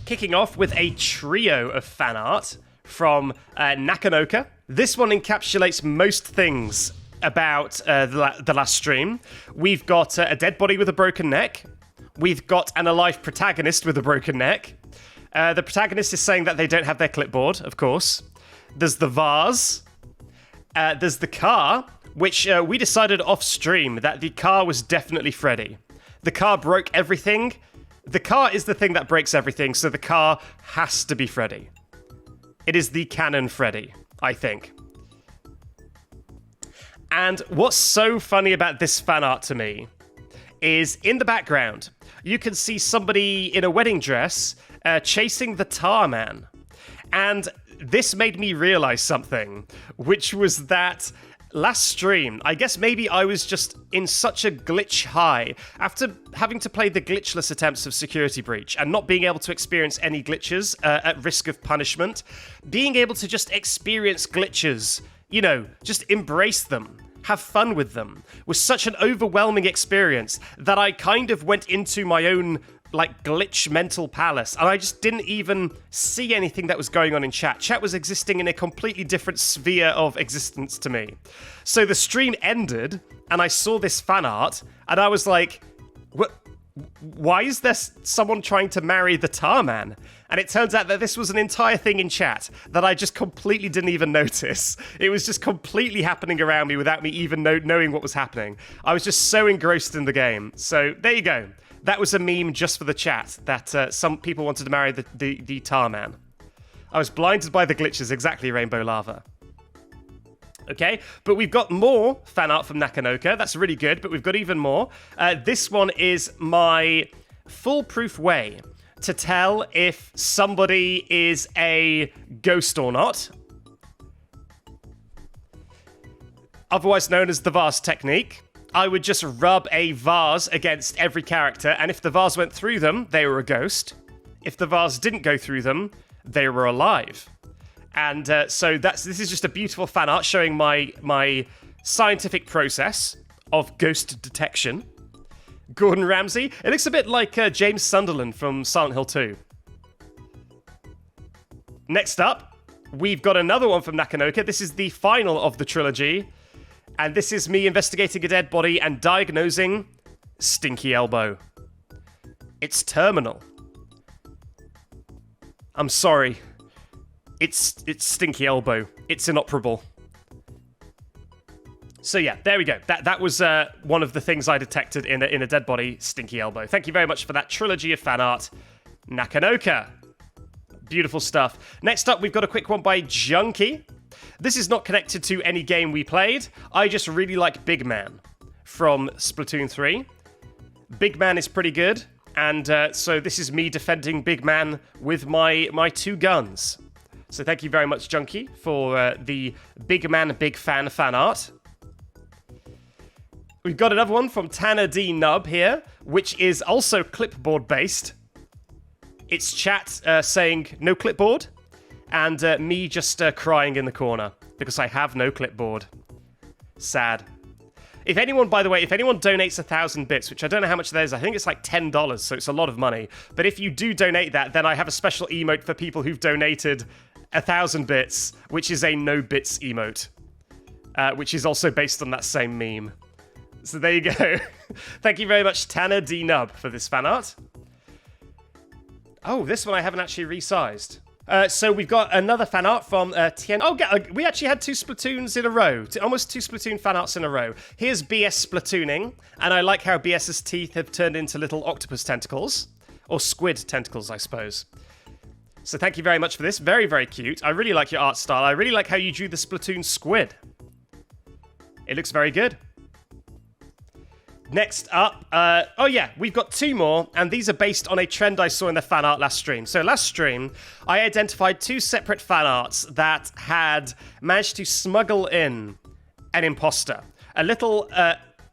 kicking off with a trio of fan art from Nakanoka. This one encapsulates most things about the last stream. We've got a dead body with a broken neck. We've got an alive protagonist with a broken neck. The protagonist is saying that they don't have their clipboard, of course. There's the vase. There's the car, which we decided off stream that the car was definitely Freddy. The car broke everything. The car is the thing that breaks everything, so the car has to be Freddy. It is the canon Freddy, I think. And what's so funny about this fan art to me is in the background, you can see somebody in a wedding dress chasing the tar man. And this made me realize something, which was that last stream, I guess maybe I was just in such a glitch high after having to play the glitchless attempts of Security Breach and not being able to experience any glitches at risk of punishment. Being able to just experience glitches, you know, just embrace them, have fun with them, was such an overwhelming experience that I kind of went into my own like glitch mental palace, and I just didn't even see anything that was going on in chat. Chat was existing in a completely different sphere of existence to me. So the stream ended, and I saw this fan art, and I was like, what? Why is there someone trying to marry the tar man? And it turns out that this was an entire thing in chat that I just completely didn't even notice. It was just completely happening around me without me even knowing what was happening. I was just so engrossed in the game. So there you go. That was a meme just for the chat, that some people wanted to marry the tar man. I was blinded by the glitches, exactly, Rainbow Lava. Okay, but we've got more fan art from Nakanoka. That's really good, but we've got even more. This one is my foolproof way to tell if somebody is a ghost or not. Otherwise known as the vase technique. I would just rub a vase against every character, and if the vase went through them, they were a ghost. If the vase didn't go through them, they were alive. And so this is just a beautiful fan art showing my scientific process of ghost detection. Gordon Ramsay. It looks a bit like James Sunderland from Silent Hill 2. Next up, we've got another one from Nakanoka. This is the final of the trilogy. And this is me investigating a dead body and diagnosing Stinky Elbow. It's terminal. I'm sorry. It's Stinky Elbow. It's inoperable. So yeah, there we go. That was one of the things I detected in a dead body, Stinky Elbow. Thank you very much for that trilogy of fan art, Nakanoka. Beautiful stuff. Next up, we've got a quick one by Junkie. This is not connected to any game we played. I just really like Big Man from Splatoon 3. Big Man is pretty good, and so this is me defending Big Man with my two guns. So thank you very much, Junkie, for the Big Man Big Fan art. We've got another one from Tanner D. Nub here, which is also clipboard-based. It's chat saying, no clipboard, and me just crying in the corner, because I have no clipboard. Sad. If anyone donates 1,000 bits, which I don't know how much that is, I think it's like $10, so it's a lot of money. But if you do donate that, then I have a special emote for people who've donated 1,000 bits, which is a no bits emote, which is also based on that same meme. So there you go. Thank you very much, Tanner D. Nub, for this fan art. Oh, this one I haven't actually resized. So we've got another fan art from Tien. Oh, we actually had two Splatoons in a row. Almost two Splatoon fan arts in a row. Here's BS Splatooning, and I like how BS's teeth have turned into little octopus tentacles. Or squid tentacles, I suppose. So thank you very much for this. Very, very cute. I really like your art style. I really like how you drew the Splatoon squid. It looks very good. Next up, oh yeah, we've got two more, and these are based on a trend I saw in the fan art last stream. So last stream, I identified two separate fan arts that had managed to smuggle in an imposter. A little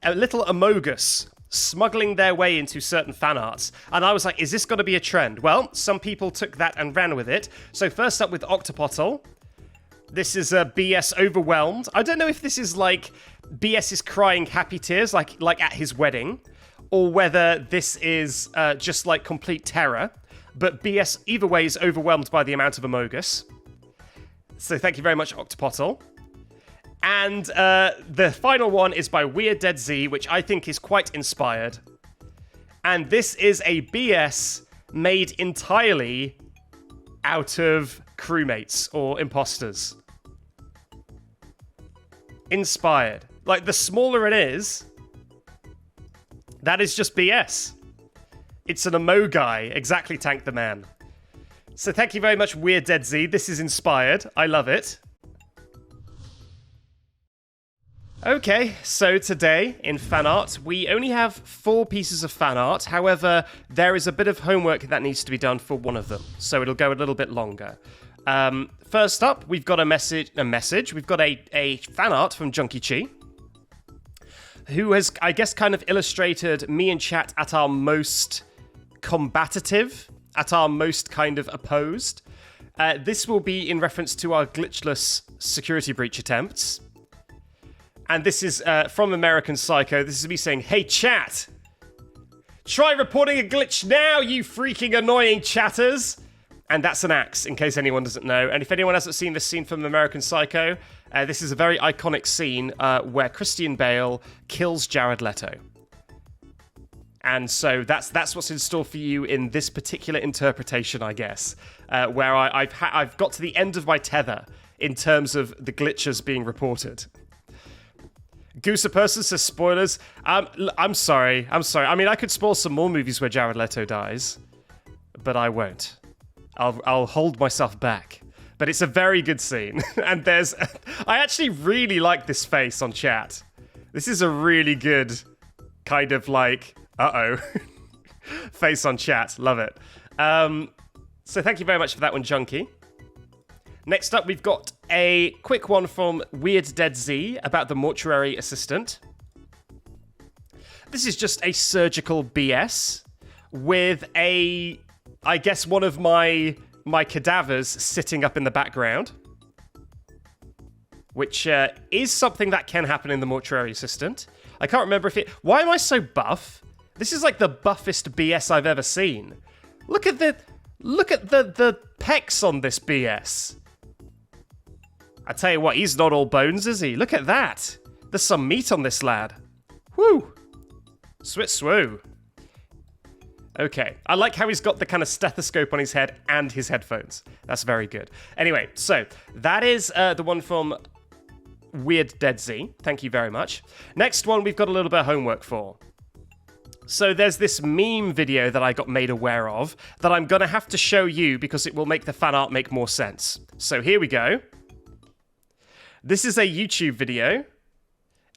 Amogus smuggling their way into certain fan arts. And I was like, is this going to be a trend? Well, some people took that and ran with it. So first up with Octopottle. This is BS Overwhelmed. I don't know if this is like BS is crying happy tears, like at his wedding, or whether this is just like complete terror. but BS either way is overwhelmed by the amount of Amogus. So thank you very much, Octopottle. And the final one is by Weird Dead Z, which I think is quite inspired. And this is a BS made entirely out of crewmates or imposters. Inspired. Like, the smaller it is, that is just BS. It's an Amo guy. Exactly, Tank the Man. So thank you very much, Weird Dead Z. This is inspired. I love it. Okay, so today in fan art, we only have 4 pieces of fan art. However, there is a bit of homework that needs to be done for one of them, so it'll go a little bit longer. First up, we've got a message. We've got a fan art from Junkie Chi, who has, I guess, kind of illustrated me and chat at our most combative, at our most kind of opposed. This will be in reference to our glitchless security breach attempts. And this is from American Psycho. This is me saying, "Hey, chat! Try reporting a glitch now, you freaking annoying chatters!" And that's an axe, in case anyone doesn't know. And if anyone hasn't seen this scene from American Psycho, this is a very iconic scene where Christian Bale kills Jared Leto. And so that's what's in store for you in this particular interpretation, I guess, where I've got to the end of my tether in terms of the glitches being reported. Gooser Person says spoilers. I'm sorry. I mean, I could spoil some more movies where Jared Leto dies, but I won't. I'll hold myself back. But it's a very good scene. And I actually really like this face on chat. This is a really good kind of like, uh-oh, face on chat. Love it. So thank you very much for that one, Junkie. Next up, we've got a quick one from Weird Dead Z about the Mortuary Assistant. This is just a surgical BS with I guess one of my cadavers sitting up in the background, which is something that can happen in the Mortuary Assistant. I can't remember if it... Why am I so buff? This is like the buffest BS I've ever seen. Look at the pecs on this BS. I tell you what, he's not all bones, is he? Look at that. There's some meat on this lad. Woo. Swit swoo. Okay, I like how he's got the kind of stethoscope on his head and his headphones. That's very good. Anyway, so that is the one from Weird Dead Z. Thank you very much. Next one, we've got a little bit of homework for. So there's this meme video that I got made aware of that I'm going to have to show you because it will make the fan art make more sense. So here we go. This is a YouTube video.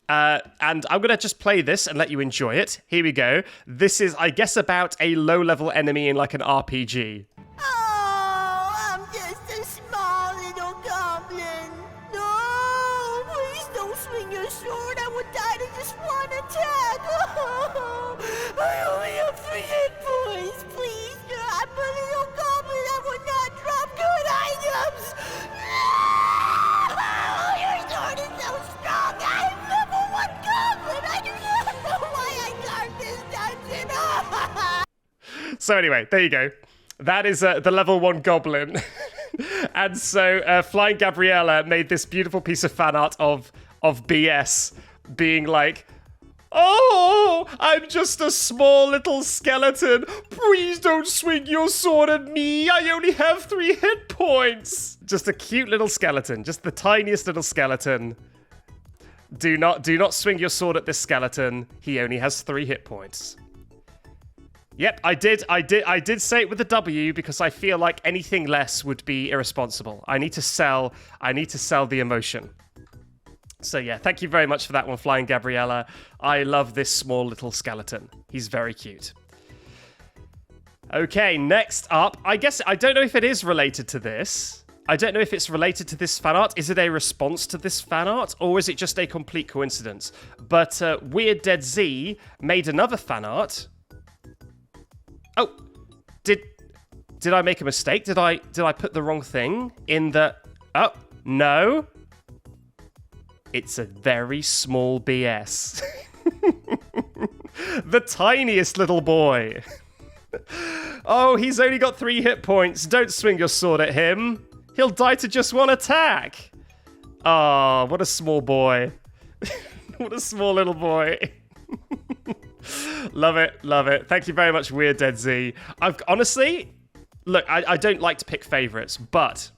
And I'm going to just play this and let you enjoy it. Here we go. This is, I guess, about a low-level enemy in like an RPG. Oh, I'm just a small little goblin. No, please don't swing your sword. I would die to just one attack. Oh, I only have 3 hit points. Please, I'm a little goblin. I would not drop good items. Oh, your sword is so strong. I'm level 1 goblin. I do not know why I guard this dungeon. So anyway, there you go. That is the level 1 goblin. And so Flying Gabriella made this beautiful piece of fan art of BS being like, "Oh, I'm just a small little skeleton. Please don't swing your sword at me. I only have 3 hit points." Just a cute little skeleton. Just the tiniest little skeleton. Do not swing your sword at this skeleton. He only has 3 hit points. Yep, I did say it with a W because I feel like anything less would be irresponsible. I need to sell the emotion. So yeah, thank you very much for that one, Flying Gabriella. I love this small little skeleton. He's very cute. Okay, next up, I guess, I don't know if it is related to this. I don't know if it's related to this fan art. Is it a response to this fan art, or is it just a complete coincidence? But Weird Dead Z made another fan art. Oh, did I make a mistake? Did I put the wrong thing in the... Oh, no. It's a very small BS. The tiniest little boy. Oh, he's only got 3 hit points. Don't swing your sword at him. He'll die to just 1 attack. Oh, what a small boy. What a small little boy. Love it, love it. Thank you very much, Weird Dead Z. Honestly, look, I don't like to pick favorites, but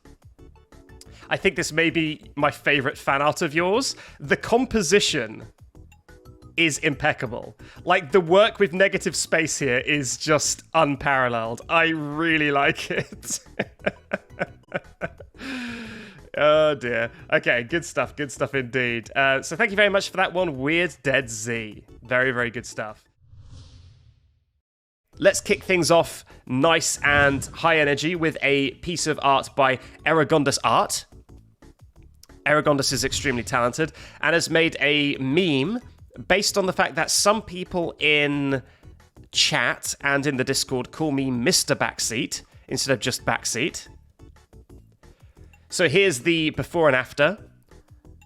I think this may be my favorite fan art of yours. The composition is impeccable. Like, the work with negative space here is just unparalleled. I really like it. Oh dear. Okay, good stuff indeed. So thank you very much for that one, Weird Dead Z. Very, very good stuff. Let's kick things off nice and high energy with a piece of art by Eragondus Art. Eragondus is extremely talented and has made a meme based on the fact that some people in chat and in the Discord call me Mr. Backseat instead of just Backseat. So here's the before and after.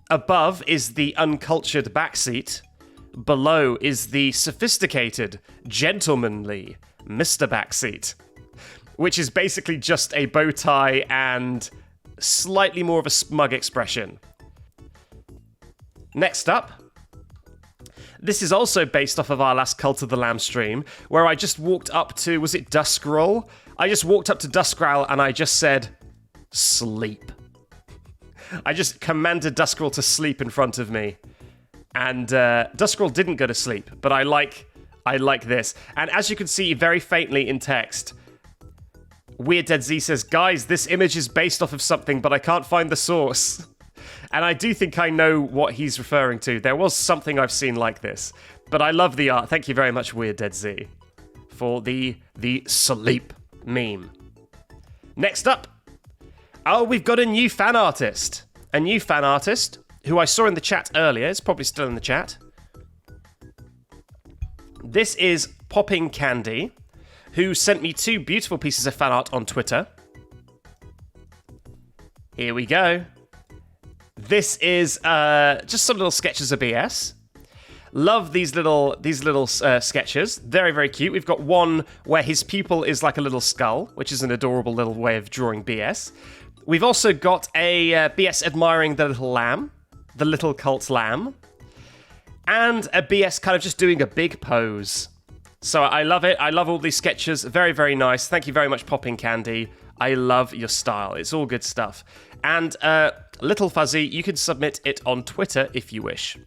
Above is the uncultured Backseat. Below is the sophisticated, gentlemanly Mr. Backseat, which is basically just a bow tie and slightly more of a smug expression. Next up, this is also based off of our last Cult of the Lamb stream, where I just walked up to, was it Duskgrowl? I just walked up to Duskgrowl and I just said, sleep. I just commanded Duskgrowl to sleep in front of me. And Duskgrowl didn't go to sleep, but I like this. And as you can see very faintly in text, Weird Dead Z says, guys, this image is based off of something, but I can't find the source. And I do think I know what he's referring to. There was something I've seen like this. But I love the art. Thank you very much, Weird Dead Z, for the sleep meme. Next up, oh, we've got a new fan artist. A new fan artist who I saw in the chat earlier. It's probably still in the chat. This is Popping Candy, who sent me 2 beautiful pieces of fan art on Twitter. Here we go. This is just some little sketches of BS. Love these little sketches. Very, very cute. We've got one where his pupil is like a little skull, which is an adorable little way of drawing BS. We've also got a BS admiring the little lamb, the little cult lamb, and a BS kind of just doing a big pose. So I love it. I love all these sketches. Very, very nice. Thank you very much, Popping Candy. I love your style. It's all good stuff. And Little Fuzzy, you can submit it on Twitter if you wish.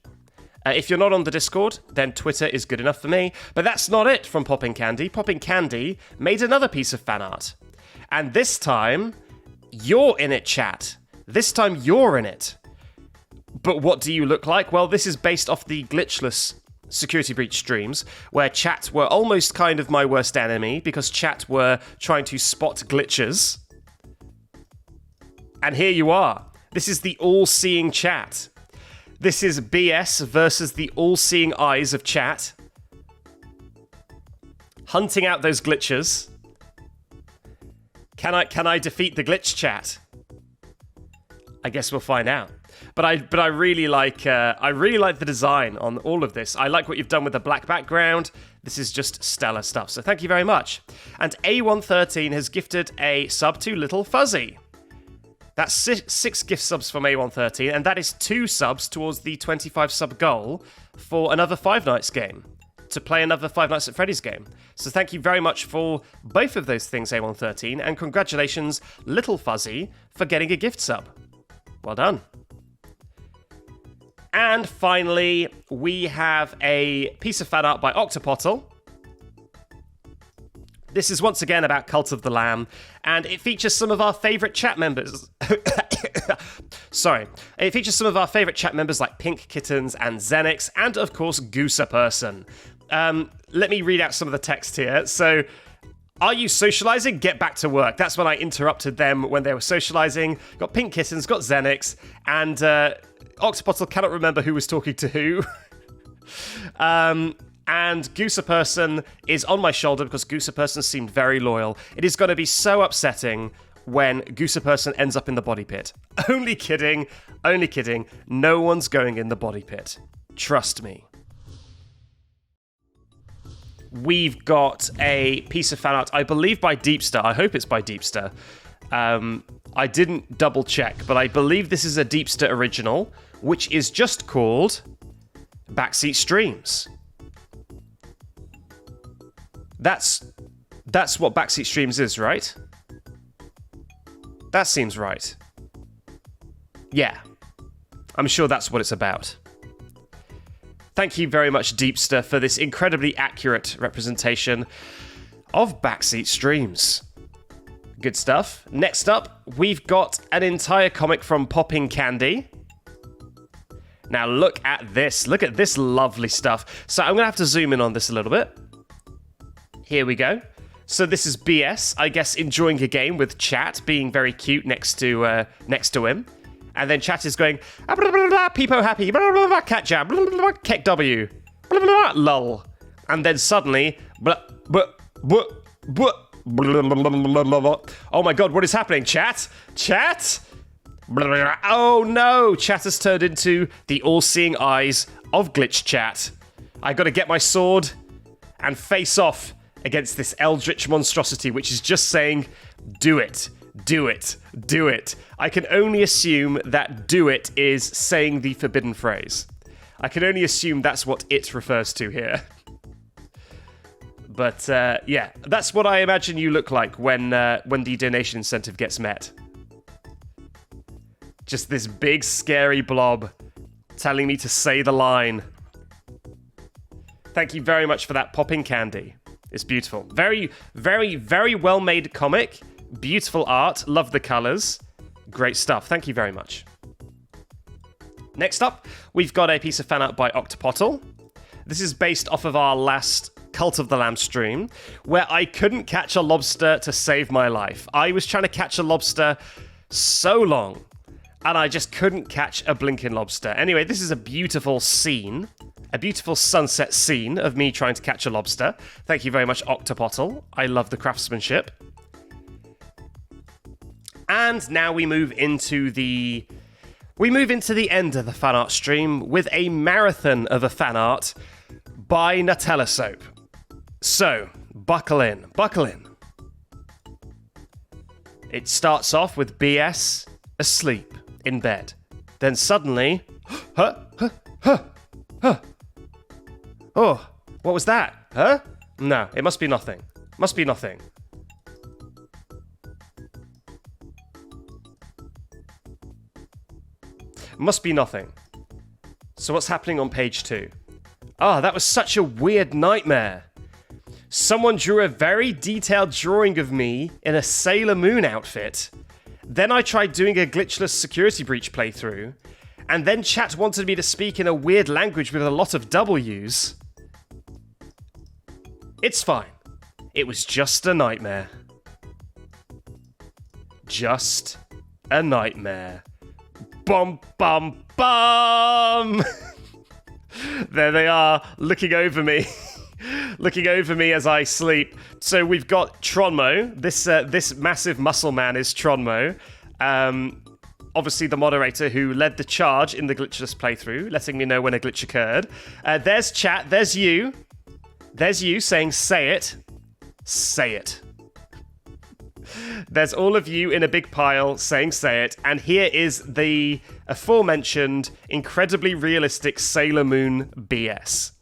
If you're not on the Discord, then Twitter is good enough for me. But that's not it from Popping Candy. Popping Candy made another piece of fan art. And this time, you're in it, chat. This time, you're in it. But what do you look like? Well, this is based off the Glitchless Security Breach streams, where chat were almost kind of my worst enemy, because chat were trying to spot glitches. And here you are. This is the all-seeing chat. This is BS versus the all-seeing eyes of chat. Hunting out those glitches. Can I defeat the glitch, chat? I guess we'll find out. But I really like the design on all of this. I like what you've done with the black background. This is just stellar stuff. So thank you very much. And A113 has gifted a sub to Little Fuzzy. That's 6 gift subs from A113, and that is 2 subs towards the 25 sub goal for another Five Nights game, to play another Five Nights at Freddy's game. So thank you very much for both of those things, A113, and congratulations, Little Fuzzy, for getting a gift sub. Well done. And finally, we have a piece of fan art by Octopottle. This is once again about Cult of the Lamb, and it features some of our favourite chat members. Sorry. It features some of our favourite chat members like Pink Kittens and Xenix, and of course, Gooser Person. Let me read out some of the text here. So, are you socialising? Get back to work. That's when I interrupted them when they were socialising. Got Pink Kittens, got Xenix, and Octopottle cannot remember who was talking to who. And Gooser Person is on my shoulder because Gooser Person seemed very loyal. It is going to be so upsetting when Gooser Person ends up in the body pit. Only kidding. Only kidding. No one's going in the body pit. Trust me. we've got a piece of fan art, I believe by Deepster. I hope it's by Deepster. I didn't double check, but I believe this is a Deepster original, which is just called Backseat Streams. That's what Backseat Streams is, right? That seems right. Yeah. I'm sure that's what it's about. Thank you very much, Deepster, for this incredibly accurate representation of Backseat Streams. Good stuff. Next up, we've got an entire comic from Popping Candy. Now look at this. Look at this lovely stuff. So I'm going to have to zoom in on this a little bit. Here we go. So this is BS, I guess, enjoying a game with Chat being very cute next to him. And then Chat is going, Peepo happy, cat jam, kek W, lol. And then suddenly, oh my god, what is happening? Chat? Chat? Oh no, Chat has turned into the all-seeing eyes of Glitch Chat. I gotta get my sword and face off against this eldritch monstrosity, which is just saying, do it, do it, do it. I can only assume that do it is saying the forbidden phrase. I can only assume that's what it refers to here. But yeah, that's what I imagine you look like when the donation incentive gets met. Just this big scary blob telling me to say the line. Thank you very much for that, Popping Candy. It's beautiful. Very, very, very well made comic. Beautiful art. Love the colors. Great stuff. Thank you very much. Next up, we've got a piece of fan art by Octopottle. This is based off of our last Cult of the Lamb stream, where I couldn't catch a lobster to save my life. I was trying to catch a lobster so long, and I just couldn't catch a blinking lobster. Anyway, this is a beautiful scene. A beautiful sunset scene of me trying to catch a lobster. Thank you very much, Octopottle. I love the craftsmanship. And now we move into the end of the fan art stream with a marathon of a fan art by Nutella Soap. So, buckle in, buckle in. It starts off with BS asleep in bed. Then suddenly, oh, what was that? Huh? No, it must be nothing. Must be nothing. Must be nothing. So what's happening on page 2? Ah, that was such a weird nightmare. Someone drew a very detailed drawing of me in a Sailor Moon outfit. Then I tried doing a glitchless security breach playthrough. And then chat wanted me to speak in a weird language with a lot of W's. It's fine. It was just a nightmare. Just a nightmare. Bum, bum, bum! There they are, looking over me. Looking over me as I sleep. So we've got Tronmo. This massive muscle man is Tronmo. Obviously the moderator who led the charge in the Glitchless playthrough, letting me know when a glitch occurred. There's chat. There's you. There's you saying, say it. Say it. There's all of you in a big pile saying, say it. And here is the aforementioned, incredibly realistic Sailor Moon BS.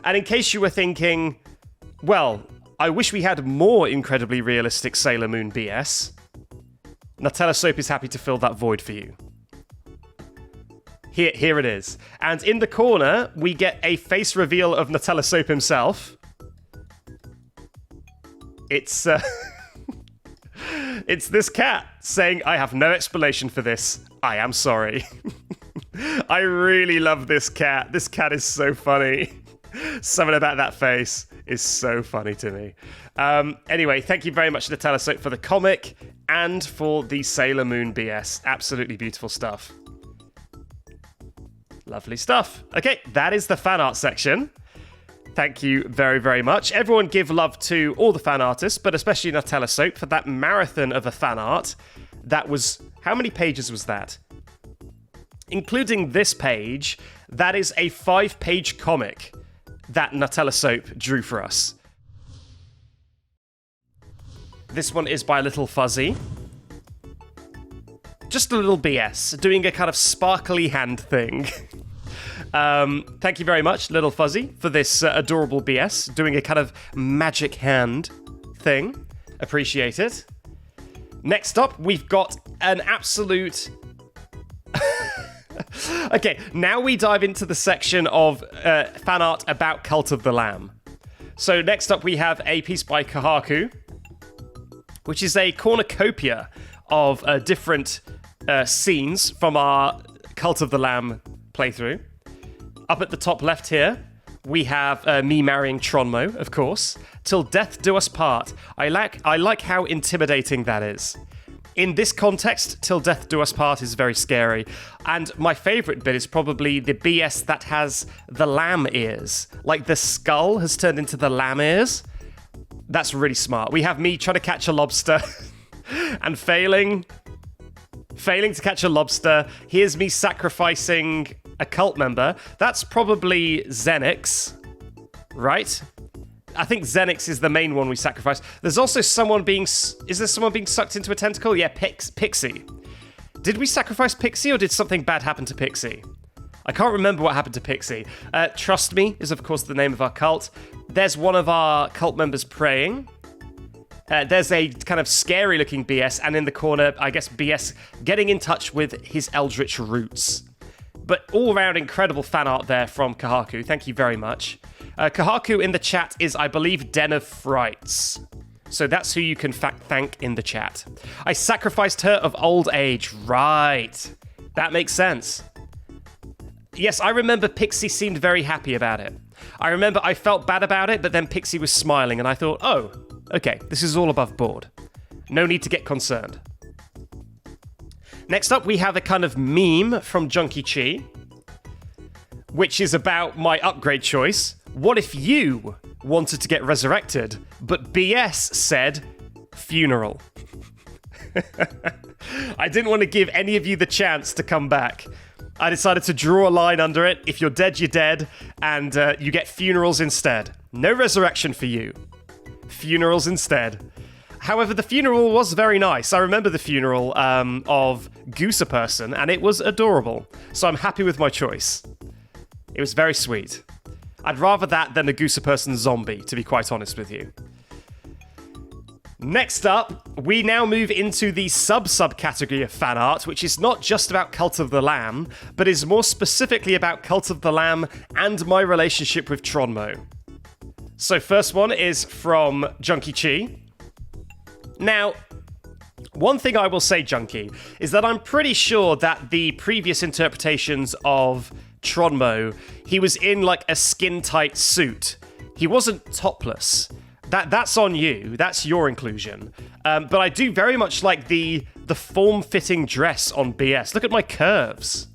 And in case you were thinking, well, I wish we had more incredibly realistic Sailor Moon BS, Nutella Soap is happy to fill that void for you. Here it is. And in the corner, we get a face reveal of Nutella Soap himself. It's it's this cat saying, I have no explanation for this. I am sorry. I really love this cat. This cat is so funny. Something about that face is so funny to me. Anyway, thank you very much, Nutella Soap, for the comic and for the Sailor Moon BS. Absolutely beautiful stuff. Lovely stuff. Okay, that is the fan art section. Thank you very, very much. Everyone give love to all the fan artists, but especially Nutella Soap for that marathon of a fan art. That was... How many pages was that? Including this page, that is a 5-page comic that Nutella Soap drew for us. This one is by Little Fuzzy. Just a little BS, doing a kind of sparkly hand thing. Thank you very much, Little Fuzzy, for this adorable BS, doing a kind of magic hand thing. Appreciate it. Next up, we've got an absolute... Okay, now we dive into the section of fan art about Cult of the Lamb. So next up, we have a piece by Kahaku, which is a cornucopia of different scenes from our Cult of the Lamb playthrough. Up at the top left here, we have me marrying Tronmo, of course. Till death do us part. I like how intimidating that is. In this context, till death do us part is very scary. And my favourite bit is probably the BS that has the lamb ears. Like the skull has turned into the lamb ears. That's really smart. We have me trying to catch a lobster and failing to catch a lobster. Here's me sacrificing a cult member. That's probably Xenix, right? I think Xenix is the main one we sacrifice. There's also someone being... Is there someone being sucked into a tentacle? Yeah, Pixie. Did we sacrifice Pixie or did something bad happen to Pixie? I can't remember what happened to Pixie. Trust Me is, of course, the name of our cult. There's one of our cult members praying. There's a kind of scary-looking BS, and in the corner, I guess BS getting in touch with his eldritch roots. But all-round incredible fan art there from Kahaku. Thank you very much. Kahaku in the chat is, I believe, Den of Frights. So that's who you can thank in the chat. I sacrificed her of old age. Right. That makes sense. Yes, I remember Pixie seemed very happy about it. I remember I felt bad about it, but then Pixie was smiling, and I thought, oh, okay, this is all above board. No need to get concerned. Next up, we have a kind of meme from Junkie Chi, which is about my upgrade choice. What if you wanted to get resurrected, but BS said funeral? I didn't want to give any of you the chance to come back. I decided to draw a line under it. If you're dead, you're dead, and you get funerals instead. No resurrection for you. Funerals instead. However, the funeral was very nice. I remember the funeral of Gooser Person, and it was adorable. So I'm happy with my choice. It was very sweet. I'd rather that than a Gooser Person zombie, to be quite honest with you. Next up, we now move into the sub-category of fan art, which is not just about Cult of the Lamb, but is more specifically about Cult of the Lamb and my relationship with Tronmo. So first one is from Junkie Chi. Now, one thing I will say, Junkie, is that I'm pretty sure that the previous interpretations of Tronmo, he was in like a skin-tight suit. He wasn't topless. That's on you. That's your inclusion. But I do very much like the form-fitting dress on BS. Look at my curves.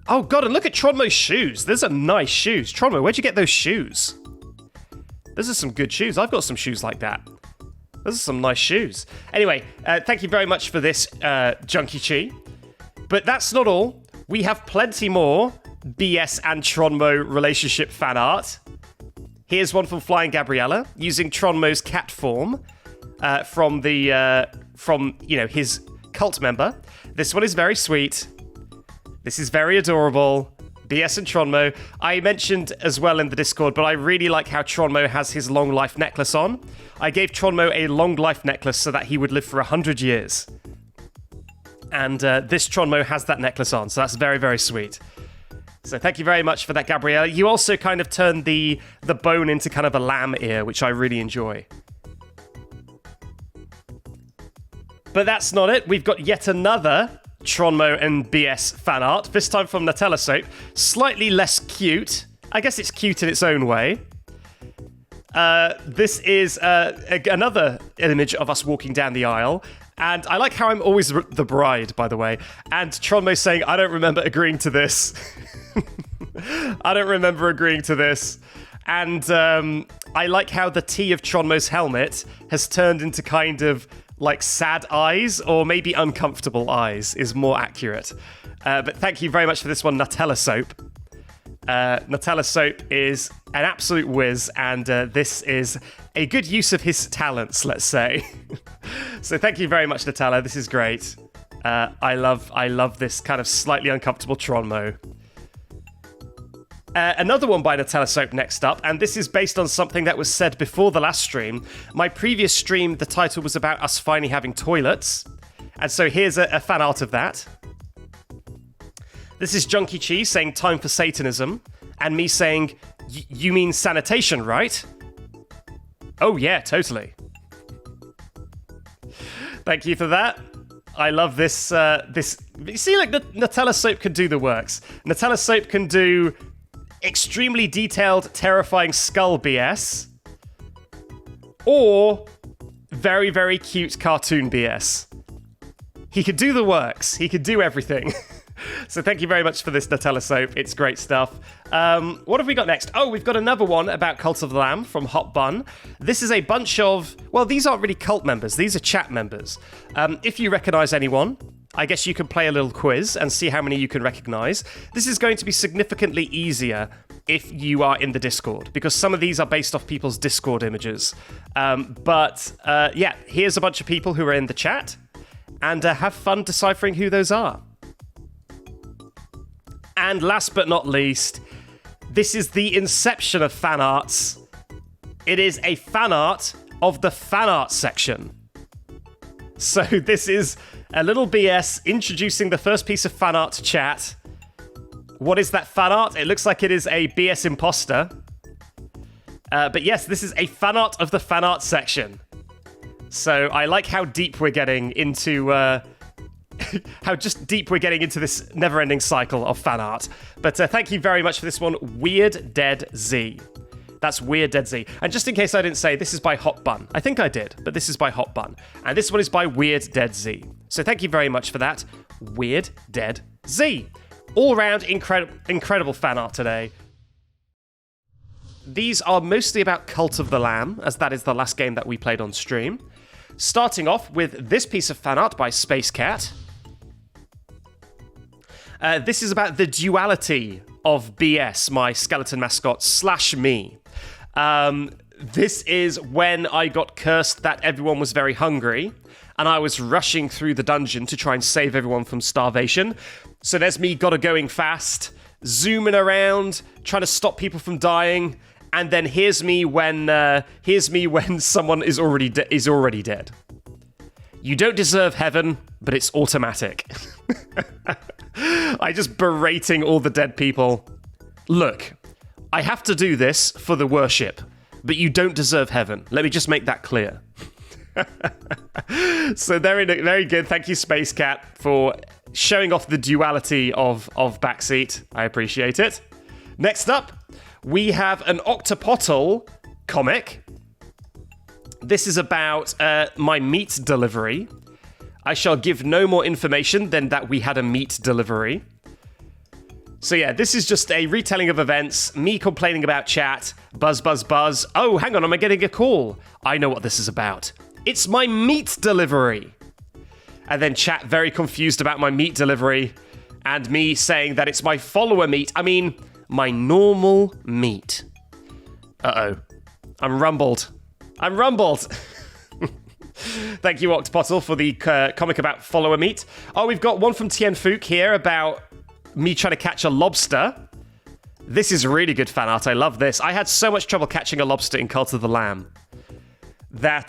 Oh god, and look at Tronmo's shoes. Those are nice shoes. Tronmo, where'd you get those shoes? Those are some good shoes. I've got some shoes like that. Those are some nice shoes. Anyway, thank you very much for this, Junkie Chi. But that's not all. We have plenty more BS and Tronmo relationship fan art. Here's one from Flying Gabriella, using Tronmo's cat form from his cult member. This one is very sweet. This is very adorable. BS and Tronmo. I mentioned as well in the Discord, but I really like how Tronmo has his long life necklace on. I gave Tronmo a long life necklace so that he would live for 100 years. And this Tronmo has that necklace on, so that's very, very sweet. So thank you very much for that, Gabriella. You also kind of turned the bone into kind of a lamb ear, which I really enjoy. But that's not it. We've got yet another Tronmo and BS fan art, this time from Nutella Soap. Slightly less cute. I guess it's cute in its own way. This is another image of us walking down the aisle. And I like how I'm always the bride, by the way. And Tronmo saying, I don't remember agreeing to this. I don't remember agreeing to this. And I like how the T of Tronmo's helmet has turned into kind of like sad eyes, or maybe uncomfortable eyes is more accurate. But thank you very much for this one, Nutella Soap. Nutella Soap is an absolute whiz, and this is a good use of his talents, let's say. So thank you very much, Nutella. This is great. I love this kind of slightly uncomfortable Tronmo. Another one by Nutella Soap next up, and this is based on something that was said before the last stream. My previous stream, the title was about us finally having toilets, and so here's a fan art of that. This is Junkie Cheese saying time for Satanism, and me saying, you mean sanitation, right? Oh yeah, totally. Thank you for that. I love this. You see, like, Nutella Soap can do the works. Nutella Soap can do extremely detailed, terrifying skull BS, or very, very cute cartoon BS. He could do the works. He could do everything. So thank you very much for this, Nutella Soap. It's great stuff. What have we got next? Oh, we've got another one about Cult of the Lamb from Hot Bun. This is a bunch of... Well, these aren't really cult members. These are chat members. If you recognize anyone, I guess you can play a little quiz and see how many you can recognize. This is going to be significantly easier if you are in the Discord, because some of these are based off people's Discord images. Yeah, here's a bunch of people who are in the chat, and have fun deciphering who those are. And last but not least, this is the inception of fan arts. It is a fan art of the fan art section. So this is a little BS introducing the first piece of fan art to chat. What is that fan art? It looks like it is a BS imposter. But yes, this is a fan art of the fan art section. So I like how deep we're getting into... how just deep we're getting into this never-ending cycle of fan art. But thank you very much for this one, Weird Dead Z. That's Weird Dead Z. And just in case I didn't say, this is by Hot Bun. I think I did, but this is by Hot Bun. And this one is by Weird Dead Z. So thank you very much for that, Weird Dead Z. All-round incredible fan art today. These are mostly about Cult of the Lamb, as that is the last game that we played on stream. Starting off with this piece of fan art by Space Cat. This is about the duality of BS, my skeleton mascot, / me. This is when I got cursed that everyone was very hungry, and I was rushing through the dungeon to try and save everyone from starvation. So there's me gotta going fast, zooming around, trying to stop people from dying, and then here's me when someone is already dead. You don't deserve heaven, but it's automatic. I just berating all the dead people. Look, I have to do this for the worship, but you don't deserve heaven. Let me just make that clear. So very good. Thank you, Space Cat, for showing off the duality of Backseat. I appreciate it. Next up, we have an Octopottle comic. This is about my meat delivery. I shall give no more information than that we had a meat delivery. So yeah, this is just a retelling of events, me complaining about chat, buzz, buzz, buzz. Oh, hang on, am I getting a call? I know what this is about. It's my meat delivery. And then chat very confused about my meat delivery, and me saying that it's my follower meat. I mean, my normal meat. Uh-oh. I'm rumbled. Thank you, Octopottle, for the comic about follower meat. Oh, we've got one from Tien Fook here about me trying to catch a lobster. This is really good fan art. I love this. I had so much trouble catching a lobster in Cult of the Lamb that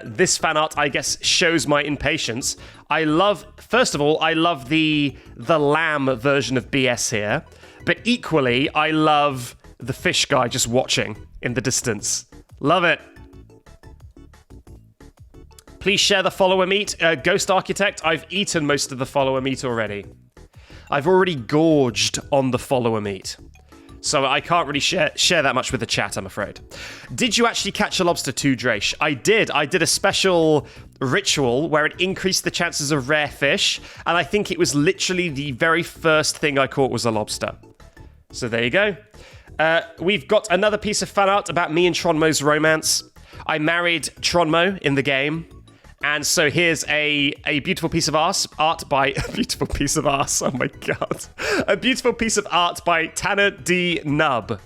this fan art, I guess, shows my impatience. First of all, I love the lamb version of BS here, but equally, I love the fish guy just watching in the distance. Love it. Please share the follower meat. Ghost Architect, I've eaten most of the follower meat already. I've already gorged on the follower meat. So I can't really share that much with the chat, I'm afraid. Did you actually catch a lobster too, Drache? I did. I did a special ritual where it increased the chances of rare fish, and I think it was literally the very first thing I caught was a lobster. So there you go. We've got another piece of fan art about me and Tronmo's romance. I married Tronmo in the game, And so here's a beautiful piece of art by a beautiful piece of arse. Oh my god, a beautiful piece of art by Tanner D. Nubb,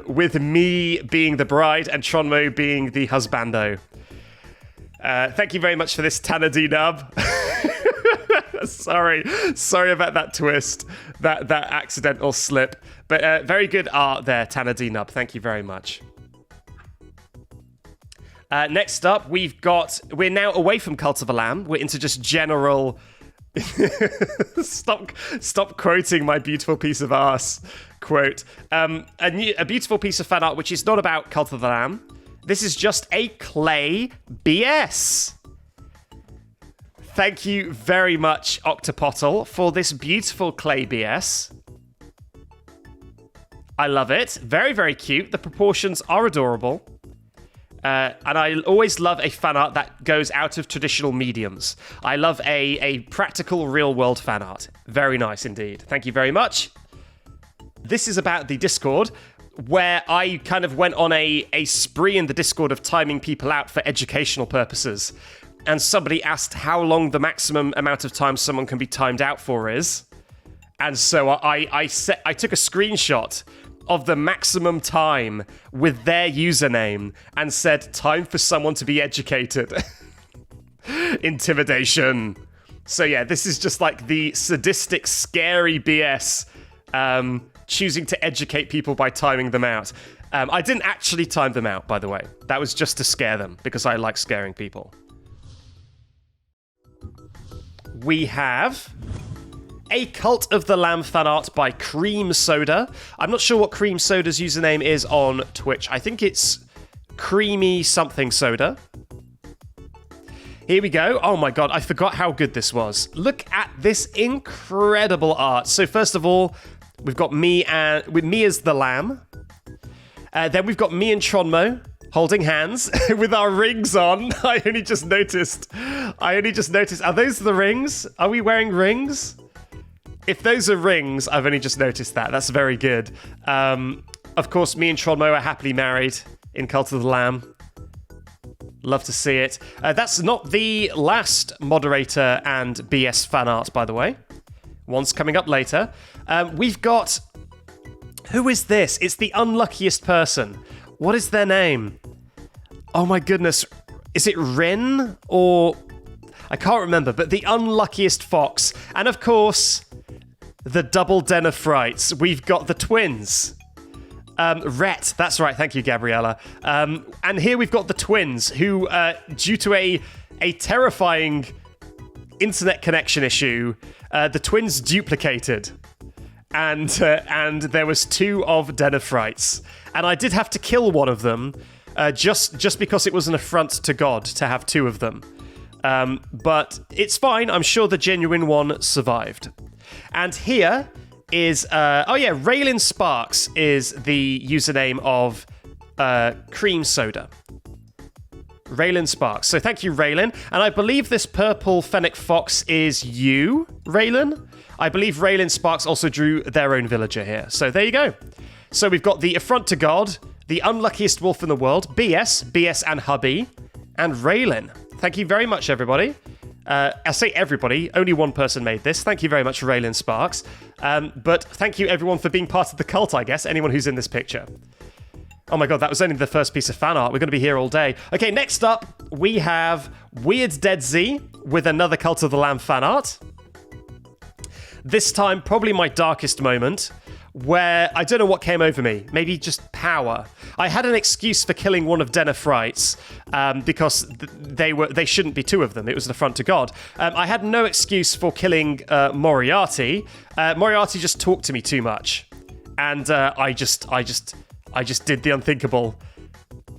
with me being the bride and Tronmo being the husbando. Thank you very much for this, Tanner D. Nubb. Sorry about that twist, that accidental slip. But very good art there, Tanner D. Nubb. Thank you very much. Next up, we're now away from Cult of the Lamb. We're into just general... Stop quoting my beautiful piece of arse quote. A beautiful piece of fan art, which is not about Cult of the Lamb. This is just a clay BS. Thank you very much, Octopottle, for this beautiful clay BS. I love it. Very, very cute. The proportions are adorable. And I always love a fan art that goes out of traditional mediums. I love a practical, real-world fan art. Very nice indeed. Thank you very much. This is about the Discord, where I kind of went on a spree in the Discord of timing people out for educational purposes. And somebody asked how long the maximum amount of time someone can be timed out for is. And so I took a screenshot of the maximum time with their username and said, time for someone to be educated. Intimidation. So yeah, this is just like the sadistic, scary BS, choosing to educate people by timing them out. I didn't actually time them out, by the way. That was just to scare them, because I like scaring people. We have a Cult of the Lamb fan art by Cream Soda. I'm not sure what Cream Soda's username is on Twitch. I think it's Creamy something soda. Here we go. Oh my god, I forgot how good this was. Look at this incredible art. So first of all, we've got me as the lamb. Then we've got me and Tronmo holding hands with our rings on. I only just noticed. Are those the rings? Are we wearing rings? If those are rings, I've only just noticed that. That's very good. Of course, me and Tronmo are happily married in Cult of the Lamb. Love to see it. That's not the last moderator and BS fan art, by the way. One's coming up later. We've got... Who is this? It's the unluckiest person. What is their name? Oh my goodness. Is it Rin? Or... I can't remember, but the unluckiest fox. And of course... the double den of frights. We've got the twins. Rhett, that's right, thank you, Gabriella. And here we've got the twins, who, due to a terrifying internet connection issue, the twins duplicated. And there was 2 of Den of Frights. And I did have to kill one of them, just because it was an affront to God to have 2 of them. But it's fine, I'm sure the genuine one survived. And here is, Raylin Sparks is the username of Cream Soda. Raylin Sparks. So thank you, Raylin. And I believe this purple fennec fox is you, Raylin. I believe Raylin Sparks also drew their own villager here. So there you go. So we've got the affront to God, the unluckiest wolf in the world, BS and hubby, and Raylin. Thank you very much, everybody. I say everybody, only one person made this. Thank you very much, Raylin Sparks. But thank you, everyone, for being part of the cult, I guess. Anyone who's in this picture. Oh my god, that was only the first piece of fan art. We're going to be here all day. Okay, next up, we have Weird Dead Z with another Cult of the Lamb fan art. This time, probably my darkest moment, where I don't know what came over me. Maybe just power. I had an excuse for killing one of Den of Frights because they shouldn't be 2 of them. It was the affront to God. I had no excuse for killing Moriarty. Moriarty just talked to me too much, and I just did the unthinkable.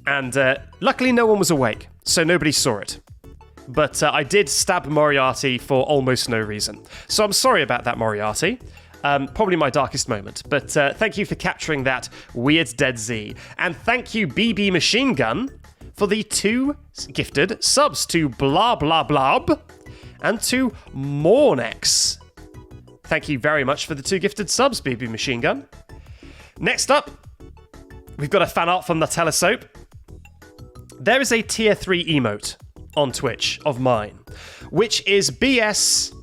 And luckily, no one was awake, so nobody saw it. But I did stab Moriarty for almost no reason. So I'm sorry about that, Moriarty. Probably my darkest moment. But thank you for capturing that, Weird Dead Z. And thank you, BB Machine Gun, for the 2 gifted subs to Blah Blah Blob and to Mornex. Thank you very much for the 2 gifted subs, BB Machine Gun. Next up, we've got a fan art from Nutella Soap. There is a tier 3 emote on Twitch of mine, which is BS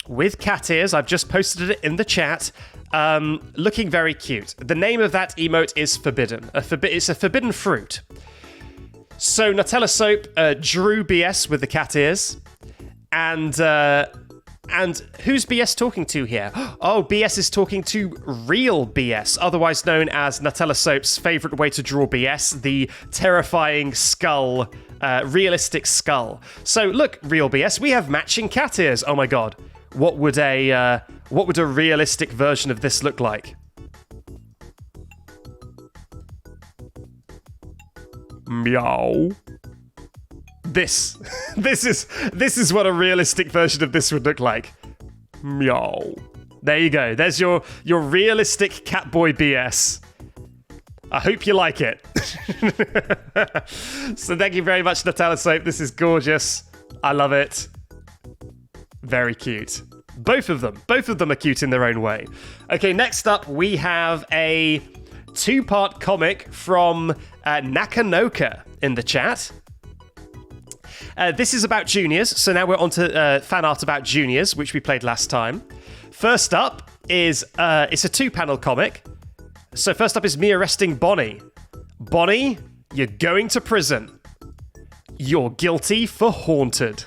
with cat ears. I've just posted it in the chat. Looking very cute. The name of that emote is Forbidden. It's a forbidden fruit. So Nutella Soap drew BS with the cat ears, and who's BS talking to here? Oh, BS is talking to real BS, otherwise known as Nutella Soap's favorite way to draw BS, the terrifying skull, realistic skull. So look, real BS, we have matching cat ears. Oh my god, what would a realistic version of this look like? Meow. This is what a realistic version of this would look like. Meow. There you go. There's your realistic Catboy BS. I hope you like it. So thank you very much, Nutella Soap. This is gorgeous. I love it. Very cute. Both of them are cute in their own way. Okay, next up we have a 2-part comic from Nakanoka in the chat. This is about juniors, so now we're on to fan art about juniors, which we played last time. First up is, it's a 2-panel comic. So first up is me arresting Bonnie. Bonnie, you're going to prison. You're guilty for haunted.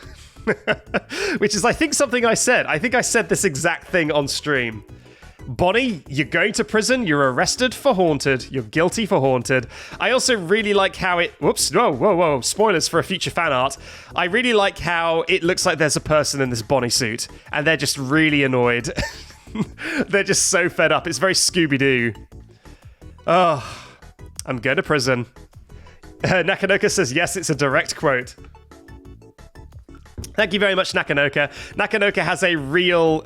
Which is, I think, something I said. I think I said this exact thing on stream. Bonnie, you're going to prison, you're arrested for haunted, you're guilty for haunted. I also really like how it... Whoops, whoa, spoilers for a future fan art. I really like how it looks like there's a person in this Bonnie suit, and they're just really annoyed. They're just so fed up. It's very Scooby-Doo. Oh, I'm going to prison. Nakanoka says, yes, it's a direct quote. Thank you very much, Nakanoka. Nakanoka has a real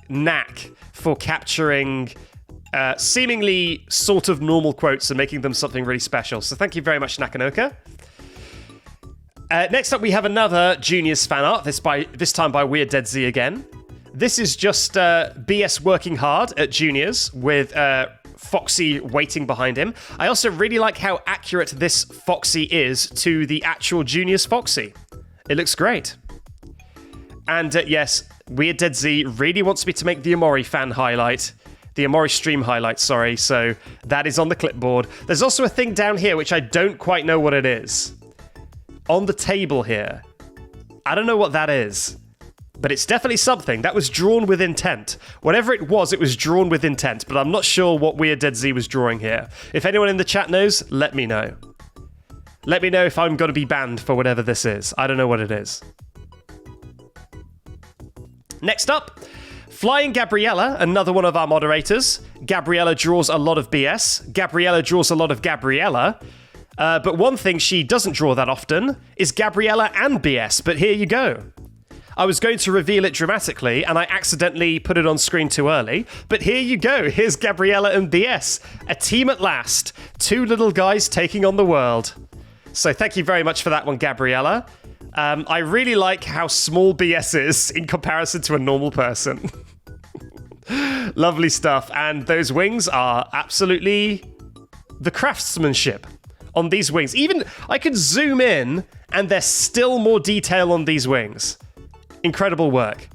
knack for capturing seemingly sort of normal quotes and making them something really special. So thank you very much, Nakanoka. Next up, we have another Juniors fan art, this time by Weird Dead Z again. This is just BS working hard at Juniors with Foxy waiting behind him. I also really like how accurate this Foxy is to the actual Juniors Foxy. It looks great. And yes, Weird Dead Z really wants me to make the Omori fan highlight. The Omori stream highlight, sorry. So that is on the clipboard. There's also a thing down here which I don't quite know what it is. On the table here. I don't know what that is. But it's definitely something. That was drawn with intent. Whatever it was drawn with intent. But I'm not sure what Weird Dead Z was drawing here. If anyone in the chat knows, let me know. Let me know if I'm going to be banned for whatever this is. I don't know what it is. Next up, Flying Gabriella, another one of our moderators. Gabriella draws a lot of BS. Gabriella draws a lot of Gabriella. But one thing she doesn't draw that often is Gabriella and BS. But here you go. I was going to reveal it dramatically, and I accidentally put it on screen too early. But here you go. Here's Gabriella and BS. A team at last. 2 little guys taking on the world. So thank you very much for that one, Gabriella. I really like how small BS is in comparison to a normal person. Lovely stuff. And those wings are absolutely the craftsmanship on these wings. Even I can zoom in and there's still more detail on these wings. Incredible work.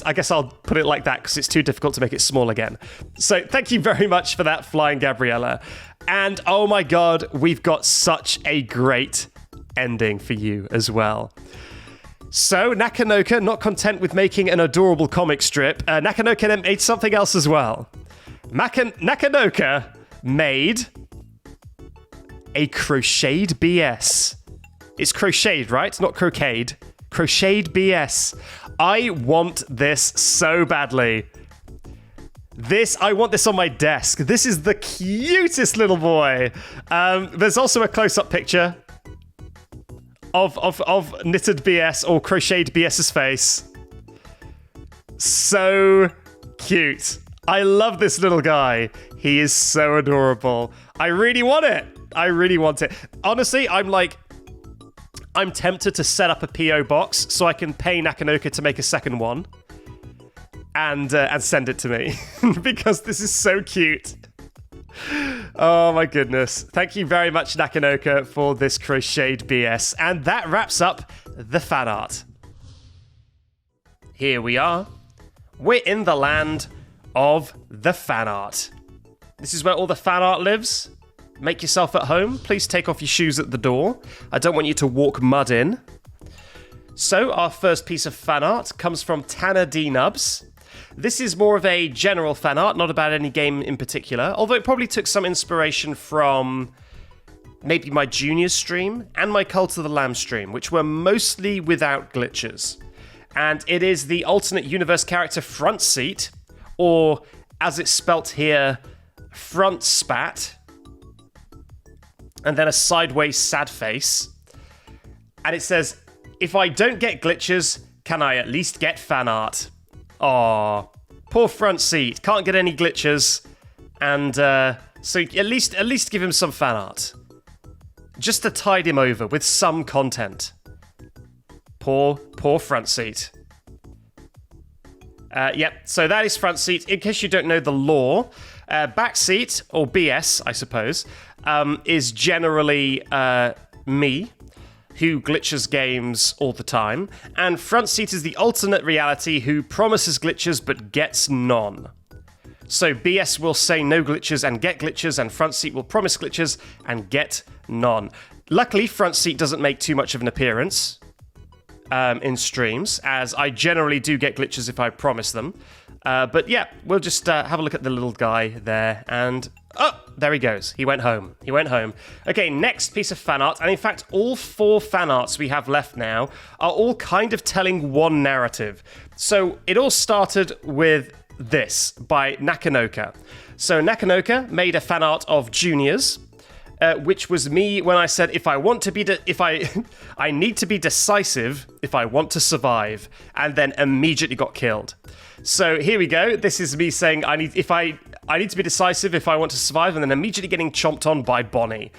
I guess I'll put it like that because it's too difficult to make it small again. So thank you very much for that, Flying Gabriella. And oh my god, we've got such a great ending for you as well. So Nakanoka, not content with making an adorable comic strip, Nakanoka made something else as well. Nakanoka made a crocheted BS. It's crocheted, right? Not crocheted. Crocheted BS. I want this so badly. I want this on my desk. This is the cutest little boy. There's also a close-up picture of knitted BS or crocheted BS's face. So cute. I love this little guy. He is so adorable. I really want it. I really want it. Honestly, I'm tempted to set up a PO box so I can pay Nakanoka to make a second one and send it to me because this is so cute. Oh my goodness. Thank you very much, Nakanoka, for this crocheted BS. And that wraps up the fan art. Here we are. We're in the land of the fan art. This is where all the fan art lives. Make yourself at home. Please take off your shoes at the door. I don't want you to walk mud in. So our first piece of fan art comes from Tanner D. Nubs. This is more of a general fan art, not about any game in particular, although it probably took some inspiration from maybe my Juniors stream and my Cult of the Lamb stream, which were mostly without glitches. And it is the alternate universe character Front Seat, or as it's spelt here, Front Spat, and then a sideways sad face. And it says, "If I don't get glitches, can I at least get fan art?" Aw, poor Front Seat. Can't get any glitches. And so at least give him some fan art. Just to tide him over with some content. Poor Front Seat. Yep, so that is Front Seat. In case you don't know the lore, Backseat, or BS, I suppose, is generally me, who glitches games all the time, and Front Seat is the alternate reality who promises glitches but gets none. So BS will say no glitches and get glitches, and Front Seat will promise glitches and get none. Luckily, Front Seat doesn't make too much of an appearance in streams, as I generally do get glitches if I promise them. But yeah, we'll just have a look at the little guy there, and oh, there he goes. He went home. Okay, next piece of fan art, and in fact, all 4 fan arts we have left now are all kind of telling one narrative. So it all started with this by Nakanoka. So Nakanoka made a fan art of Juniors, which was me when I said, if I want to be, I need to be decisive if I want to survive, and then immediately got killed. So here we go. This is me saying I need to be decisive if I want to survive, and then immediately getting chomped on by Bonnie.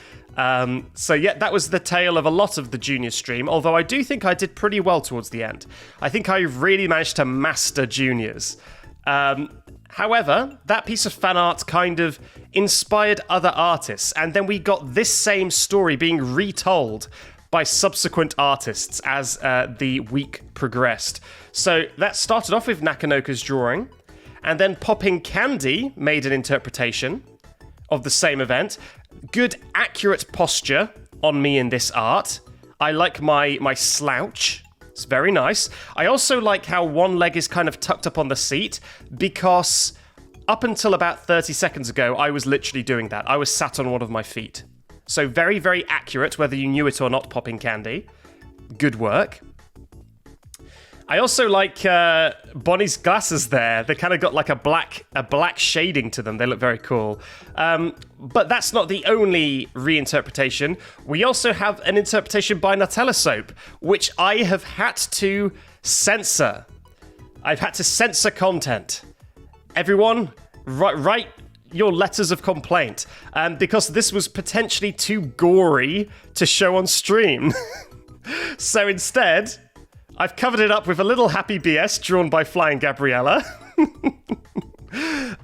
So yeah, that was the tale of a lot of the Junior stream, although I do think I did pretty well towards the end. I think I really managed to master Juniors. However, that piece of fan art kind of inspired other artists, and then we got this same story being retold by subsequent artists as the week progressed. So that started off with Nakanoka's drawing, and then Popping Candy made an interpretation of the same event. Good, accurate posture on me in this art. I like my slouch. It's very nice. I also like how one leg is kind of tucked up on the seat, because up until about 30 seconds ago, I was literally doing that. I was sat on one of my feet. So very, very accurate, whether you knew it or not, Popping Candy. Good work. I also like Bonnie's glasses there. They kind of got like a black shading to them. They look very cool. But that's not the only reinterpretation. We also have an interpretation by Nutella Soap, which I have had to censor. I've had to censor content. Everyone, write your letters of complaint, because this was potentially too gory to show on stream. So instead, I've covered it up with a little happy BS drawn by Flying Gabriella.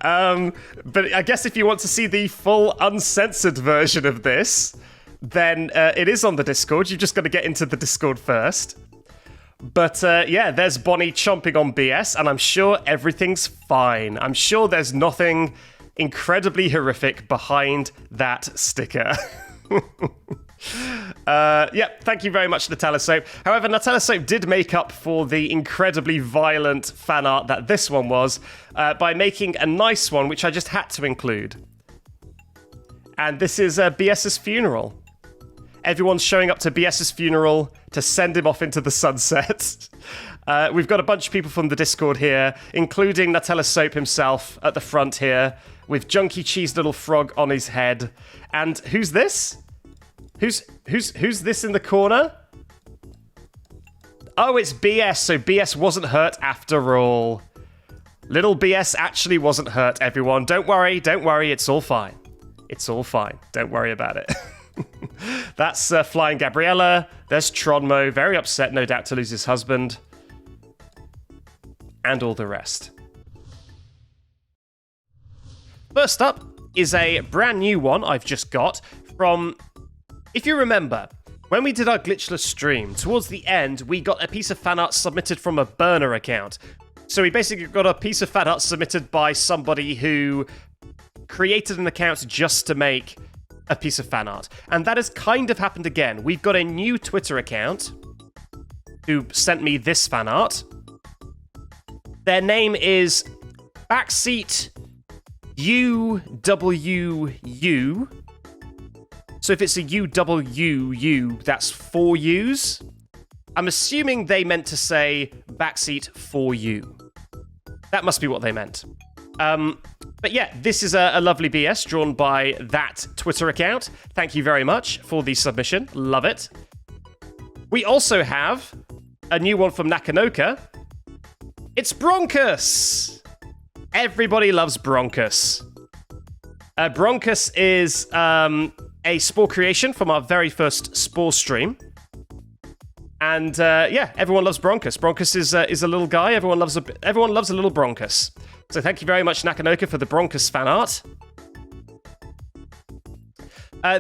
But I guess if you want to see the full uncensored version of this, then it is on the Discord. You've just got to get into the Discord first. But yeah, there's Bonnie chomping on BS, and I'm sure everything's fine. I'm sure there's nothing incredibly horrific behind that sticker. Yeah, thank you very much, Nutella Soap. However, Nutella Soap did make up for the incredibly violent fan art that this one was by making a nice one, which I just had to include. And this is BS's funeral. Everyone's showing up to BS's funeral to send him off into the sunset. We've got a bunch of people from the Discord here, including Nutella Soap himself at the front here, with Junkie Cheese Little Frog on his head. And who's this? Who's this in the corner? Oh, it's BS, so BS wasn't hurt after all. Little BS actually wasn't hurt, everyone. Don't worry, it's all fine. It's all fine, don't worry about it. That's Flying Gabriella. There's Tronmo, very upset, no doubt, to lose his husband. And all the rest. First up, is a brand new one I've just got from, if you remember, when we did our Glitchless stream, towards the end, we got a piece of fan art submitted from a burner account. So we basically got a piece of fan art submitted by somebody who created an account just to make a piece of fan art. And that has kind of happened again. We've got a new Twitter account who sent me this fan art. Their name is Backseat UWU. So if it's a UWU, that's 4 U's. I'm assuming they meant to say Backseat for you. That must be what they meant. But yeah, this is a lovely BS drawn by that Twitter account. Thank you very much for the submission. Love it. We also have a new one from Nakanoka. It's Bronchus. Everybody loves Bronchus. Bronchus is a Spore creation from our very first Spore stream. And yeah, everyone loves Bronchus. Bronchus is a little guy. Everyone loves a little Bronchus. So thank you very much, Nakanoka, for the Bronchus fan art.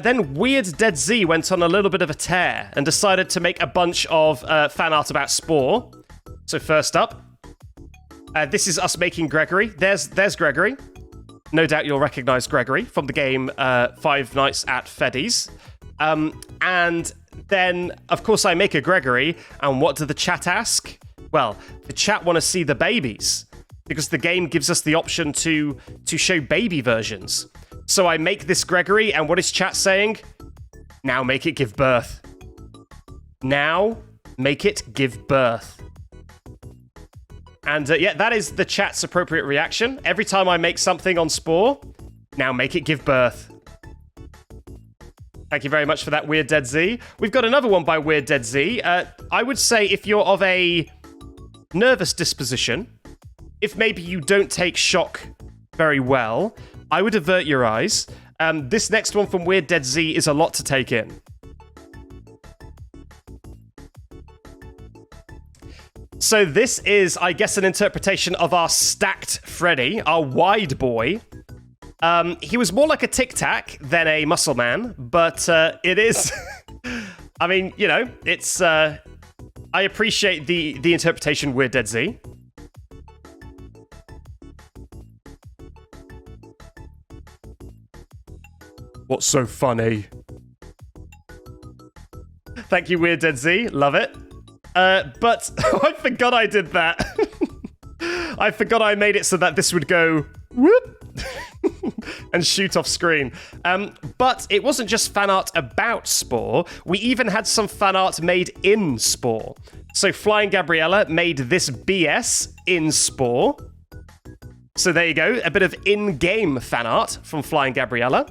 Then Weird Dead Z went on a little bit of a tear and decided to make a bunch of fan art about Spore. So first up, this is us making Gregory. There's Gregory. No doubt you'll recognize Gregory from the game Five Nights at Freddy's. And then, of course, I make a Gregory, and what do the chat ask? Well, the chat want to see the babies, because the game gives us the option to show baby versions. So I make this Gregory, and what is chat saying? Now make it give birth. Now make it give birth. And yeah, that is the chat's appropriate reaction. Every time I make something on Spore, now make it give birth. Thank you very much for that, Weird Dead Z. We've got another one by Weird Dead Z. I would say if you're of a nervous disposition, if maybe you don't take shock very well, I would avert your eyes. This next one from Weird Dead Z is a lot to take in. So this is, I guess, an interpretation of our stacked Freddy, our wide boy. He was more like a Tic Tac than a muscle man, but it is... I mean, you know, it's... I appreciate the interpretation, Weird Dead Z. What's so funny? Thank you, Weird Dead Z. Love it. But I forgot I did that. I forgot I made it so that this would go whoop and shoot off screen. But it wasn't just fan art about Spore. We even had some fan art made in Spore. So Flying Gabriella made this BS in Spore. So there you go, a bit of in-game fan art from Flying Gabriella.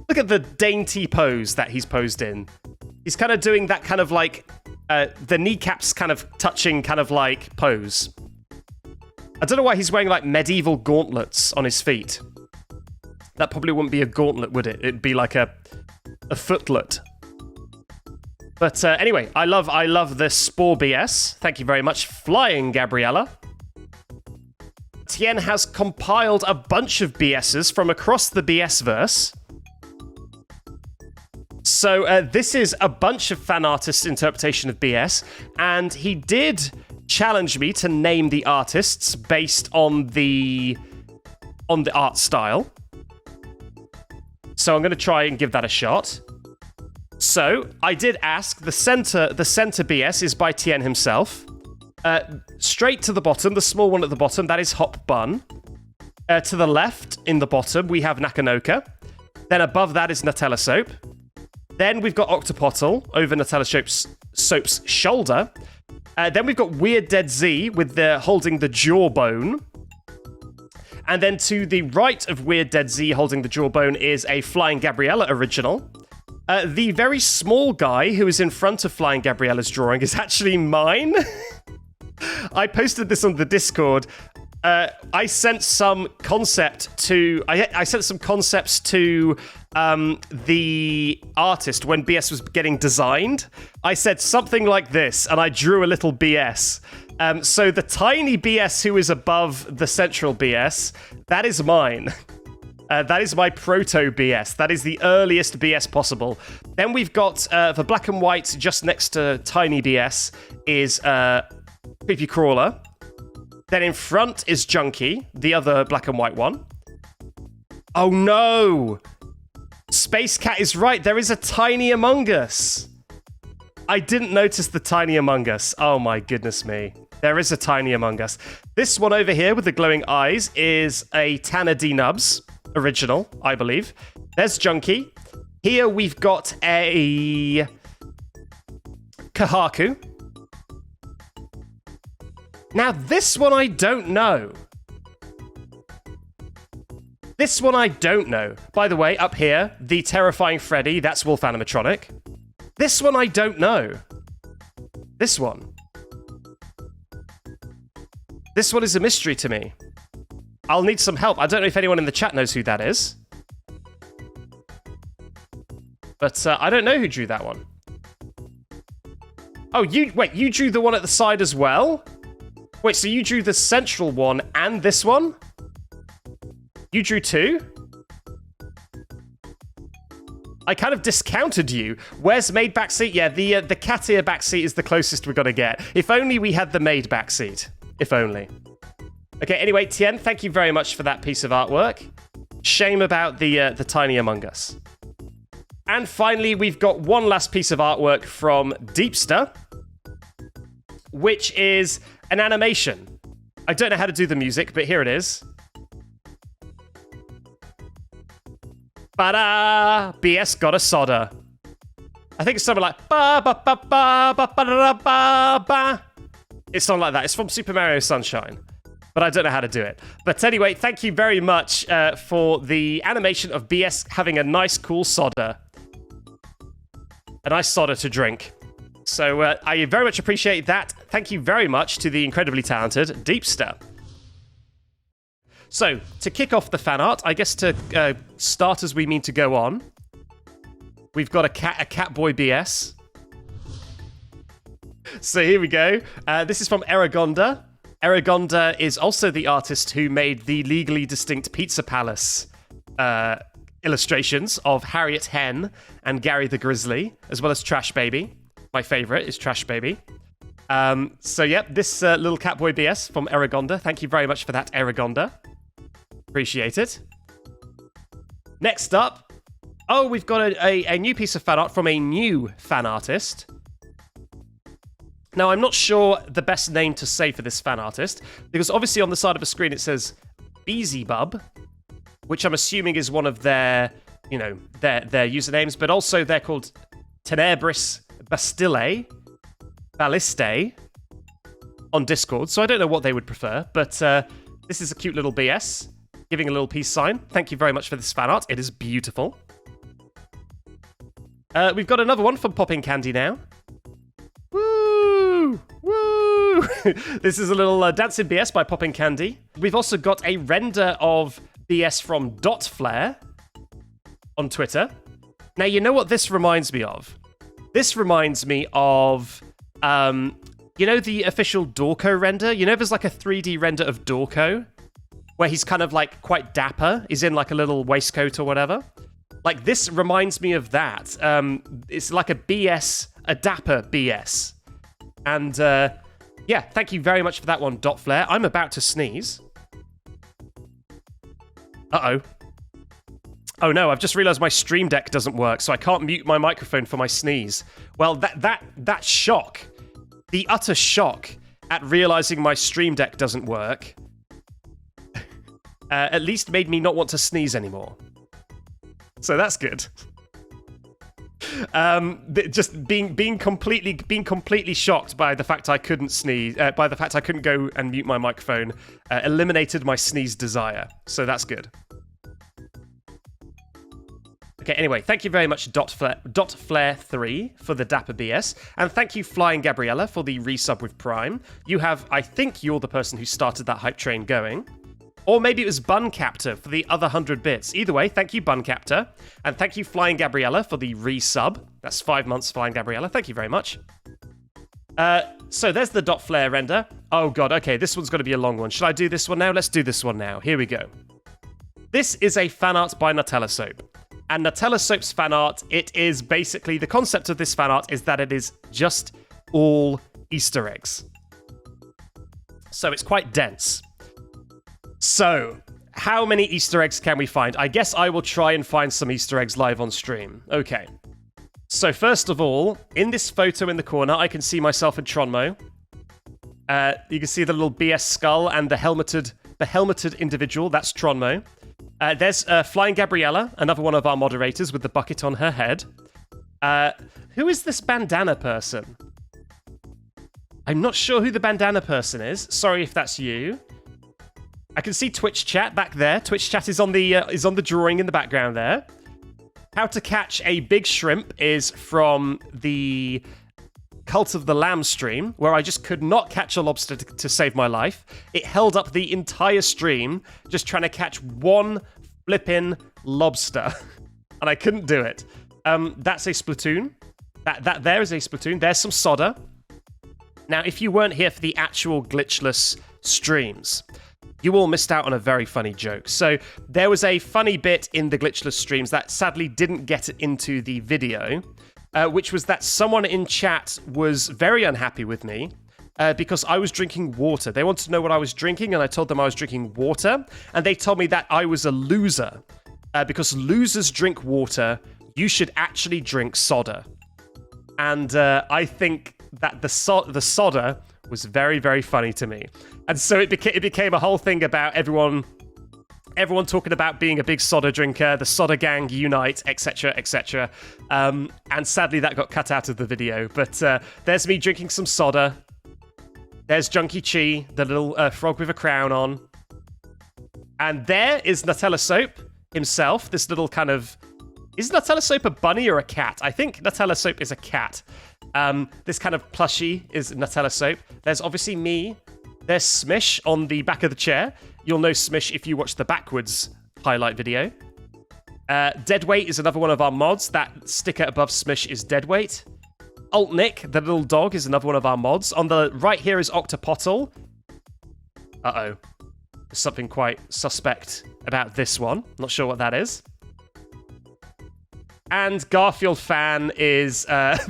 Look at the dainty pose that he's posed in. He's kind of doing that kind of like, the kneecaps kind of touching kind of like pose. I don't know why he's wearing like medieval gauntlets on his feet. That probably wouldn't be a gauntlet, would it? It'd be like a footlet. But anyway, I love the Spore BS. Thank you very much, Flying Gabriella. Tien has compiled a bunch of BSs from across the BS verse. So this is a bunch of fan artists' interpretation of BS, and he did challenge me to name the artists based on the art style. So I'm going to try and give that a shot. So I did ask, the center BS is by Tien himself. Straight to the bottom, the small one at the bottom, that is Hop Bun. To the left, in the bottom, we have Nakanoka. Then above that is Nutella Soap. Then we've got Octopottle over Nutella Soap's shoulder. Then we've got Weird Dead Z with holding the jawbone. And then to the right of Weird Dead Z holding the jawbone is a Flying Gabriella original. The very small guy who is in front of Flying Gabriella's drawing is actually mine. I posted this on the Discord. I sent some concepts to the artist when BS was getting designed. I said something like this, and I drew a little BS. So the tiny BS who is above the central BS, that is mine. That is my proto BS. That is the earliest BS possible. Then we've got the black and white just next to tiny BS is Creepy Crawler. Then in front is Junkie, the other black and white one. Oh no! Space Cat is right. There is a tiny Among Us. I didn't notice the tiny Among Us. Oh my goodness me. There is a tiny Among Us. This one over here with the glowing eyes is a Tanner D. Nubs. Original, I believe. There's Junkie. Here we've got a Kahaku. Now this one I don't know. This one I don't know. By the way, up here, the terrifying Freddy, that's Wolf Animatronic. This one I don't know. This one. This one is a mystery to me. I'll need some help. I don't know if anyone in the chat knows who that is. But I don't know who drew that one. Oh, you drew the one at the side as well? Wait, so you drew the central one and this one? You drew two? I kind of discounted you. Where's Maid Backseat? Yeah, the cat ear Backseat is the closest we're gonna get. If only we had the Maid Backseat. If only. Okay, anyway, Tien, thank you very much for that piece of artwork. Shame about the tiny Among Us. And finally, we've got one last piece of artwork from Deepster, which is an animation. I don't know how to do the music, but here it is. Ba-da! BS got a solder. I think it's something like ba ba ba ba ba ba da ba ba. It's something like that. It's from Super Mario Sunshine, but I don't know how to do it. But anyway, thank you very much for the animation of BS having a nice, cool solder. A nice solder to drink. So I very much appreciate that. Thank you very much to the incredibly talented Deepster. So, to kick off the fan art, I guess to start as we mean to go on, we've got a Catboy BS. So here we go. This is from Eragonda. Eragonda is also the artist who made the legally distinct Pizza Palace illustrations of Harriet Hen and Gary the Grizzly, as well as Trash Baby. My favorite is Trash Baby. So yeah, this little Catboy BS from Eragonda. Thank you very much for that, Eragonda. Appreciate it. Next up, oh, we've got a new piece of fan art from a new fan artist. Now, I'm not sure the best name to say for this fan artist, because obviously on the side of the screen it says Beelzebub, which I'm assuming is one of their, you know, their usernames, but also they're called Tenebris Balliste on Discord, so I don't know what they would prefer, but this is a cute little BS. Giving a little peace sign. Thank you very much for this fan art. It is beautiful. We've got another one from Popping Candy now. Woo! Woo! This is a little dancing BS by Popping Candy. We've also got a render of BS from Dot Flare on Twitter. Now, you know what this reminds me of? This reminds me of, you know the official Dorko render? You know there's like a 3D render of Dorko? Where he's kind of like quite dapper. He's in like a little waistcoat or whatever. Like this reminds me of that. It's like a BS, a dapper BS. And yeah, thank you very much for that one, Dot Flare. I'm about to sneeze. Uh-oh. Oh no, I've just realized my Stream Deck doesn't work, so I can't mute my microphone for my sneeze. Well, that shock, the utter shock at realizing my Stream Deck doesn't work, at least made me not want to sneeze anymore. So that's good. Just being completely shocked by the fact I couldn't sneeze, by the fact I couldn't go and mute my microphone, eliminated my sneeze desire. So that's good. Okay, anyway, thank you very much, Dot Flare 3 for the Dapper BS, and thank you, Flying Gabriella, for the resub with Prime. I think you're the person who started that hype train going. Or maybe it was Bun Captor for the other 100 bits. Either way, thank you, Bun Captor. And thank you, Flying Gabriella, for the resub. That's 5 months, Flying Gabriella. Thank you very much. So there's the Dot Flare render. Oh god, okay, this one's going to be a long one. Should I do this one now? Let's do this one now. Here we go. This is a fan art by Nutella Soap. And Nutella Soap's fan art, it is basically, the concept of this fan art is that it is just all Easter eggs. So it's quite dense. So, how many Easter eggs can we find? I guess I will try and find some Easter eggs live on stream. Okay. So first of all, in this photo in the corner, I can see myself and Tronmo. You can see the little BS skull and the helmeted individual. That's Tronmo. There's Flying Gabriella, another one of our moderators with the bucket on her head. Who is this bandana person? I'm not sure who the bandana person is. Sorry if that's you. I can see Twitch chat back there. Twitch chat is on the drawing in the background there. How to catch a big shrimp is from the Cult of the Lamb stream, where I just could not catch a lobster to save my life. It held up the entire stream, just trying to catch one flippin' lobster. And I couldn't do it. That's a Splatoon. That there is a Splatoon. There's some solder. Now, if you weren't here for the actual Glitchless streams, you all missed out on a very funny joke. So there was a funny bit in the Glitchless streams that sadly didn't get into the video, which was that someone in chat was very unhappy with me because I was drinking water. They wanted to know what I was drinking, and I told them I was drinking water, and they told me that I was a loser because losers drink water. You should actually drink soda. And I think that the soda was very, very funny to me. And so it became a whole thing about everyone talking about being a big soda drinker, the soda gang unite, etc., etc. And sadly, that got cut out of the video. But there's me drinking some soda. There's Junkie Chi, the little frog with a crown on. And there is Nutella Soap himself, this little kind of... Is Nutella Soap a bunny or a cat? I think Nutella Soap is a cat. This kind of plushie is Nutella Soap. There's obviously me. There's Smish on the back of the chair. You'll know Smish if you watch the backwards highlight video. Deadweight is another one of our mods. That sticker above Smish is Deadweight. Alt Nick, the little dog, is another one of our mods. On the right here is Octopottle. Uh-oh. There's something quite suspect about this one. Not sure what that is. And Garfield Fan is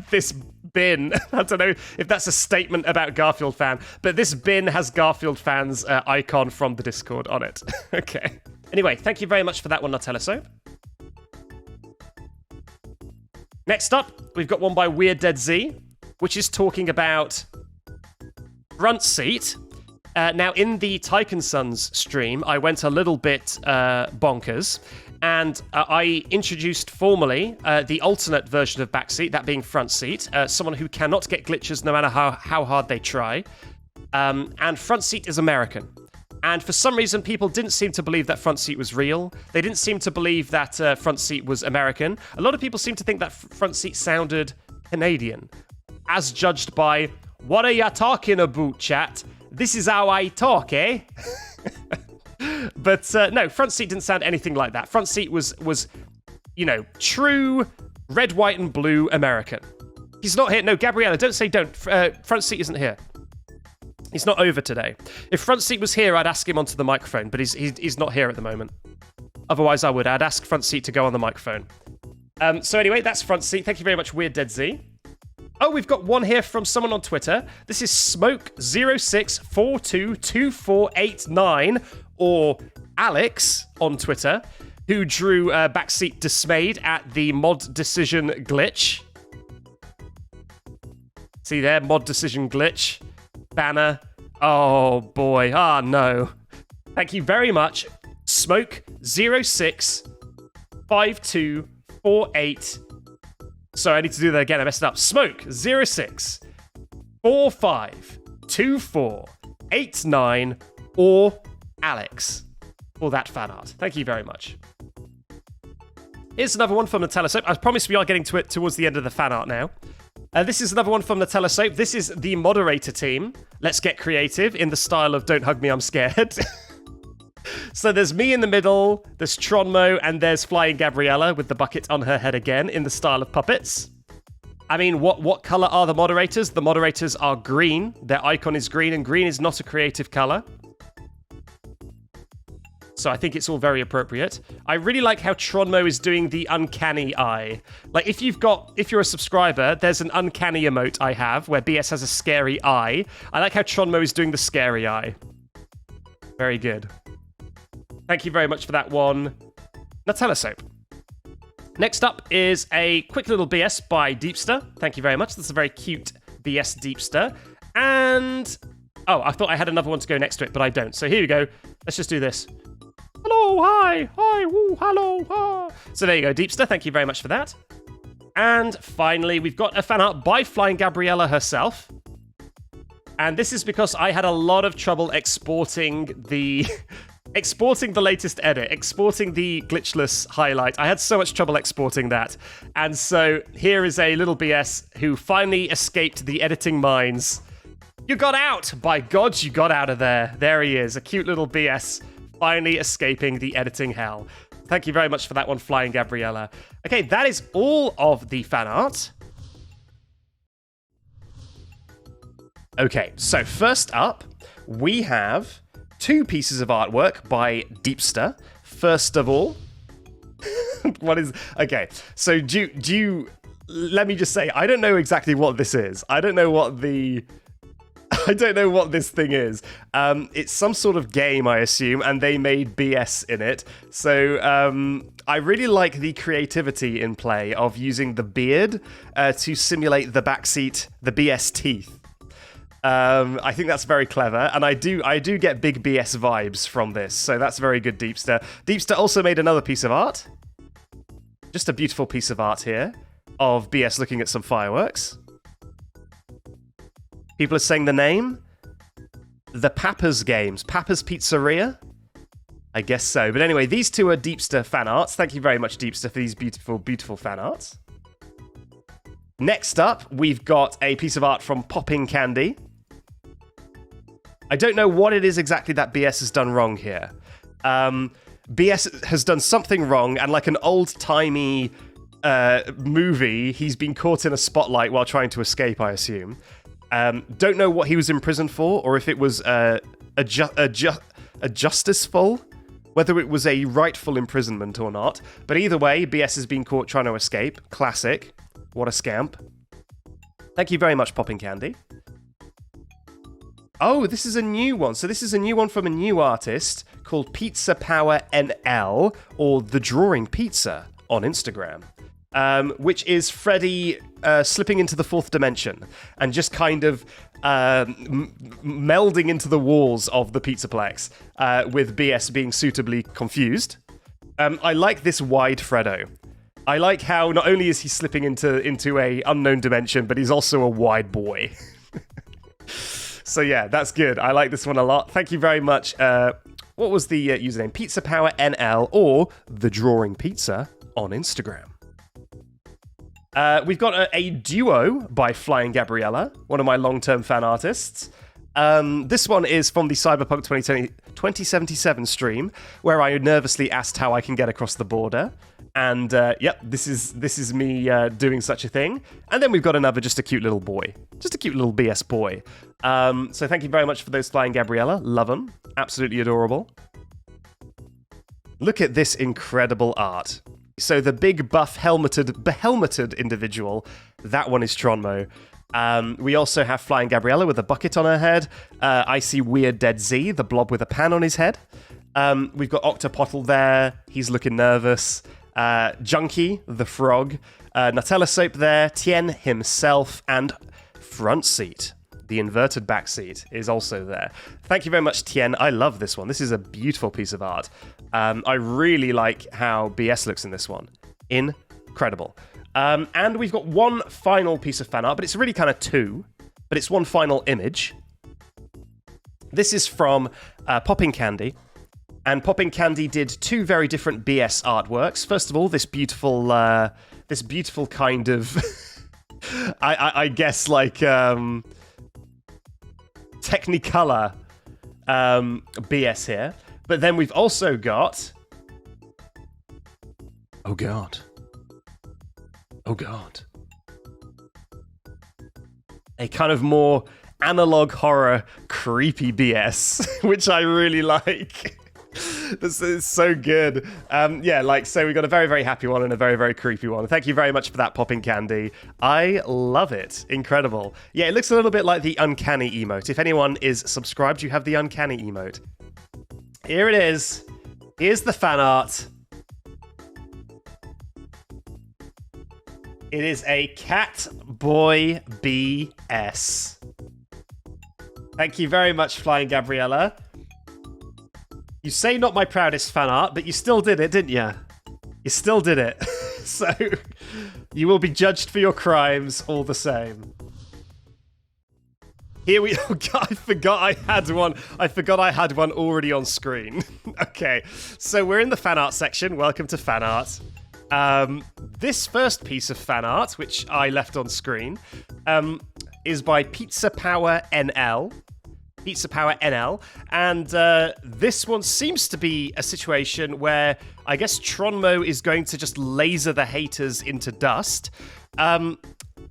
this bin. I don't know if that's a statement about Garfield Fan, but this bin has Garfield Fan's icon from the Discord on it. Okay. Anyway, thank you very much for that one, Nutella Soap. Next up, we've got one by Weird Dead Z, which is talking about Front Seat. Now, in the Tycoon Sons stream, I went a little bit bonkers, and I introduced formally the alternate version of Backseat, that being Front Seat, someone who cannot get glitches no matter how hard they try. And Front Seat is American. And for some reason, people didn't seem to believe that Front Seat was real. They didn't seem to believe that Front Seat was American. A lot of people seem to think that Front Seat sounded Canadian, as judged by, what are you talking about, chat? This is how I talk, eh? But no, Front Seat didn't sound anything like that. Front Seat was true red, white, and blue American. He's not here. No, Gabriella, don't say don't. Front Seat isn't here. He's not over today. If Front Seat was here, I'd ask him onto the microphone, but he's not here at the moment. Otherwise, I would. I'd ask Front Seat to go on the microphone. So anyway, that's Front Seat. Thank you very much, Weird Dead Z. Oh, we've got one here from someone on Twitter. This is Smoke06422489, or Alex on Twitter, who drew Backseat dismayed at the mod decision glitch. See there, mod decision glitch. Banner. Oh boy. Ah, no. Thank you very much, Smoke065248. Sorry, I need to do that again. I messed it up. Smoke06452489 or Alex for that fan art. Thank you very much. Here's another one from Nutella Soap. I promise we are getting to it towards the end of the fan art now. This is another one from Nutella Soap. This is the moderator team. Let's get creative in the style of Don't Hug Me, I'm Scared. So there's me in the middle, there's Tronmo, and there's Flying Gabriella with the bucket on her head again in the style of puppets. I mean, what color are the moderators? The moderators are green. Their icon is green, and green is not a creative color. So I think it's all very appropriate. I really like how Tronmo is doing the uncanny eye. Like, if you're a subscriber, there's an uncanny emote I have where BS has a scary eye. I like how Tronmo is doing the scary eye. Very good. Thank you very much for that one, Nutella Soap. Next up is a quick little BS by Deepster. Thank you very much. That's a very cute BS Deepster. And... oh, I thought I had another one to go next to it, but I don't. So here we go. Let's just do this. Hello, hi, woo, hello, hi. So there you go, Deepster. Thank you very much for that. And finally, we've got a fan art by Flying Gabriella herself. And this is because I had a lot of trouble exporting the... exporting the latest edit, exporting the glitchless highlight. I had so much trouble exporting that. And so here is a little BS who finally escaped the editing mines. You got out! By God, you got out of there. There he is, a cute little BS, finally escaping the editing hell. Thank you very much for that one, Flying Gabriella. Okay, that is all of the fan art. Okay, so first up, we have 2 pieces of artwork by Deepster. First of all, what is... okay, so do you... let me just say, I don't know exactly what this is. I don't know what this thing is. It's some sort of game, I assume, and they made BS in it. So I really like the creativity in play of using the beard to simulate the backseat, the BS teeth. I think that's very clever, and I do get big BS vibes from this, so that's very good, Deepster. Deepster also made another piece of art. Just a beautiful piece of art here of BS looking at some fireworks. People are saying the name. The Papa's Games. Papa's Pizzeria? I guess so. But anyway, these 2 are Deepster fan arts. Thank you very much, Deepster, for these beautiful, beautiful fan arts. Next up, we've got a piece of art from Popping Candy. I don't know what it is exactly that BS has done wrong here. BS has done something wrong, and like an old-timey movie, he's been caught in a spotlight while trying to escape, I assume. Don't know what he was in prison for, or if it was a justiceful, whether it was a rightful imprisonment or not. But either way, BS has been caught trying to escape. Classic. What a scamp. Thank you very much, Popping Candy. Oh, this is a new one. So this is a new one from a new artist called Pizza Power NL, or The Drawing Pizza on Instagram. Which is Freddy slipping into the 4th dimension and just kind of melding into the walls of the Pizzaplex with BS being suitably confused. I like this wide Freddo. I like how not only is he slipping into a unknown dimension, but he's also a wide boy. So yeah, that's good. I like this one a lot. Thank you very much. What was the username? Pizza Power NL, or The Drawing Pizza on Instagram. We've got a duo by Flying Gabriella, one of my long-term fan artists. This one is from the Cyberpunk 2077 stream, where I nervously asked how I can get across the border. And yep, this is me doing such a thing. And then we've got another, just a cute little boy. Just a cute little BS boy. So thank you very much for those, Flying Gabriella. Love them. Absolutely adorable. Look at this incredible art. So the big buff behelmeted individual, that one is Tronmo. We also have Flying Gabriella with a bucket on her head. I see Weird Dead Z, the blob with a pan on his head. We've got Octopottle there. He's looking nervous. Junkie, the frog. Nutella Soap there. Tien himself. And Front Seat, the inverted back seat, is also there. Thank you very much, Tien. I love this one. This is a beautiful piece of art. I really like how BS looks in this one. Incredible. And we've got one final piece of fan art, but it's really kind of 2. But it's one final image. This is from Popping Candy. And Popping Candy did 2 very different BS artworks. First of all, this beautiful kind of, I guess, like, Technicolor BS here. But then we've also got... Oh, God. Oh, God. A kind of more analog horror creepy BS, which I really like. This is so good. Yeah, like, so we got a very, very happy one and a very, very creepy one. Thank you very much for that, Popping Candy. I love it. Incredible. Yeah, it looks a little bit like the Uncanny emote. If anyone is subscribed, you have the Uncanny emote. Here it is. Here's the fan art. It is a Cat Boy BS. Thank you very much, Flying Gabriella. You say not my proudest fan art, but you still did it, didn't you? You still did it. So, you will be judged for your crimes all the same. Here we oh God, I forgot I had one. I forgot I had one already on screen. Okay, so we're in the fan art section. Welcome to fan art. This first piece of fan art, which I left on screen, is by Pizza Power NL. Pizza Power NL, and this one seems to be a situation where I guess Tronmo is going to just laser the haters into dust.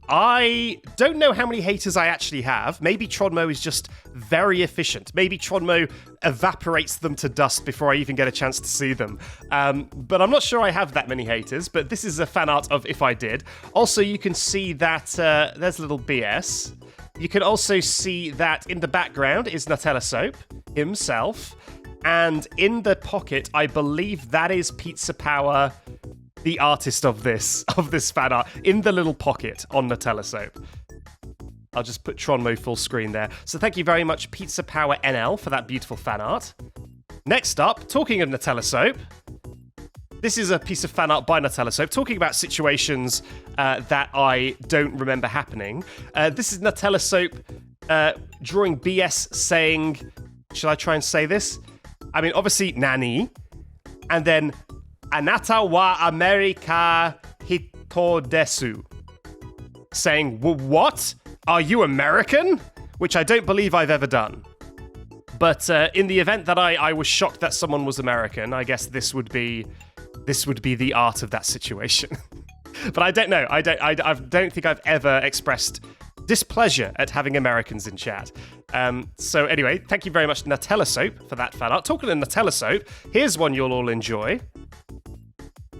I don't know how many haters I actually have. Maybe Tronmo is just very efficient. Maybe Tronmo evaporates them to dust before I even get a chance to see them. But I'm not sure I have that many haters, but this is a fan art of if I did. Also, you can see that there's a little BS. You can also see that in the background is Nutella Soap himself. And in the pocket, I believe that is Pizza Power, the artist of this fan art, in the little pocket on Nutella Soap. I'll just put Tronmo full screen there. So thank you very much, Pizza Power NL, for that beautiful fan art. Next up, talking of Nutella Soap, this is a piece of fan art by Nutella Soap, talking about situations that I don't remember happening. This is Nutella Soap drawing BS saying, shall I try and say this? I mean, obviously, Nani, and then Anata wa America hito desu. Saying, what? Are you American? Which I don't believe I've ever done. But in the event that I was shocked that someone was American, I guess this would be the art of that situation. But I don't know. I don't think I've ever expressed displeasure at having Americans in chat. So anyway, thank you very much, Nutella Soap, for that fan art. Talking of Nutella Soap, here's one you'll all enjoy.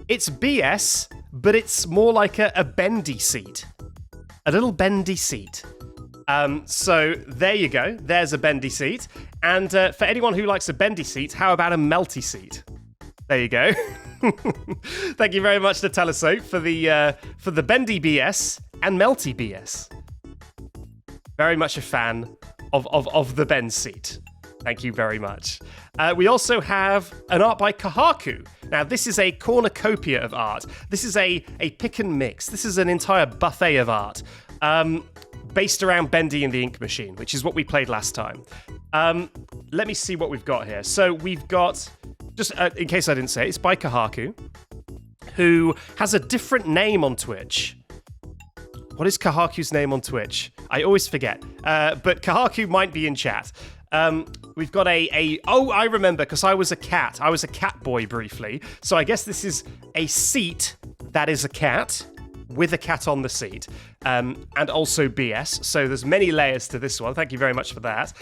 It's BS, but it's more like a bendy seat. A little bendy seat. So there you go. There's a bendy seat. And for anyone who likes a bendy seat, how about a melty seat? There you go. Thank you very much, Nutella Soap, for the bendy BS and melty BS. Very much a fan of the bend seat. Thank you very much. We also have an art by Kahaku. Now, this is a cornucopia of art. This is a pick and mix. This is an entire buffet of art based around Bendy and the Ink Machine, which is what we played last time. Let me see what we've got here. So we've got, just in case I didn't say it, it's by Kahaku, who has a different name on Twitch. What is Kahaku's name on Twitch? I always forget. But Kahaku might be in chat. We've got oh, I remember, because I was a cat. I was a cat boy briefly. So I guess this is a seat that is a cat with a cat on the seat. And also BS. So there's many layers to this one. Thank you very much for that.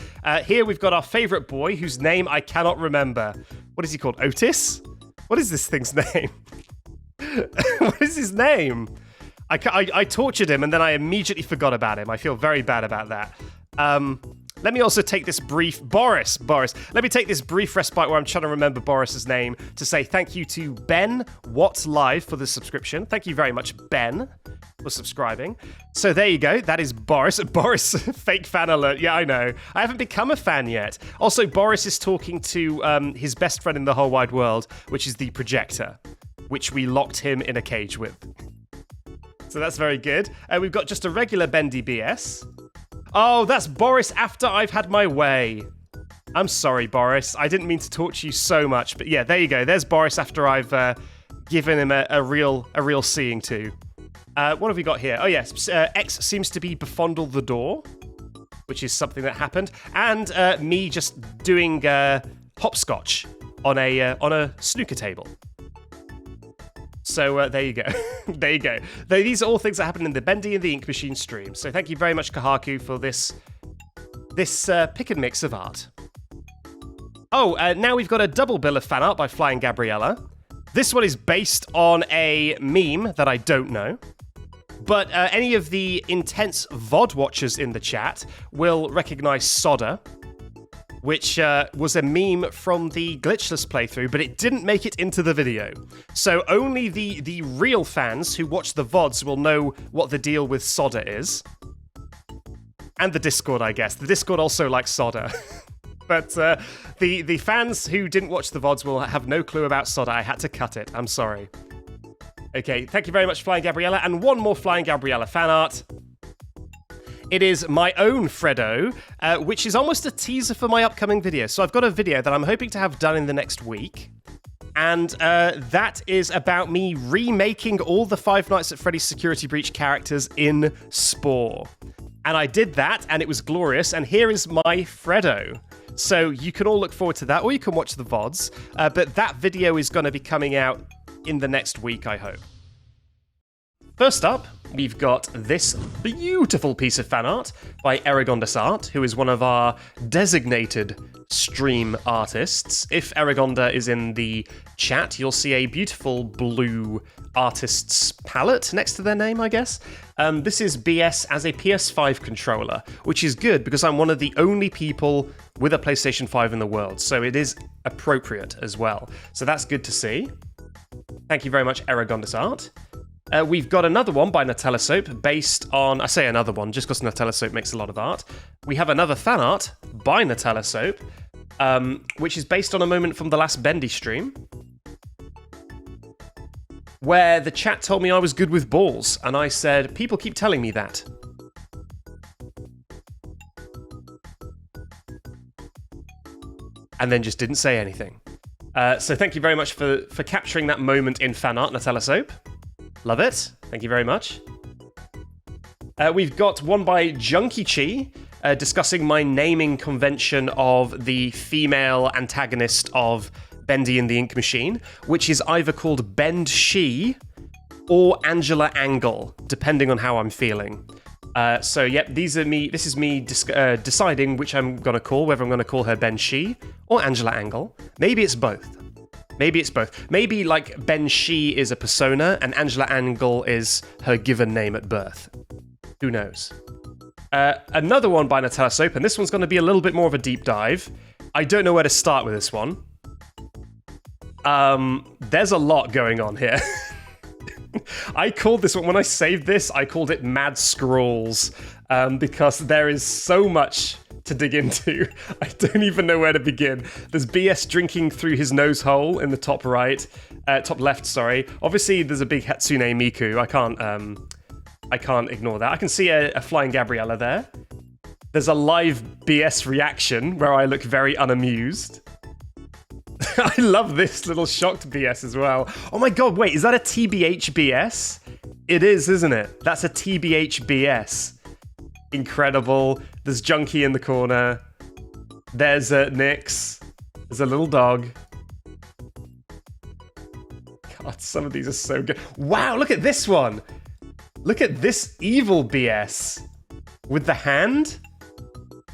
Here we've got our favorite boy, whose name I cannot remember. What is he called? Otis? What is this thing's name? What is his name? I tortured him and then I immediately forgot about him. I feel very bad about that. Let me also take this brief... Boris. Let me take this brief respite where I'm trying to remember Boris's name to say thank you to Ben Watts Live for the subscription. Thank you very much, Ben, for subscribing. So there you go. That is Boris. Boris, fake fan alert. Yeah, I know. I haven't become a fan yet. Also, Boris is talking to his best friend in the whole wide world, which is the projector, which we locked him in a cage with. So that's very good. We've got just a regular Bendy BS. Oh, that's Boris after I've had my way. I'm sorry, Boris. I didn't mean to torture you so much. But yeah, there you go. There's Boris after I've given him a real seeing to. What have we got here? Oh, yes. X seems to be befondle the door, which is something that happened. And me just doing hopscotch on a snooker table. So there you go. There you go. These are all things that happen in the Bendy and the Ink Machine stream. So thank you very much, Kahaku, for this pick and mix of art. Now we've got a double bill of fan art by Flying Gabriella. This one is based on a meme that I don't know. But any of the intense VOD watchers in the chat will recognize Sodder, which was a meme from the Glitchless playthrough, but it didn't make it into the video. So only the real fans who watch the VODs will know what the deal with Sodder is. And the Discord, I guess. The Discord also likes Sodder. But the fans who didn't watch the VODs will have no clue about Sodder. I had to cut it. I'm sorry. Okay, thank you very much, Flying Gabriella. And one more Flying Gabriella fan art. It is my own Freddo, which is almost a teaser for my upcoming video. So I've got a video that I'm hoping to have done in the next week. And that is about me remaking all the Five Nights at Freddy's Security Breach characters in Spore. And I did that, and it was glorious. And here is my Freddo. So you can all look forward to that, or you can watch the VODs. But that video is going to be coming out in the next week, I hope. First up, we've got this beautiful piece of fan art by Eragondas Art, who is one of our designated stream artists. If Eragonda is in the chat, you'll see a beautiful blue artist's palette next to their name, I guess. This is BS as a PS5 controller, which is good because I'm one of the only people with a PlayStation 5 in the world, so it is appropriate as well. So that's good to see. Thank you very much, Eragondas Art. We've got another one by Nutella Soap based on... I say another one just because Nutella Soap makes a lot of art. We have another fan art by Nutella Soap, which is based on a moment from the last Bendy stream, where the chat told me I was good with balls, and I said, people keep telling me that. And then just didn't say anything. So thank you very much for capturing that moment in fan art, Nutella Soap. Love it. Thank you very much. We've got one by Junkie Chi, discussing my naming convention of the female antagonist of Bendy and the Ink Machine, which is either called Bend She or Angela Angle, depending on how I'm feeling. So, yep, this is me deciding which I'm going to call, whether I'm going to call her Ben She or Angela Angle. Maybe it's both. Maybe, like, Ben She is a persona and Angela Angle is her given name at birth. Who knows? Another one by Nutella Soap, and this one's going to be a little bit more of a deep dive. I don't know where to start with this one. There's a lot going on here. I called this one, when I saved this, I called it Mad Scrolls, because there is so much to dig into. I don't even know where to begin. There's BS drinking through his nose hole in the top left, sorry. Obviously, there's a big Hatsune Miku. I can't ignore that. I can see a Flying Gabriella there. There's a live BS reaction where I look very unamused. I love this little shocked BS as well. Oh my god, wait, is that a TBH BS? It is, isn't it? That's a TBH BS. Incredible. There's Junkie in the corner. There's Nyx. There's a little dog. God, some of these are so good. Wow, look at this one. Look at this evil BS. With the hand.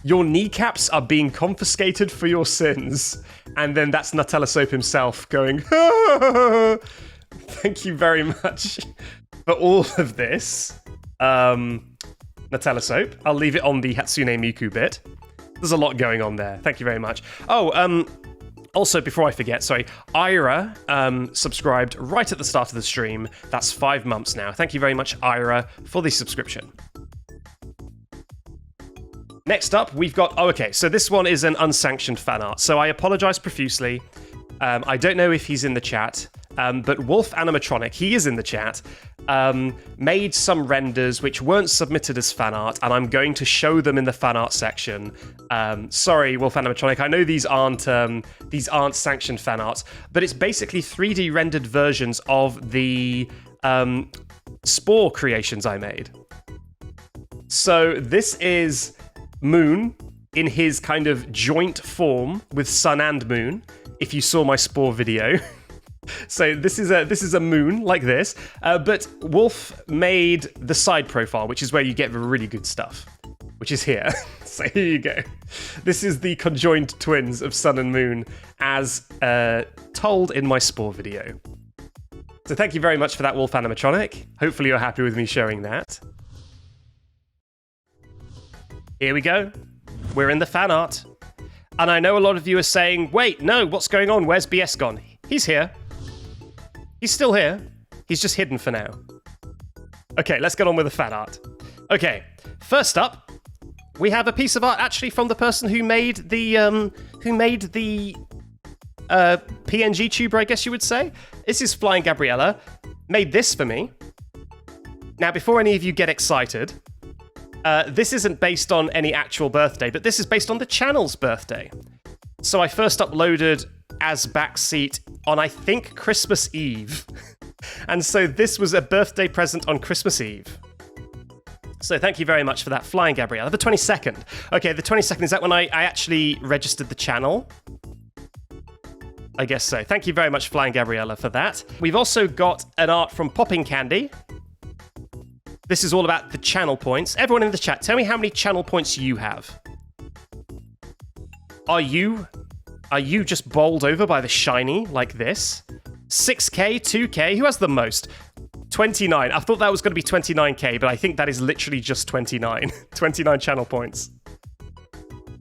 Your kneecaps are being confiscated for your sins. And then that's Nutella Soap himself going, thank you very much for all of this. Nutella Soap. I'll leave it on the Hatsune Miku bit. There's a lot going on there. Thank you very much. Also, before I forget, sorry, Ira subscribed right at the start of the stream. That's 5 months now. Thank you very much, Ira, for the subscription. Next up, we've got... Oh, okay, so this one is an unsanctioned fan art. So I apologize profusely. I don't know if he's in the chat, but Wolf Animatronic, he is in the chat, made some renders which weren't submitted as fan art, and I'm going to show them in the fan art section. Sorry, Wolf Animatronic, I know these aren't sanctioned fan arts, but it's basically 3D rendered versions of the Spore creations I made. So this is Moon in his kind of joint form with Sun and Moon, if you saw my Spore video. So this is a moon like this, but Wolf made the side profile, which is where you get the really good stuff. which is here. So here you go. This is the conjoined twins of Sun and Moon as told in my Spore video. So thank you very much for that, Wolf Animatronic. Hopefully you're happy with me showing that. Here we go. We're in the fan art. And I know a lot of you are saying, wait, no, what's going on? Where's BS gone? He's here. He's still here. He's just hidden for now. Okay, let's get on with the fan art. Okay, first up, we have a piece of art actually from the person who made the PNG tuber, I guess you would say. This is Flying Gabriella. Made this for me. Now, before any of you get excited, this isn't based on any actual birthday, but this is based on the channel's birthday. So I first uploaded as Backseat on, I think, Christmas Eve. And so this was a birthday present on Christmas Eve. So thank you very much for that, Flying Gabriella. The 22nd. Okay, the 22nd, is that when I actually registered the channel? I guess so. Thank you very much, Flying Gabriella, for that. We've also got an art from Popping Candy. This is all about the channel points. Everyone in the chat, tell me how many channel points you have. Are you just bowled over by the shiny like this? 6k, 2k, who has the most? 29. I thought that was going to be 29k, but I think that is literally just 29. 29 channel points.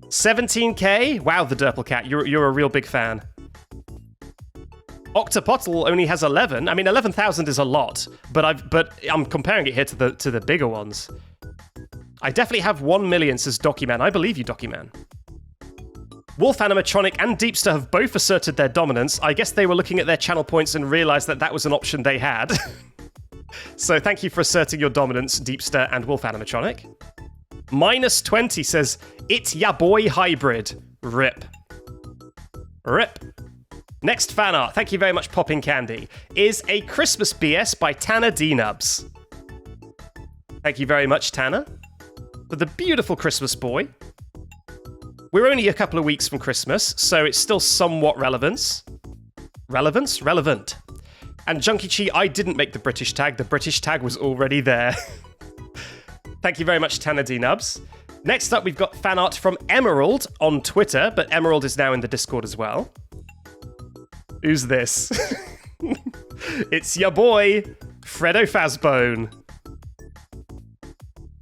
17k? Wow, the Durple Cat, you're a real big fan. Octopottle only has 11. I mean, 11,000 is a lot, but I'm comparing it here to the bigger ones. I definitely have 1 million, says Documan. I believe you, Documan. Wolf Animatronic and Deepster have both asserted their dominance. I guess they were looking at their channel points and realized that that was an option they had. So thank you for asserting your dominance, Deepster and Wolf Animatronic. Minus 20 says, it's ya boy hybrid. Rip. Rip. Next fan art, thank you very much, Popping Candy, is a Christmas BS by Tanner D-Nubs. Thank you very much, Tanner, for the beautiful Christmas boy. We're only a couple of weeks from Christmas, so it's still somewhat relevant. Relevant. And Junkie Chi, I didn't make the British tag. The British tag was already there. Thank you very much, Tanner D-Nubs. Next up, we've got fan art from Emerald on Twitter, but Emerald is now in the Discord as well. Who's this? It's your boy, Fredo Fazbone.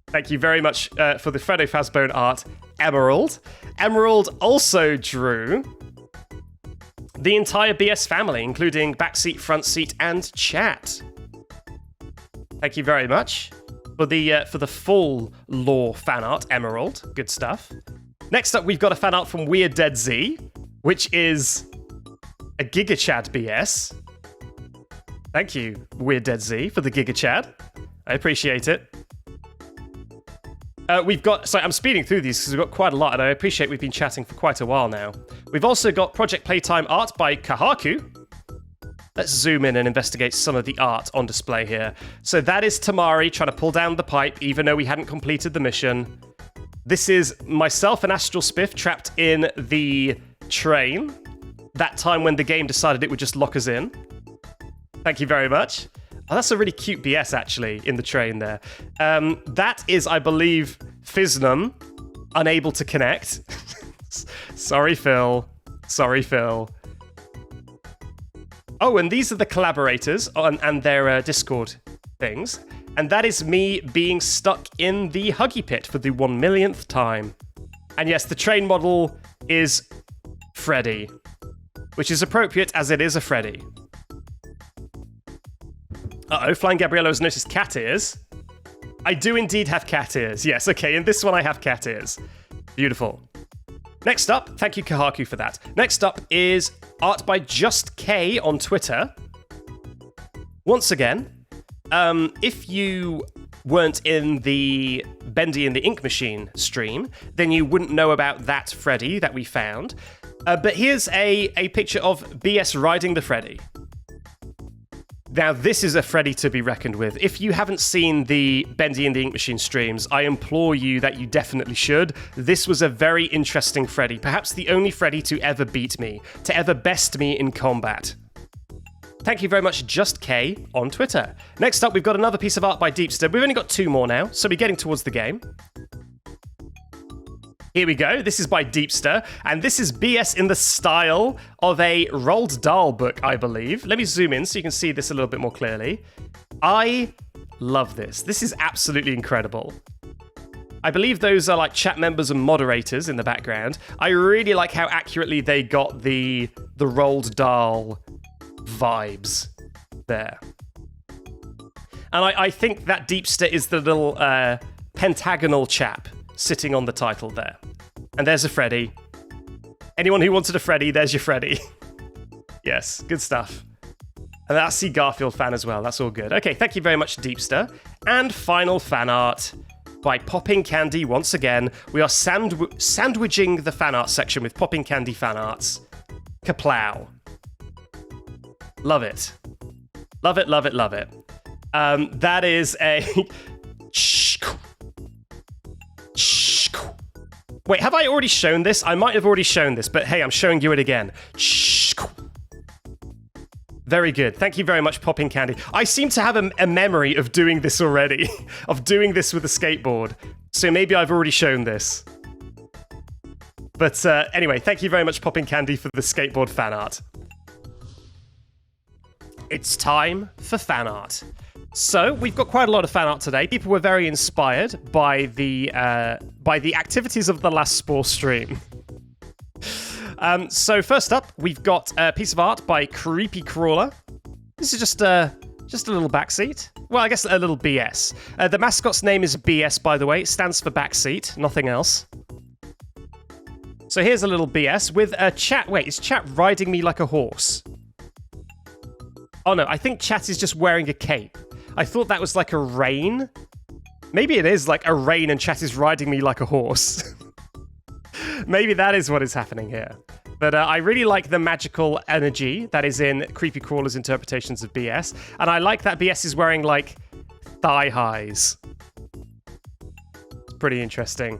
Thank you very much for the Fredo Fazbone art, Emerald. Emerald also drew the entire BS family, including Backseat, Front Seat, and Chat. Thank you very much for the full lore fan art, Emerald. Good stuff. Next up, we've got a fan art from Weird Dead Z, which is a Giga Chad BS. Thank you, Weird Dead Z, for the Giga Chad. I appreciate it. Sorry, I'm speeding through these because we've got quite a lot, and I appreciate we've been chatting for quite a while now. We've also got Project Playtime art by Kahaku. Let's zoom in and investigate some of the art on display here. So that is Tamari trying to pull down the pipe, even though we hadn't completed the mission. This is myself and Astral Spiff trapped in the train. That time when the game decided it would just lock us in. Thank you very much. Oh, that's a really cute BS, actually, in the train there. That is, I believe, Fiznum, unable to connect. Sorry, Phil. Sorry, Phil. Oh, and these are the collaborators and their Discord things. And that is me being stuck in the Huggy Pit for the 1 millionth time. And yes, the train model is Freddy, which is appropriate as it is a Freddy. Uh-oh, Flying Gabriella has noticed cat ears. I do indeed have cat ears. Yes, okay, in this one I have cat ears. Beautiful. Next up, thank you Kahaku for that. Next up is art by Just K on Twitter. Once again, if you weren't in the Bendy and the Ink Machine stream, then you wouldn't know about that Freddy that we found. But here's a picture of BS riding the Freddy. Now, this is a Freddy to be reckoned with. If you haven't seen the Bendy and the Ink Machine streams, I implore you that you definitely should. This was a very interesting Freddy, perhaps the only Freddy to ever beat me, to ever best me in combat. Thank you very much, Just K on Twitter. Next up, we've got another piece of art by Deepster. We've only got 2 more now, so we're getting towards the game. Here we go. This is by Deepster, and this is BS in the style of a Roald Dahl book, I believe. Let me zoom in so you can see this a little bit more clearly. I love this. This is absolutely incredible. I believe those are like chat members and moderators in the background. I really like how accurately they got the Roald Dahl vibes there. And I think that Deepster is the little pentagonal chap sitting on the title there. And there's a Freddy. Anyone who wanted a Freddy, there's your Freddy. Yes, good stuff. And that's the Garfield fan as well. That's all good. Okay, thank you very much, Deepster. And final fan art by Popping Candy once again. We are sandwiching the fan art section with Popping Candy fan arts. Kaplow. Love it. Love it, love it, love it. That is a... Wait, have I already shown this? I might have already shown this, but hey, I'm showing you it again. Very good. Thank you very much, Popping Candy. I seem to have a memory of doing this already, of doing this with a skateboard. So maybe I've already shown this. But anyway, thank you very much, Popping Candy, for the skateboard fan art. It's time for fan art. So we've got quite a lot of fan art today. People were very inspired by the activities of the last Spore stream. So first up, we've got a piece of art by Creepy Crawler. This is just a little backseat. Well, I guess a little BS. The mascot's name is BS, by the way. It stands for Backseat, nothing else. So here's a little BS with a chat. Wait, is chat riding me like a horse? Oh no, I think chat is just wearing a cape. I thought that was like a rein. Maybe it is like a rein and chat is riding me like a horse. Maybe that is what is happening here. But I really like the magical energy that is in Creepy Crawler's interpretations of BS. And I like that BS is wearing like thigh highs. It's pretty interesting.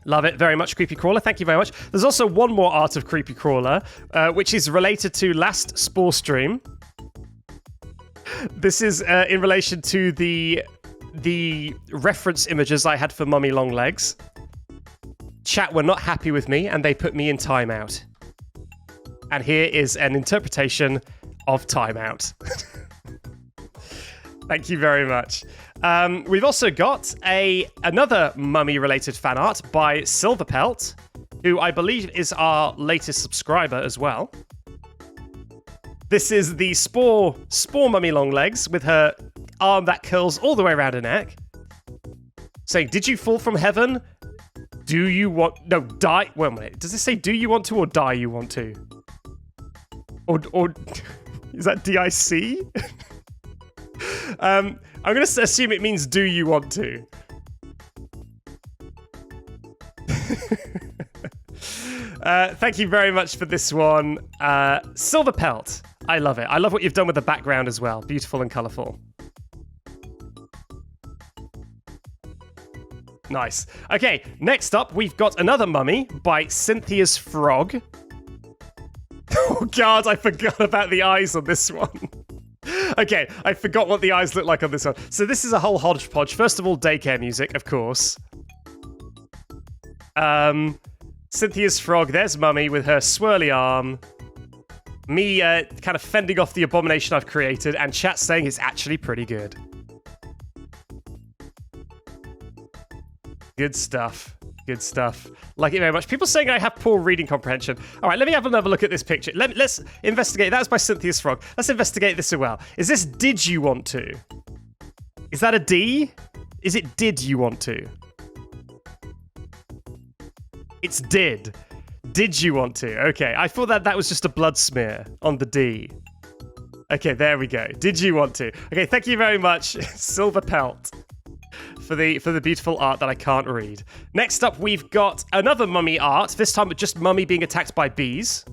Love it very much, Creepy Crawler. Thank you very much. There's also one more art of Creepy Crawler, which is related to last Spore stream. This is in relation to the reference images I had for Mummy Longlegs. Chat were not happy with me, and they put me in timeout. And here is an interpretation of timeout. Thank you very much. We've also got another mummy-related fan art by Silverpelt, who I believe is our latest subscriber as well. This is the Spore Mummy Longlegs with her arm that curls all the way around her neck. Saying, did you fall from heaven? Do you want... No, die... Wait a minute. Does it say do you want to or die you want to? Or is that DIC? I'm going to assume it means do you want to. Thank you very much for this one. Silverpelt. I love it. I love what you've done with the background as well. Beautiful and colourful. Nice. Okay, next up, we've got another mummy by Cynthia's Frog. Oh god, I forgot about the eyes on this one. Okay, I forgot what the eyes look like on this one. So this is a whole hodgepodge. First of all, daycare music, of course. Cynthia's Frog, there's Mummy with her swirly arm. Me kind of fending off the abomination I've created, and chat saying it's actually pretty good. Good stuff. Good stuff. Like it very much. People saying I have poor reading comprehension. All right, let me have another look at this picture. Let's investigate. That was by Cynthia's Frog. Let's investigate this as well. Is this did you want to? Is that a D? Is it did you want to? It's did. Did you want to? Okay, I thought that was just a blood smear on the D. Okay, there we go. Did you want to? Okay, thank you very much, Silverpelt, for the beautiful art that I can't read. Next up, we've got another mummy art. This time, just mummy being attacked by bees.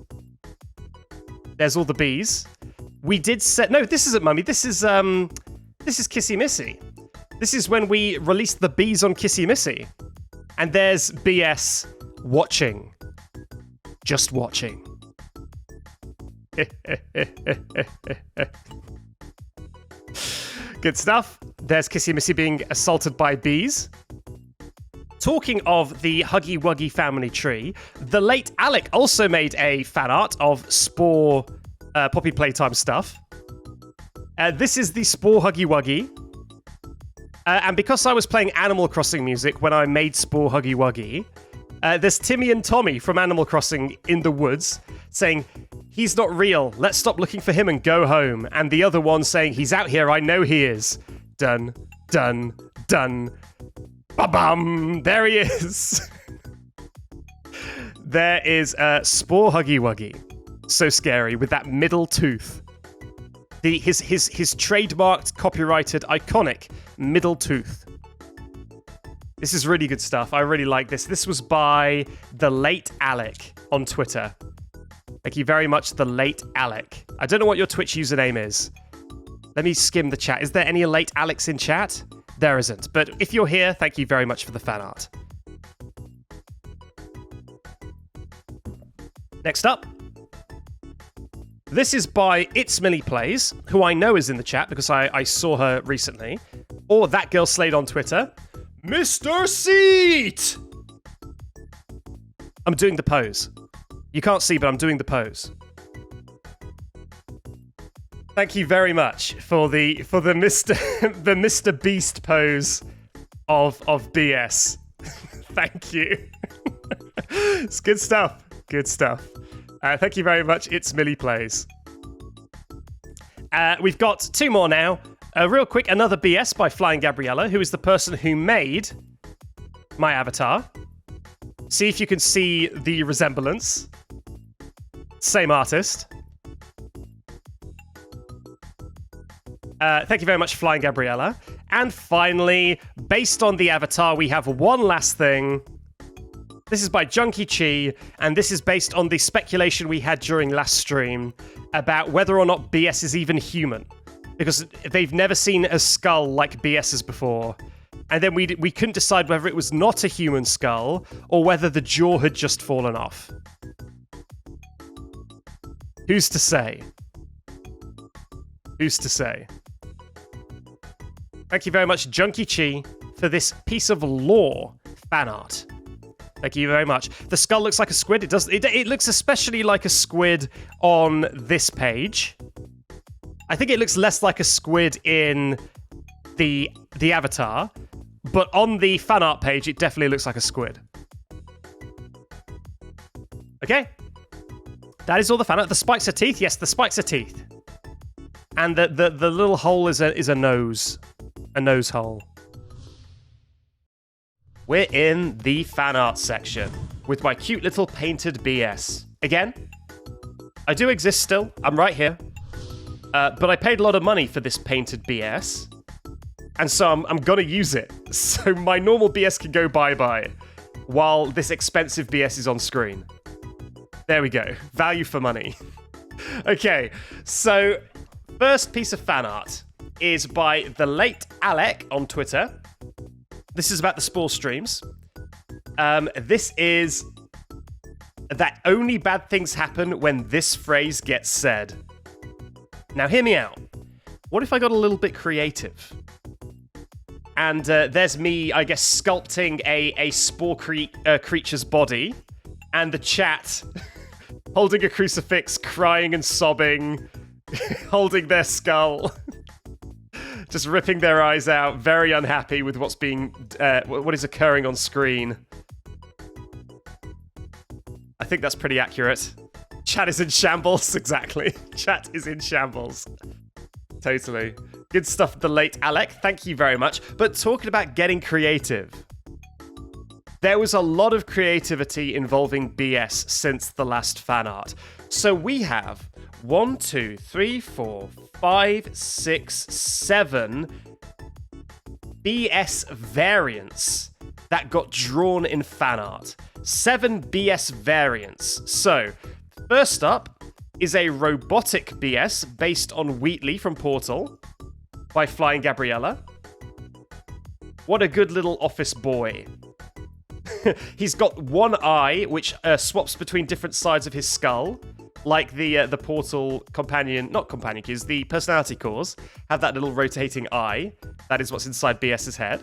There's all the bees. We did set... No, this isn't mummy. This is Kissy Missy. This is when we released the bees on Kissy Missy. And there's BS watching. Just watching. Good stuff. There's Kissy Missy being assaulted by bees. talking of the Huggy Wuggy family tree, the late Alec also made a fan art of Spore Poppy Playtime stuff. This is the Spore Huggy Wuggy. And because I was playing Animal Crossing music when I made Spore Huggy Wuggy, there's Timmy and Tommy from Animal Crossing in the woods saying, "He's not real. Let's stop looking for him and go home." And the other one saying, "He's out here. I know he is." Dun, dun, dun. Ba-bum! There he is. There is Spore Huggy Wuggy. So scary with that middle tooth. His trademarked, copyrighted, iconic middle tooth. This is really good stuff. I really like this. This was by the late Alec on Twitter. Thank you very much, the late Alec. I don't know what your Twitch username is. Let me skim the chat. Is there any late Alex in chat? There isn't. But if you're here, thank you very much for the fan art. Next up. This is by It's Millie Plays, who I know is in the chat because I saw her recently. Or That Girl Slayed on Twitter. Mr. Seat! I'm doing the pose. You can't see, but I'm doing the pose. Thank you very much for the Mr. the Mr. Beast pose of BS. Thank you. It's good stuff. Good stuff. Thank you very much. It's Millie Plays. We've got two more now. Real quick, another BS by Flying Gabriella, who is the person who made my avatar. See if you can see the resemblance. Same artist. Thank you very much, Flying Gabriella. And finally, based on the avatar, we have one last thing. This is by Junkie Chi, and this is based on the speculation we had during last stream about whether or not BS is even human. Because they've never seen a skull like BS's before. And then we couldn't decide whether it was not a human skull or whether the jaw had just fallen off. Who's to say? Who's to say? Thank you very much, Junkie Chi, for this piece of lore fan art. Thank you very much. The skull looks like a squid. It looks especially like a squid on this page. I think it looks less like a squid in the avatar, but on the fan art page, it definitely looks like a squid. Okay. That is all the fan art. The spikes are teeth. Yes, the spikes are teeth. And the little hole is a nose. A nose hole. We're in the fan art section with my cute little painted BS. Again, I do exist still. I'm right here. But I paid a lot of money for this painted BS. And so I'm gonna use it. So my normal BS can go bye-bye while this expensive BS is on screen. There we go. Value for money. Okay, so first piece of fan art is by the late Alec on Twitter. This is about the Spore streams. This is that only bad things happen when this phrase gets said. Now, hear me out. What if I got a little bit creative? And there's me, I guess, sculpting a spore creature's body, and the chat holding a crucifix, crying and sobbing, holding their skull, just ripping their eyes out, very unhappy with what is occurring on screen. I think that's pretty accurate. Chat is in shambles, exactly. Chat is in shambles. Totally. Good stuff, the late Alec. Thank you very much. But talking about getting creative, there was a lot of creativity involving BS since the last fan art. So we have 1, 2, 3, 4, 5, 6, 7 BS variants that got drawn in fan art. 7 BS variants. So, first up is a robotic BS based on Wheatley from Portal by Flying Gabriella. What a good little office boy. He's got one eye, which swaps between different sides of his skull, like the Portal the personality cores have that little rotating eye. That is what's inside BS's head.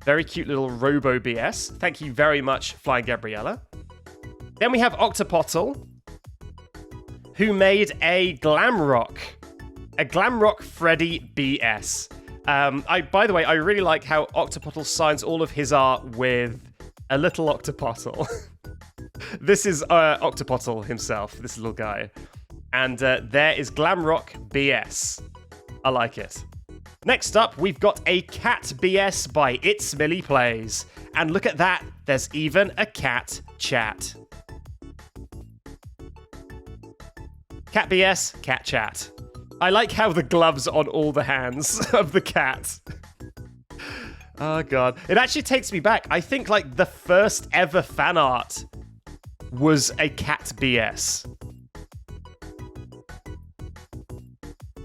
Very cute little Robo BS. Thank you very much, Flying Gabriella. Then we have Octopottle, who made a Glamrock Freddy BS. By the way, I really like how Octopottle signs all of his art with a little Octopottle. This is Octopottle himself, this little guy. And there is Glamrock BS. I like it. Next up, we've got a cat BS by It's Millie Plays. And look at that, there's even a cat chat. Cat BS, cat chat. I like how the gloves on all the hands of the cat. Oh god. It actually takes me back. I think like the first ever fan art was a cat BS.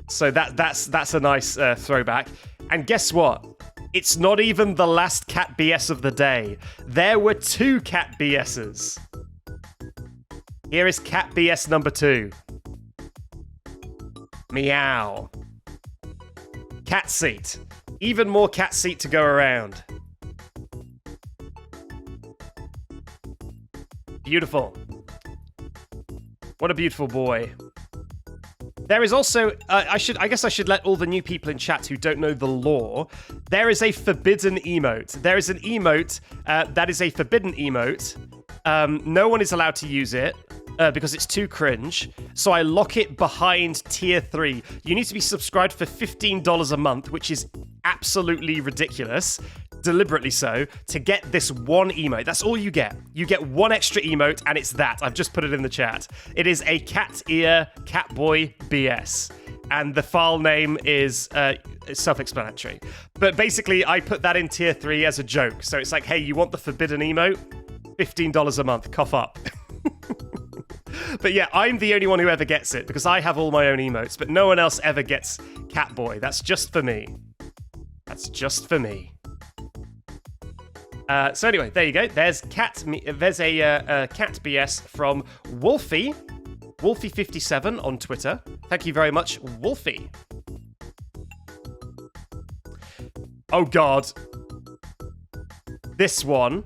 So that's a nice throwback. And guess what? It's not even the last cat BS of the day. There were 2 cat BSs. Here is cat BS number 2. Meow. Cat seat. Even more cat seat to go around. Beautiful. What a beautiful boy. There is also, I guess I should let all the new people in chat who don't know the lore. There is a forbidden emote. There is an emote that is a forbidden emote. No one is allowed to use it because it's too cringe. So I lock it behind tier 3. You need to be subscribed for $15 a month, which is absolutely ridiculous. Deliberately so, to get this one emote. That's all you get. You get one extra emote, and it's that. I've just put it in the chat. It is a cat ear Catboy BS. And the file name is self-explanatory. But basically, I put that in tier 3 as a joke. So it's like, hey, you want the forbidden emote? $15 a month. Cough up. But yeah, I'm the only one who ever gets it, because I have all my own emotes, but no one else ever gets Catboy. That's just for me. That's just for me. So anyway, there you go. There's a cat BS from Wolfie, Wolfie57 on Twitter. Thank you very much, Wolfie. Oh god, this one.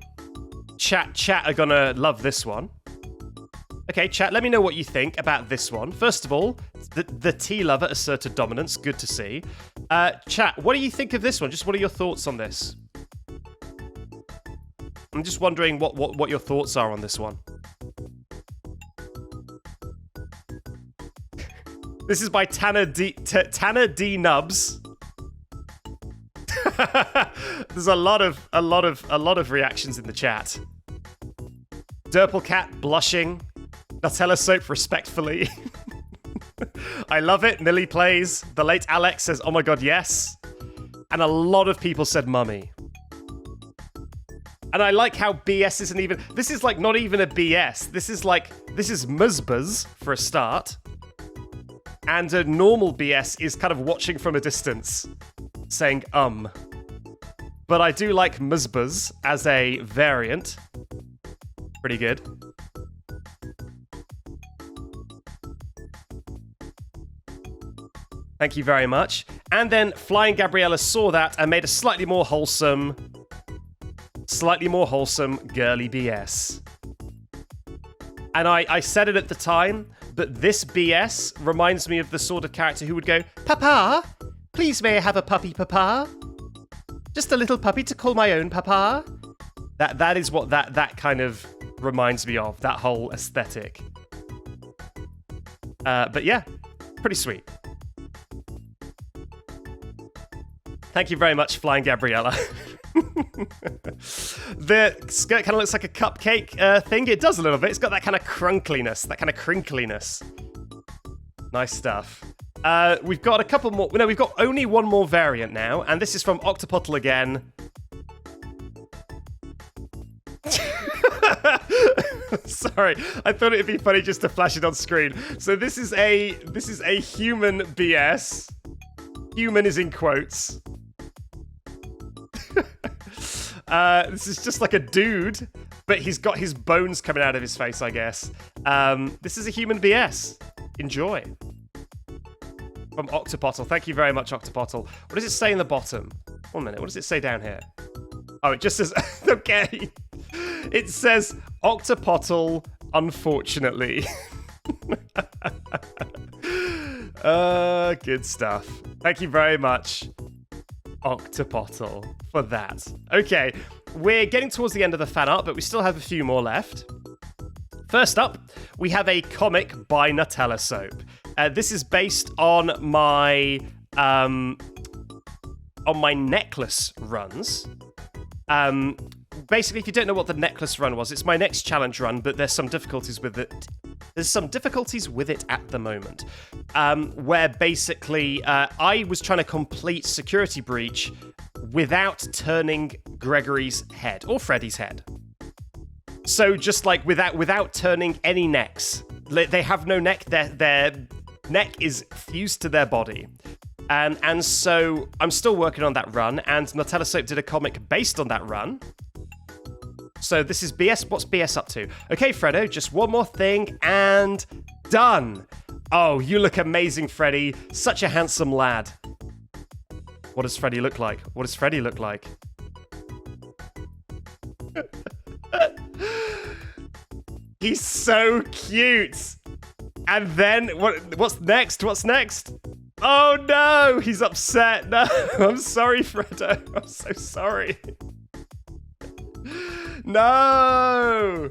Chat are gonna love this one. Okay, chat, let me know what you think about this one. First of all, the tea lover asserted dominance. Good to see. Chat, what do you think of this one? Just what are your thoughts on this? I'm just wondering what your thoughts are on this one. This is by Tanner D Nubs. There's a lot of reactions in the chat. Derplecat blushing. Nutella soap respectfully. I love it. Millie Plays. The late Alex says, "Oh my god, yes." And a lot of people said mummy. And I like how BS isn't even... This is like not even a BS. This is Muzbuz for a start. And a normal BS is kind of watching from a distance, saying But I do like Muzbuz as a variant. Pretty good. Thank you very much. And then Flying Gabriella saw that and made a slightly more wholesome girly BS. And I said it at the time, but this BS reminds me of the sort of character who would go, "Papa, please may I have a puppy, Papa? Just a little puppy to call my own, Papa." That is what that kind of reminds me of, that whole aesthetic. But yeah, pretty sweet. Thank you very much, Flying Gabriella. The skirt kind of looks like a cupcake thing. It does a little bit. It's got that kind of crunkliness, that kind of crinkliness. Nice stuff. We've got a couple more. No, we've got only one more variant now, and this is from Octopottle again. Sorry, I thought it'd be funny just to flash it on screen. So this is a human BS. Human is in quotes. This is just like a dude, but he's got his bones coming out of his face, I guess. This is a human BS. Enjoy. From Octopottle. Thank you very much, Octopottle. What does it say in the bottom? 1 minute. What does it say down here? Oh, it just says, okay. It says Octopottle, unfortunately. Good stuff. Thank you very much, Octopottle, for that. Okay, we're getting towards the end of the fan art, but we still have a few more left. First up, we have a comic by Nutella Soap. This is based on my necklace runs. Basically, if you don't know what the necklace run was, it's my next challenge run, but there's some difficulties with it. There's some difficulties with it at the moment, where basically I was trying to complete Security Breach without turning Gregory's head or Freddy's head. So just like without turning any necks. They have no neck. Their neck is fused to their body. And so I'm still working on that run, and Nutella Soap did a comic based on that run. So this is BS. What's BS up to? Okay, Freddo, just one more thing, and done. Oh, you look amazing, Freddy. Such a handsome lad. What does Freddy look like? What does Freddy look like? He's so cute. And then, what's next? What's next? Oh no, he's upset. No, I'm sorry, Freddo. I'm so sorry. No,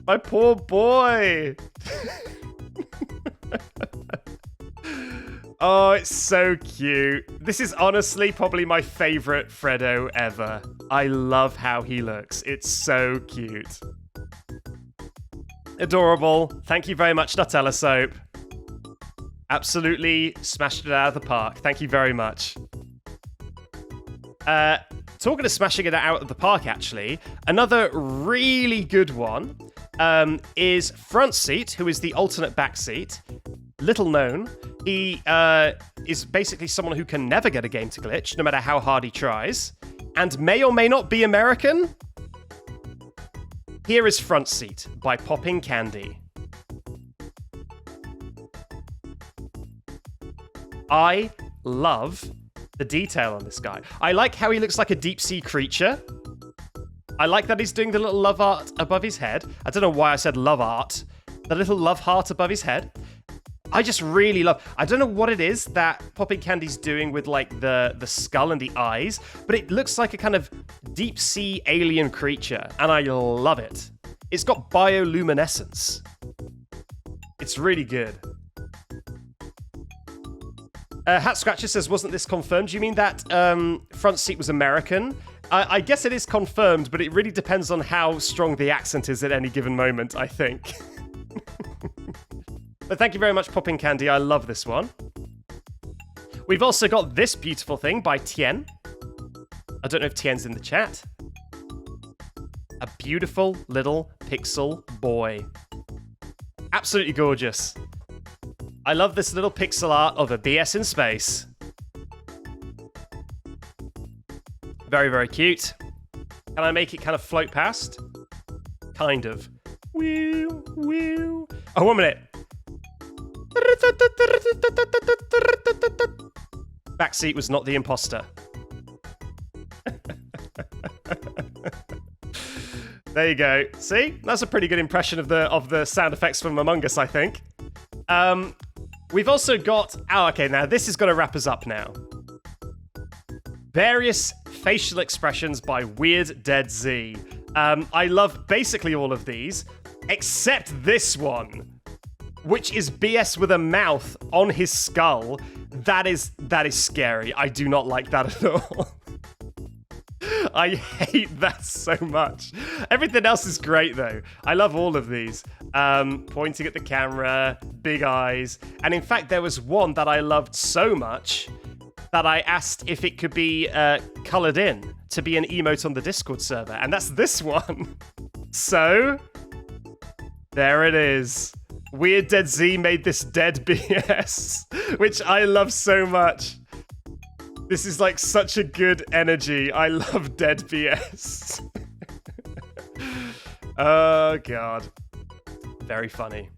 my poor boy. Oh, it's so cute. This is honestly probably my favorite Freddo ever. I love how he looks. It's so cute. Adorable. Thank you very much, Nutella Soap. Absolutely smashed it out of the park. Thank you very much. Talking of smashing it out of the park, actually, another really good one is Front Seat, who is the alternate Backseat. Little known. He is basically someone who can never get a game to glitch, no matter how hard he tries, and may or may not be American. Here is Front Seat by Popping Candy. I love the detail on this guy. I like how he looks like a deep sea creature. I like that he's doing the little love art above his head. I don't know why I said love art. The little love heart above his head. I just really love... I don't know what it is that Popping Candy's doing with like the skull and the eyes, but it looks like a kind of deep sea alien creature, and I love it. It's got bioluminescence. It's really good. Hat Scratcher says, wasn't this confirmed? Do you mean that Front Seat was American? I guess it is confirmed, but it really depends on how strong the accent is at any given moment, I think. But thank you very much, Popping Candy. I love this one. We've also got this beautiful thing by Tien. I don't know if Tien's in the chat. A beautiful little pixel boy. Absolutely gorgeous. I love this little pixel art of a BS in space. Very, very cute. Can I make it kind of float past? Kind of. Woo, woo. Oh, 1 minute. Backseat was not the imposter. There you go. See? That's a pretty good impression of the sound effects from Among Us, I think. We've also got... Oh, okay, now this is going to wrap us up now. Various facial expressions by Weird Dead Z. I love basically all of these, except this one, which is BS with a mouth on his skull. That is scary. I do not like that at all. I hate that so much. Everything else is great, though. I love all of these. Pointing at the camera, big eyes. And in fact, there was one that I loved so much that I asked if it could be colored in to be an emote on the Discord server. And that's this one. So, there it is. Weird Dead Z made this dead BS, which I love so much. This is like such a good energy. I love dead BS. Oh, God. Very funny.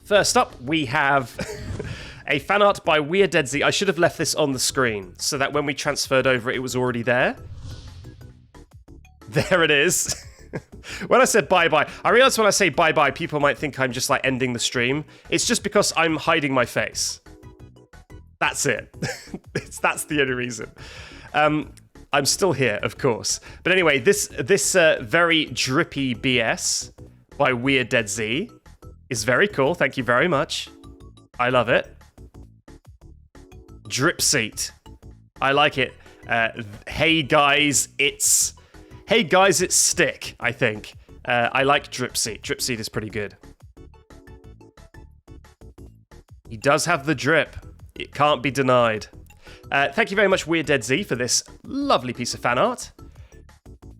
First up, we have A fan art by Weird Dead Z. I should have left this on the screen so that when we transferred over, it was already there. There it is. When I said bye-bye, I realized when I say bye-bye, people might think I'm just like ending the stream. It's just because I'm hiding my face. That's it. That's the only reason. I'm still here, of course. But anyway, this very drippy BS by Weird Dead Z is very cool. Thank you very much. I love it. Drip seat. I like it. Hey guys, it's stick, I think. I like drip seat. Drip seat is pretty good. He does have the drip. It can't be denied. Thank you very much, Weird Dead Z, for this lovely piece of fan art.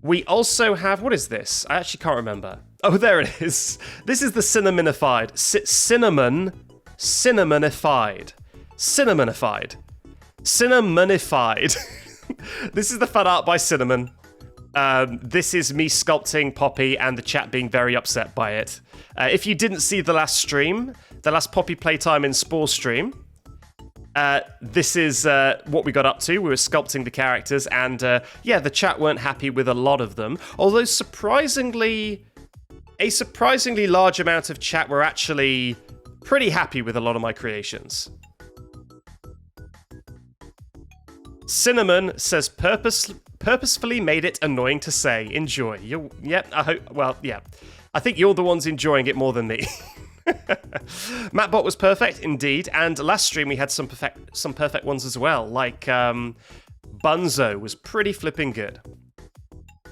We also have... What is this? I actually can't remember. Oh, there it is. This is the cinnamonified. Cinnamonified. This is the fan art by Cinnamon. This is me sculpting Poppy and the chat being very upset by it. If you didn't see the last stream, the last Poppy Playtime in Spore stream, this is what we got up to. We were sculpting the characters, and the chat weren't happy with a lot of them. Although a surprisingly large amount of chat were actually pretty happy with a lot of my creations. Cinnamon says purposefully made it annoying to say. Enjoy. I hope. Well, yeah. I think you're the ones enjoying it more than me. Mattbot was perfect indeed, and last stream we had some perfect ones as well, like Bunzo was pretty flipping good.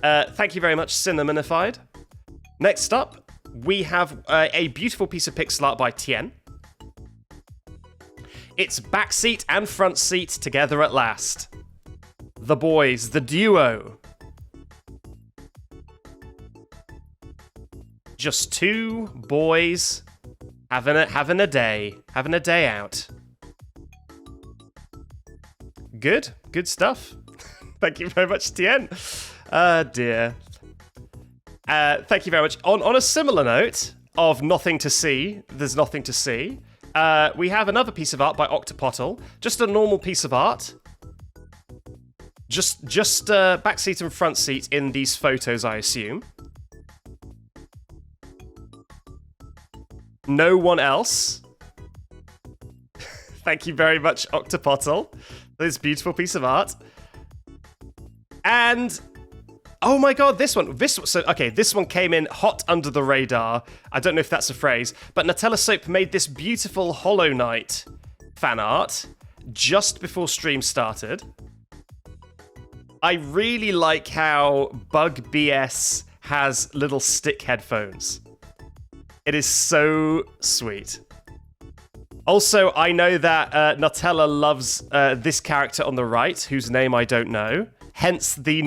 Thank you very much, Cinnamonified. Next up, we have a beautiful piece of pixel art by Tien. It's Backseat and Front Seat together at last. The boys, the duo. Just two boys having a day out. Good stuff. Thank you very much, Tien. Dear. Thank you very much. On a similar note of nothing to see, there's nothing to see. We have another piece of art by Octopottle. Just a normal piece of art. Just back seat and front seat in these photos, I assume. No one else. Thank you very much, Octopottle. This beautiful piece of art. And oh my god, this one came in hot under the radar. I don't know if that's a phrase, but Nutella Soap made this beautiful Hollow Knight fan art just before stream started. I really like how Bug BS has little stick headphones. It is so sweet. Also, I know that Nutella loves this character on the right, whose name I don't know. Hence the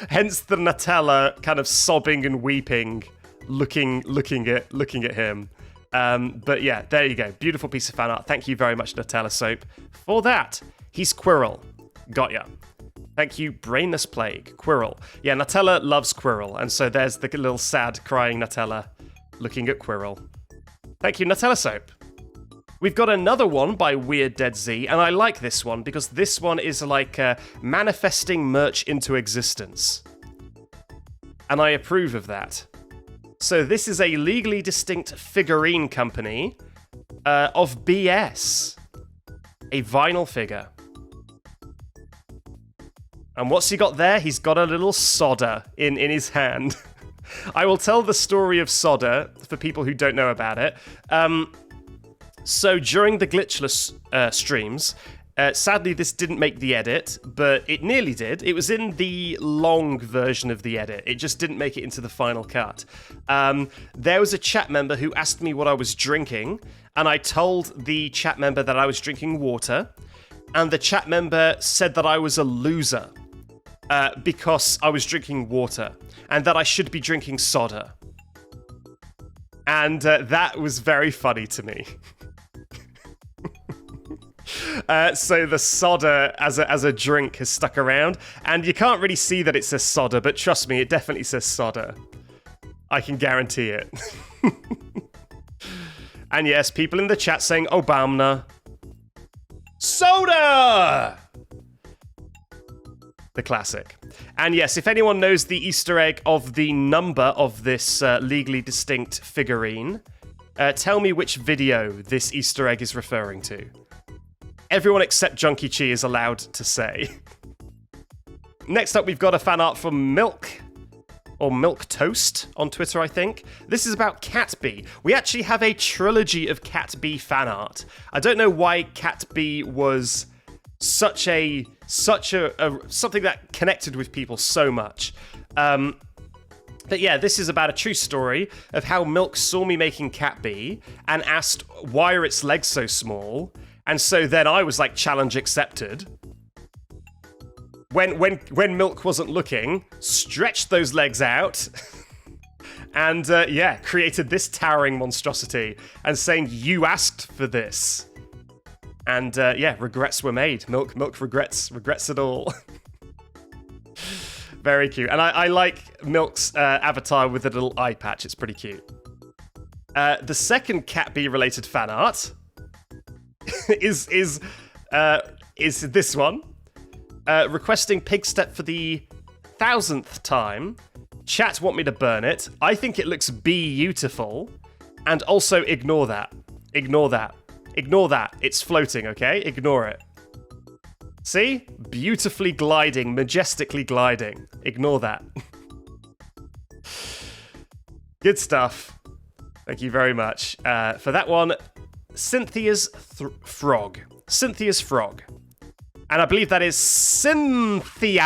Nutella kind of sobbing and weeping, looking at him. But yeah, there you go. Beautiful piece of fan art. Thank you very much, Nutella Soap, for that. He's Quirrell. Got ya. Thank you, Brainless Plague. Quirrell. Yeah, Nutella loves Quirrell, and so there's the little sad crying Nutella looking at Quirrell. Thank you, Nutella Soap. We've got another one by Weird Dead Z, and I like this one because this one is like manifesting merch into existence. And I approve of that. So this is a legally distinct figurine company of BS. A vinyl figure. And what's he got there? He's got a little solder in his hand. I will tell the story of solder for people who don't know about it. So during the Glitchless streams, sadly this didn't make the edit, but it nearly did. It was in the long version of the edit. It just didn't make it into the final cut. There was a chat member who asked me what I was drinking, and I told the chat member that I was drinking water, and the chat member said that I was a loser because I was drinking water, and that I should be drinking soda. And that was very funny to me. So the soda as a drink has stuck around, and you can't really see that it says soda, but trust me, it definitely says soda. I can guarantee it. And yes, people in the chat saying Obama. Soda! The classic. And yes, if anyone knows the Easter egg of the number of this legally distinct figurine, tell me which video this Easter egg is referring to. Everyone except Junkie Chi is allowed to say. Next up, we've got a fan art from Milk, or Milk Toast on Twitter, I think. This is about Cat B. We actually have a trilogy of Cat B fan art. I don't know why Cat B was such a something that connected with people so much. But yeah, this is about a true story of how Milk saw me making Cat B and asked, why are its legs so small? And so then I was like, challenge accepted. When Milk wasn't looking, stretched those legs out and created this towering monstrosity and saying, you asked for this. And regrets were made. Milk regrets it all. Very cute. And I like Milk's avatar with the little eye patch. It's pretty cute. The second Cat B related fan art is this one. Requesting pig step for the 1000th time. Chat want me to burn it. I think it looks beautiful. And also ignore that. Ignore that. Ignore that. It's floating, okay? Ignore it. See? Beautifully gliding, majestically gliding. Ignore that. Good stuff. Thank you very much. For that one, Cynthia's Frog. Cynthia's Frog. And I believe that is Cynthia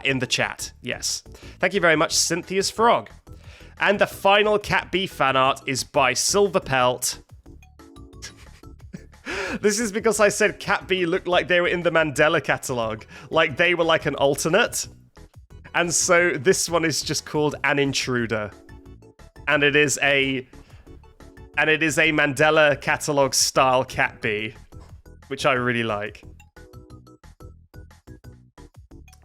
in the chat. Yes. Thank you very much, Cynthia's Frog. And the final Cat B fan art is by Silverpelt. This is because I said Cat B looked like they were in the Mandela catalogue. Like they were like an alternate. And so this one is just called An Intruder. And it is a Mandela catalogue style Cat B, which I really like.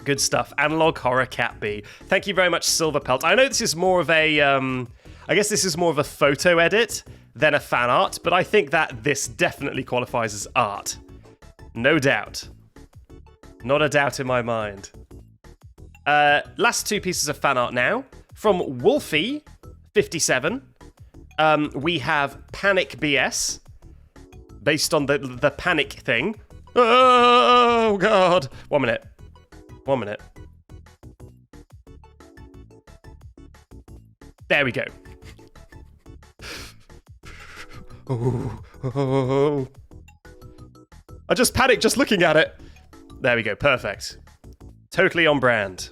Good stuff. Analog horror Cat B. Thank you very much, Silverpelt. I know this is more of a, I guess this is more of a photo edit than a fan art, but I think that this definitely qualifies as art. No doubt. Not a doubt in my mind. Last two pieces of fan art now. From Wolfie57, we have Panic BS, based on the panic thing. Oh, God. 1 minute. 1 minute. There we go. Oh. I just panicked just looking at it. There we go. Perfect. Totally on brand.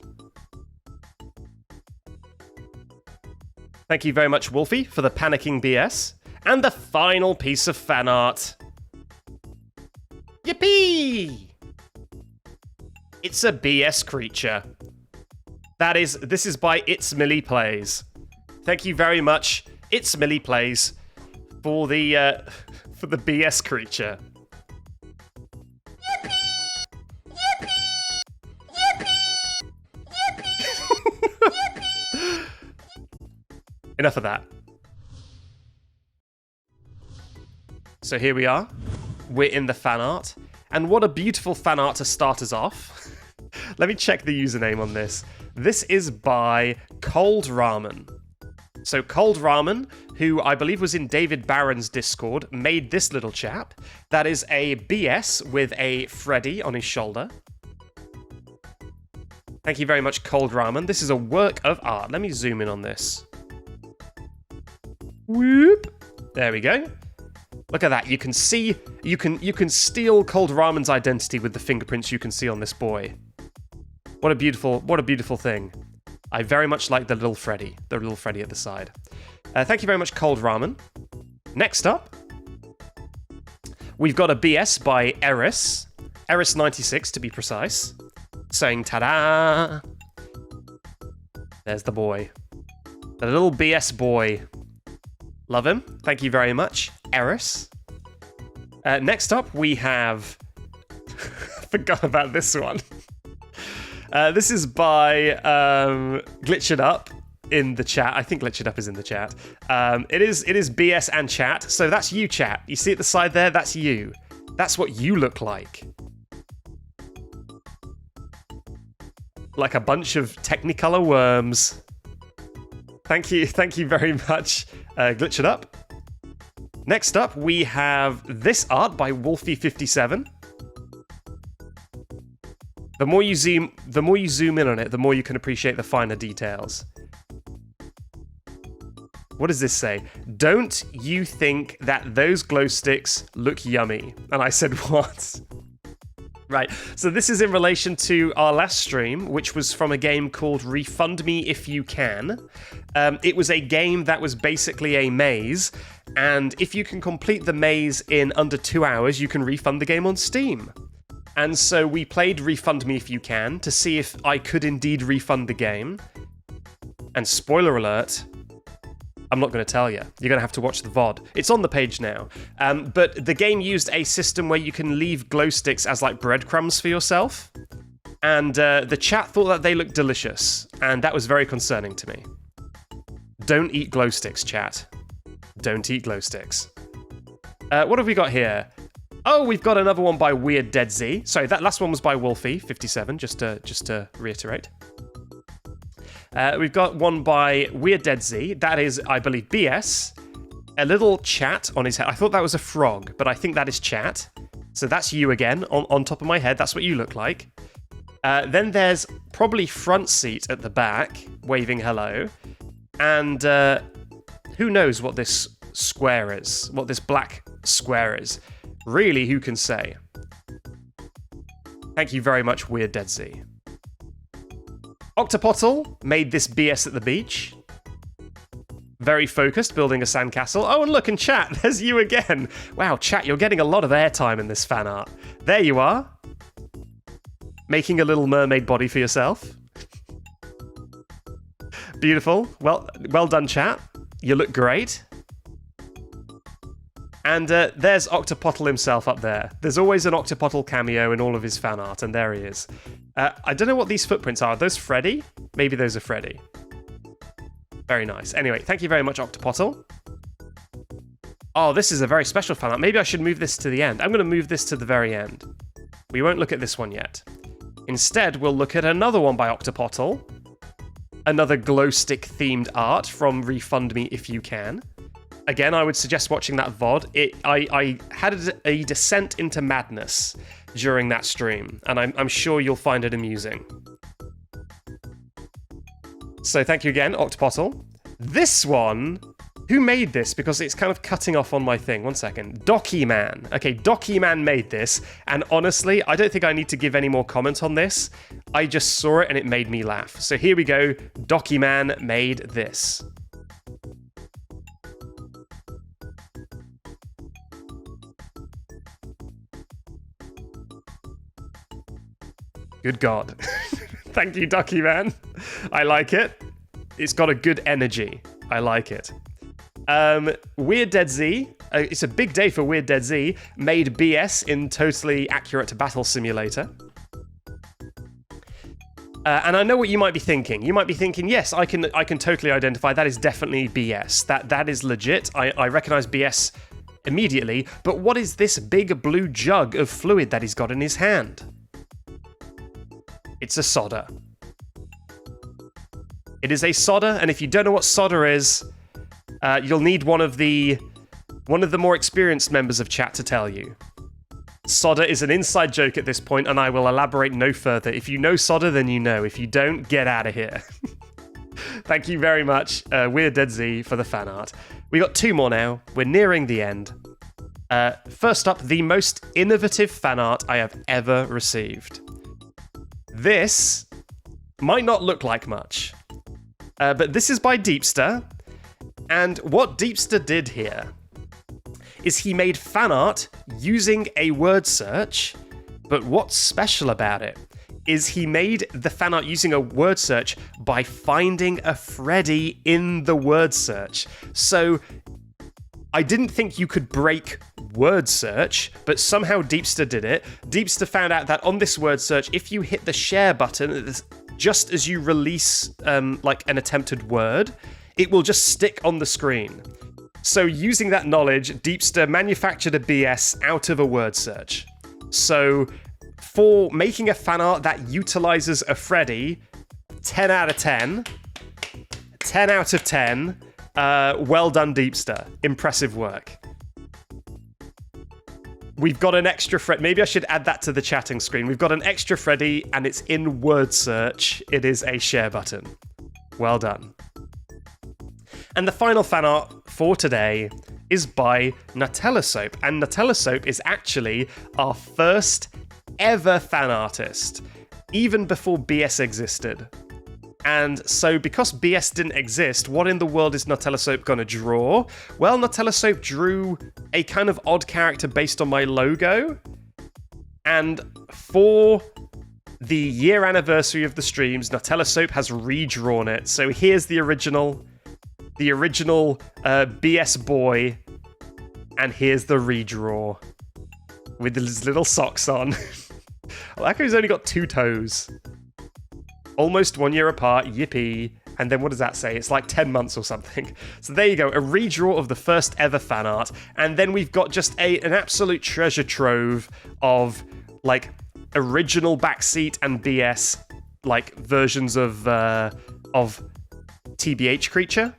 Thank you very much, Wolfie, for the panicking BS. And the final piece of fan art. Yippee! It's a BS creature. This is by It's Millie Plays. Thank you very much, It's Millie Plays, for the BS creature. Yippee! Yippee! Yippee! Enough of that. So here we are. We're in the fan art. And what a beautiful fan art to start us off. Let me check the username on this. This is by Cold Ramen. So Cold Ramen, who I believe was in David Barron's Discord, made this little chap. That is a BS with a Freddy on his shoulder. Thank you very much, Cold Ramen. This is a work of art. Let me zoom in on this. Whoop. There we go. Look at that. You can see, you can steal Cold Ramen's identity with the fingerprints you can see on this boy. What a beautiful thing. I very much like the little Freddy at the side. Thank you very much, Cold Ramen. Next up, we've got a BS by Eris. Eris96 to be precise. Saying ta-da! There's the boy. The little BS boy. Love him. Thank you very much, Eris. Next up, we have... Forgot about this one. This is by Glitch It Up in the chat. I think Glitch It Up is in the chat. It is BS and chat. So that's you, chat. You see at the side there? That's you. That's what you look like. Like a bunch of Technicolor worms. Thank you very much, Glitch It Up. Next up, we have this art by Wolfie57. The more you zoom in on it, the more you can appreciate the finer details. What does this say? Don't you think that those glow sticks look yummy? And I said, what? Right, so this is in relation to our last stream, which was from a game called Refund Me If You Can. It was a game that was basically a maze, and if you can complete the maze in under 2 hours, you can refund the game on Steam. And so we played Refund Me If You Can to see if I could indeed refund the game. And spoiler alert, I'm not going to tell you. You're going to have to watch the VOD. It's on the page now. But the game used a system where you can leave glow sticks as like breadcrumbs for yourself. And the chat thought that they looked delicious. And that was very concerning to me. Don't eat glow sticks, chat. Don't eat glow sticks. What have we got here? Oh, we've got another one by Weird Dead Z. Sorry, that last one was by Wolfie57, just to reiterate. We've got one by Weird Dead Z. That is, I believe, BS. A little chat on his head. I thought that was a frog, but I think that is chat. So that's you again, on top of my head. That's what you look like. Then there's probably Front Seat at the back, waving hello. And who knows what this square is, what this black square is. Really, who can say? Thank you very much, Weird Dead Z. Octopottle made this BS at the beach. Very focused, building a sandcastle. Oh, and look, and chat, there's you again. Wow, chat, you're getting a lot of airtime in this fan art. There you are. Making a little mermaid body for yourself. Beautiful. Well done, chat. You look great. And there's Octopottle himself up there. There's always an Octopottle cameo in all of his fan art, and there he is. I don't know what these footprints are. Are those Freddy? Maybe those are Freddy. Very nice. Anyway, thank you very much, Octopottle. Oh, this is a very special fan art. Maybe I should move this to the end. I'm going to move this to the very end. We won't look at this one yet. Instead, we'll look at another one by Octopottle. Another glow stick themed art from Refund Me If You Can. Again, I would suggest watching that VOD. I had a descent into madness during that stream, and I'm sure you'll find it amusing. So thank you again, Octopottle. This one, who made this? Because it's kind of cutting off on my thing. One second. Docky Man. Okay, Docky Man made this, and honestly, I don't think I need to give any more comment on this. I just saw it and it made me laugh. So here we go. Docky Man made this. Good God. Thank you, Ducky Man. I like it. It's got a good energy. I like it. Weird Dead Z. It's a big day for Weird Dead Z. Made BS in Totally Accurate Battle Simulator. And I know what you might be thinking. You might be thinking, yes, I can totally identify that is definitely BS. That is legit. I recognize BS immediately. But what is this big blue jug of fluid that he's got in his hand? It's a solder. It is a solder, and if you don't know what solder is, you'll need one of the more experienced members of chat to tell you. Solder is an inside joke at this point, and I will elaborate no further. If you know solder, then you know. If you don't, get out of here. Thank you very much, Weird Dead Z, for the fan art. We got two more now. We're nearing the end. First up, the most innovative fan art I have ever received. This might not look like much, but this is by Deepster, and what Deepster did here is he made fan art using a word search, but what's special about it is he made the fan art using a word search by finding a Freddy in the word search. So I didn't think you could break word search, but somehow Deepster did it. Deepster found out that on this word search, if you hit the share button at the just as you release like an attempted word, it will just stick on the screen. So using that knowledge, Deepster manufactured a BS out of a word search. So for making a fan art that utilizes a Freddy, 10 out of 10. 10 out of 10. Well done, Deepster. Impressive work. We've got an extra Freddy. Maybe I should add that to the chatting screen. We've got an extra Freddy, and it's in word search. It is a share button. Well done. And the final fan art for today is by Nutella Soap. And Nutella Soap is actually our first ever fan artist, even before BS existed. And so because BS didn't exist, what in the world is Nutella Soap gonna draw? Well, Nutella Soap drew a kind of odd character based on my logo. And for the year anniversary of the streams, Nutella Soap has redrawn it. So here's the original BS boy, and here's the redraw with his little socks on. I like how he's only got 2 toes. Almost 1 year apart, yippee. And then what does that say? It's like 10 months or something. So there you go, a redraw of the first ever fan art. And then we've got just an absolute treasure trove of like original Backseat and BS like versions of TBH Creature.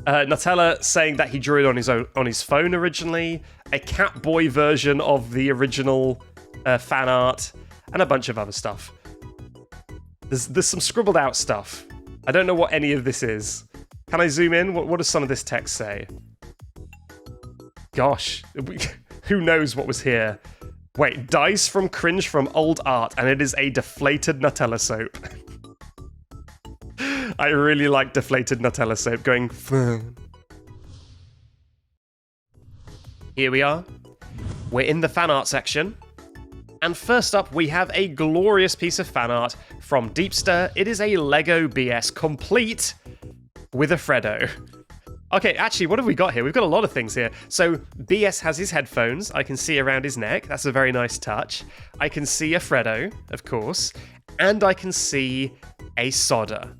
Nutella saying that he drew it on his phone originally. A Catboy version of the original fan art, and a bunch of other stuff. There's some scribbled out stuff. I don't know what any of this is. Can I zoom in? What does some of this text say? Gosh, who knows what was here? Wait, dice from cringe from old art, and it is a deflated Nutella Soap. I really like deflated Nutella Soap going fun. Here we are. We're in the fan art section. And first up, we have a glorious piece of fan art from Deepster. It is a Lego BS complete with a Freddo. Okay, actually, what have we got here? We've got a lot of things here. So BS has his headphones. I can see around his neck. That's a very nice touch. I can see a Freddo, of course. And I can see a soda.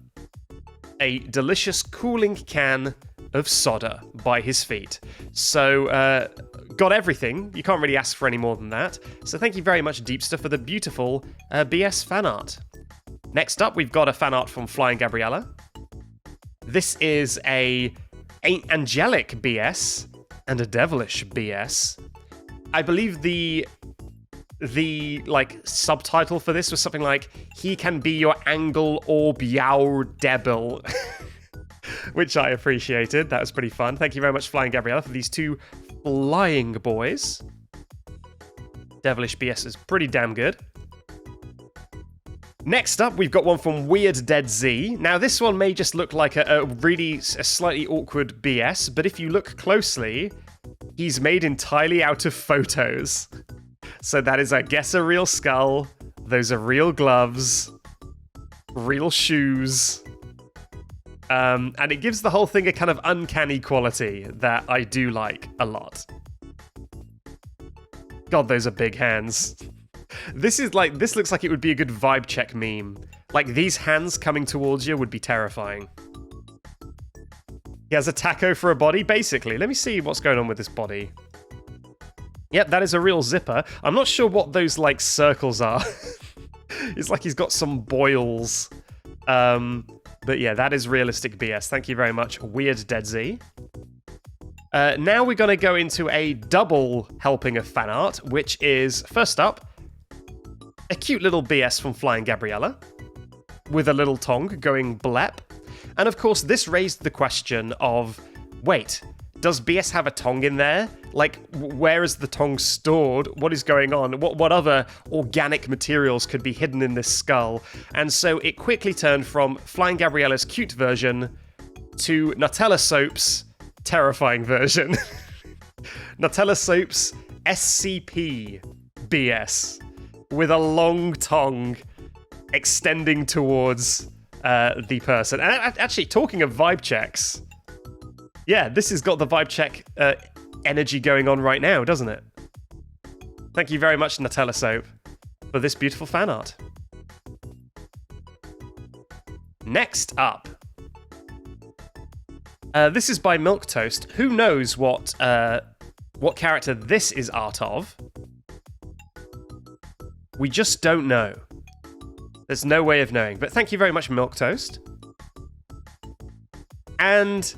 A delicious cooling can of soda by his feet. So, got everything. You can't really ask for any more than that. So thank you very much, Deepster, for the beautiful BS fan art. Next up, we've got a fan art from Flying Gabriella. This is a angelic BS and a devilish BS. I believe the like subtitle for this was something like "He can be your angle or yow devil," which I appreciated. That was pretty fun. Thank you very much, Flying Gabriella, for these 2 flying boys. Devilish BS is pretty damn good. Next up, we've got one from Weird Dead Z. Now, this one may just look like a slightly awkward BS, but if you look closely, he's made entirely out of photos. So that is, I guess, a real skull. Those are real gloves. Real shoes. And it gives the whole thing a kind of uncanny quality that I do like a lot. God, those are big hands. This looks like it would be a good vibe check meme. Like, these hands coming towards you would be terrifying. He has a taco for a body, basically. Let me see what's going on with this body. Yep, that is a real zipper. I'm not sure what those, like, circles are. It's like he's got some boils. But yeah, that is realistic BS. Thank you very much, Weird Dead Z. Now we're going to go into a double helping of fan art, which is, first up, a cute little BS from Flying Gabriella, with a little tongue going blep. And of course, this raised the question of, wait, does BS have a tongue in there? Like, where is the tongue stored? What is going on? What other organic materials could be hidden in this skull? And so it quickly turned from Flying Gabriella's cute version to Nutella Soap's terrifying version. Nutella Soap's SCP BS, with a long tongue extending towards the person. And actually, talking of vibe checks, yeah, this has got the vibe check energy going on right now, doesn't it? Thank you very much, Nutella Soap, for this beautiful fan art. Next up. This is by Milk Toast. Who knows what character this is art of? We just don't know. There's no way of knowing. But thank you very much, Milk Toast. And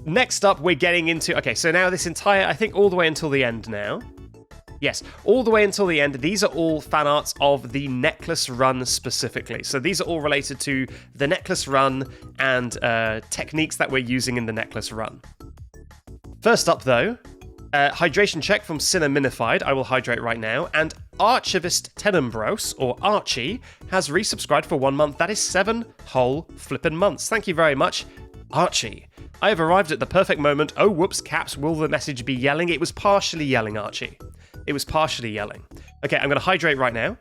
next up, we're getting into... Okay, so now this entire... I think all the way until the end now. Yes, all the way until the end. These are all fan arts of the Necklace Run specifically. So these are all related to the Necklace Run and techniques that we're using in the Necklace Run. First up, though, hydration check from Cinnaminified. I will hydrate right now. And Archivist Tenembros, or Archie, has resubscribed for 1 month. That is 7 whole flippin' months. Thank you very much, Archie. I have arrived at the perfect moment. Oh, whoops, caps. Will the message be yelling? It was partially yelling, Archie. It was partially yelling. Okay, I'm going to hydrate right now.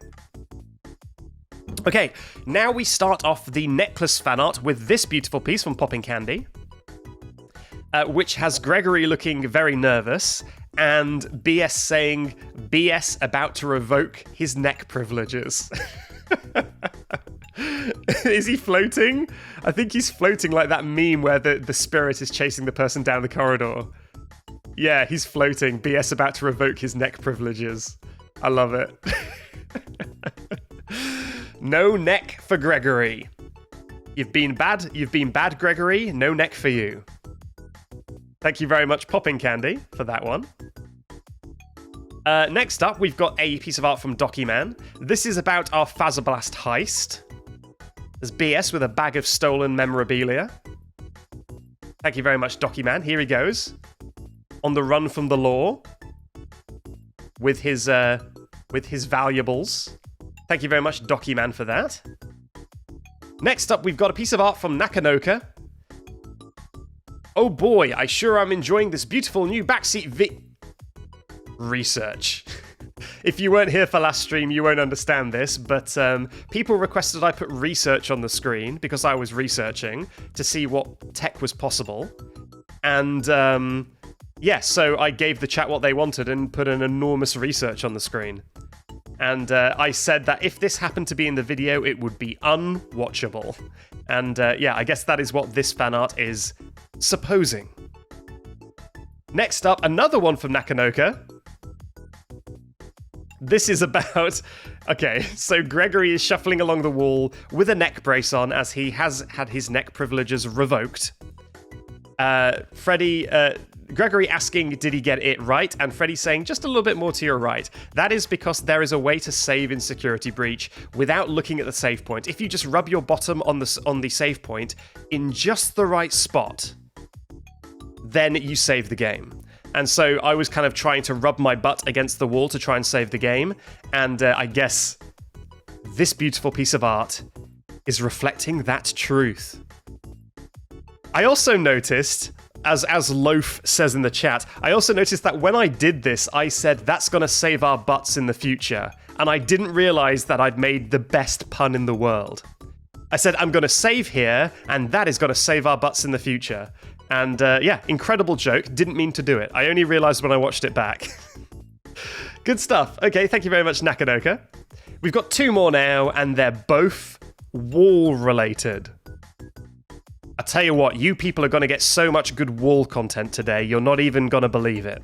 Okay, now we start off the necklace fan art with this beautiful piece from Popping Candy, which has Gregory looking very nervous and BS saying, BS about to revoke his neck privileges. Is he floating? I think he's floating like that meme where the spirit is chasing the person down the corridor. Yeah, he's floating. BS about to revoke his neck privileges. I love it. No neck for Gregory. You've been bad, Gregory. No neck for you. Thank you very much, Popping Candy, for that one. Next up, we've got a piece of art from Documan. This is about our Phasablast heist. There's BS with a bag of stolen memorabilia. Thank you very much, Documan. Here he goes. On the run from the law. With his valuables. Thank you very much, Documan, for that. Next up, we've got a piece of art from Nakanoka. Oh boy, I sure am enjoying this beautiful new Backseat research. If you weren't here for last stream, you won't understand this, but people requested I put research on the screen because I was researching to see what tech was possible. And yeah, so I gave the chat what they wanted and put an enormous research on the screen. And I said that if this happened to be in the video, it would be unwatchable. And yeah, I guess that is what this fan art is supposing. Next up, another one from Nakanoka. This is about... Okay, so Gregory is shuffling along the wall with a neck brace on as he has had his neck privileges revoked. Gregory asking, did he get it right? And Freddy saying, just a little bit more to your right. That is because there is a way to save in Security Breach without looking at the save point. If you just rub your bottom on the save point in just the right spot, then you save the game. And so I was kind of trying to rub my butt against the wall to try and save the game. And I guess this beautiful piece of art is reflecting that truth. I also noticed... As Loaf says in the chat, I also noticed that when I did this, I said, that's going to save our butts in the future. And I didn't realize that I'd made the best pun in the world. I said, I'm going to save here, and that is going to save our butts in the future. And yeah, incredible joke. Didn't mean to do it. I only realized when I watched it back. Good stuff. Okay, thank you very much, Nakanoka. We've got 2 more now, and they're both wall-related. I tell you what, you people are going to get so much good wall content today, you're not even going to believe it.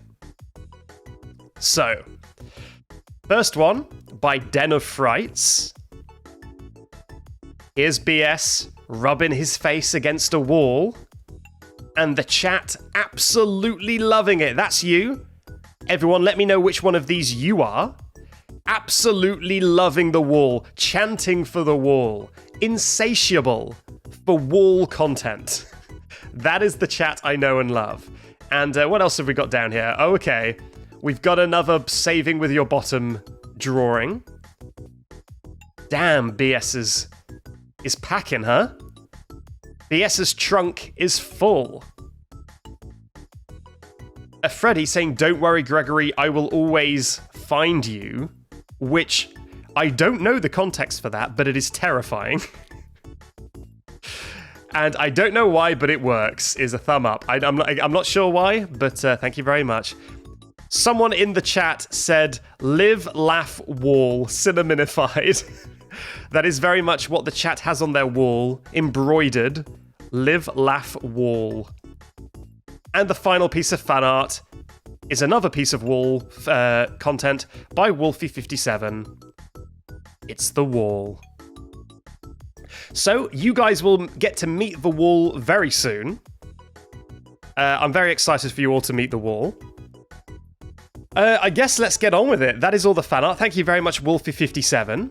So, first one, by Den of Frights. Here's BS rubbing his face against a wall, and the chat absolutely loving it. That's you. Everyone, let me know which one of these you are. Absolutely loving the wall, chanting for the wall, insatiable for wall content. That is the chat I know and love. And what else have we got down here? Oh, okay. We've got another saving with your bottom drawing. Damn, BS is packing, huh? BS's trunk is full. A Freddy saying, don't worry, Gregory, I will always find you. Which, I don't know the context for that, but it is terrifying. And I don't know why, but it works, is a thumb up. I'm not sure why, but thank you very much. Someone in the chat said, live, laugh, wall, cinnamonified. That is very much what the chat has on their wall, embroidered. Live, laugh, wall. And the final piece of fan art is another piece of wall content by Wolfie57. It's the wall. So, you guys will get to meet the wall very soon. I'm very excited for you all to meet the wall. I guess let's get on with it. That is all the fan art. Thank you very much, Wolfie57.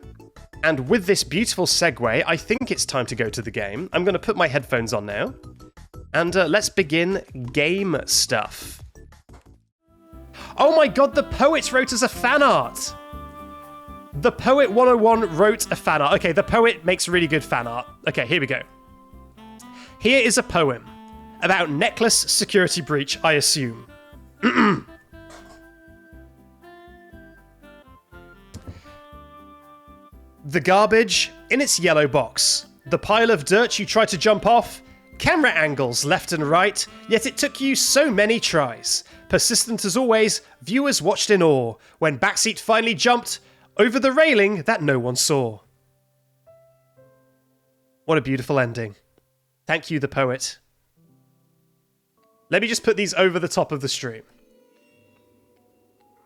And with this beautiful segue, I think it's time to go to the game. I'm going to put my headphones on now. And let's begin game stuff. Oh my god, the Poet wrote us a fan art! The Poet 101 wrote a fan art. Okay, the Poet makes really good fan art. Okay, here we go. Here is a poem about necklace security breach, I assume. The garbage in its yellow box. The pile of dirt you tried to jump off. Camera angles left and right, yet it took you so many tries. Persistent as always, viewers watched in awe when Backseat finally jumped over the railing that no one saw. What a beautiful ending. Thank you, the Poet. Let me just put these over the top of the stream.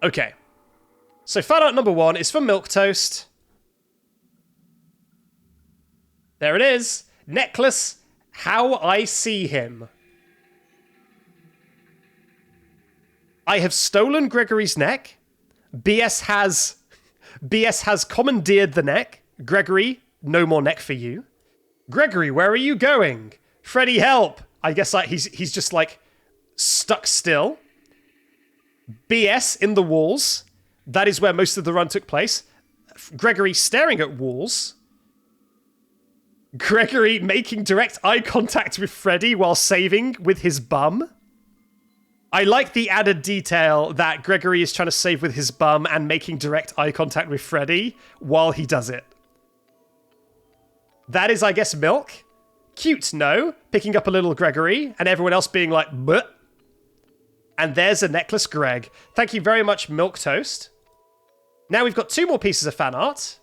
Okay. So fan art number 1 is from Milquetoast. There it is. Necklace, how I see him. I have stolen Gregory's neck. BS has commandeered the neck. Gregory, no more neck for you. Gregory, where are you going? Freddy, help! I guess he's just like stuck still. BS in the walls. That is where most of the run took place. Gregory staring at walls. Gregory making direct eye contact with Freddy while saving with his bum. I like the added detail that Gregory is trying to save with his bum and making direct eye contact with Freddy while he does it. That is, I guess, Milk. Cute, no? Picking up a little Gregory and everyone else being like, bleh. And there's a necklace Greg. Thank you very much, Milquetoast. Now we've got 2 more pieces of fan art.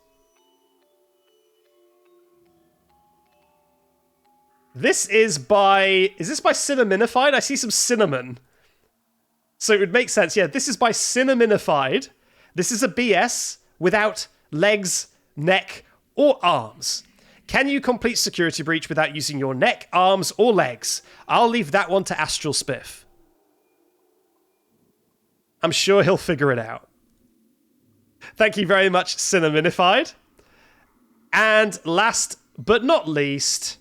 This is by... Is this by Cinnamonified? I see some cinnamon. So it would make sense. Yeah, this is by Cinnamonified. This is a BS without legs, neck, or arms. Can you complete security breach without using your neck, arms, or legs? I'll leave that one to Astral Spiff. I'm sure he'll figure it out. Thank you very much, Cinnamonified. And last but not least...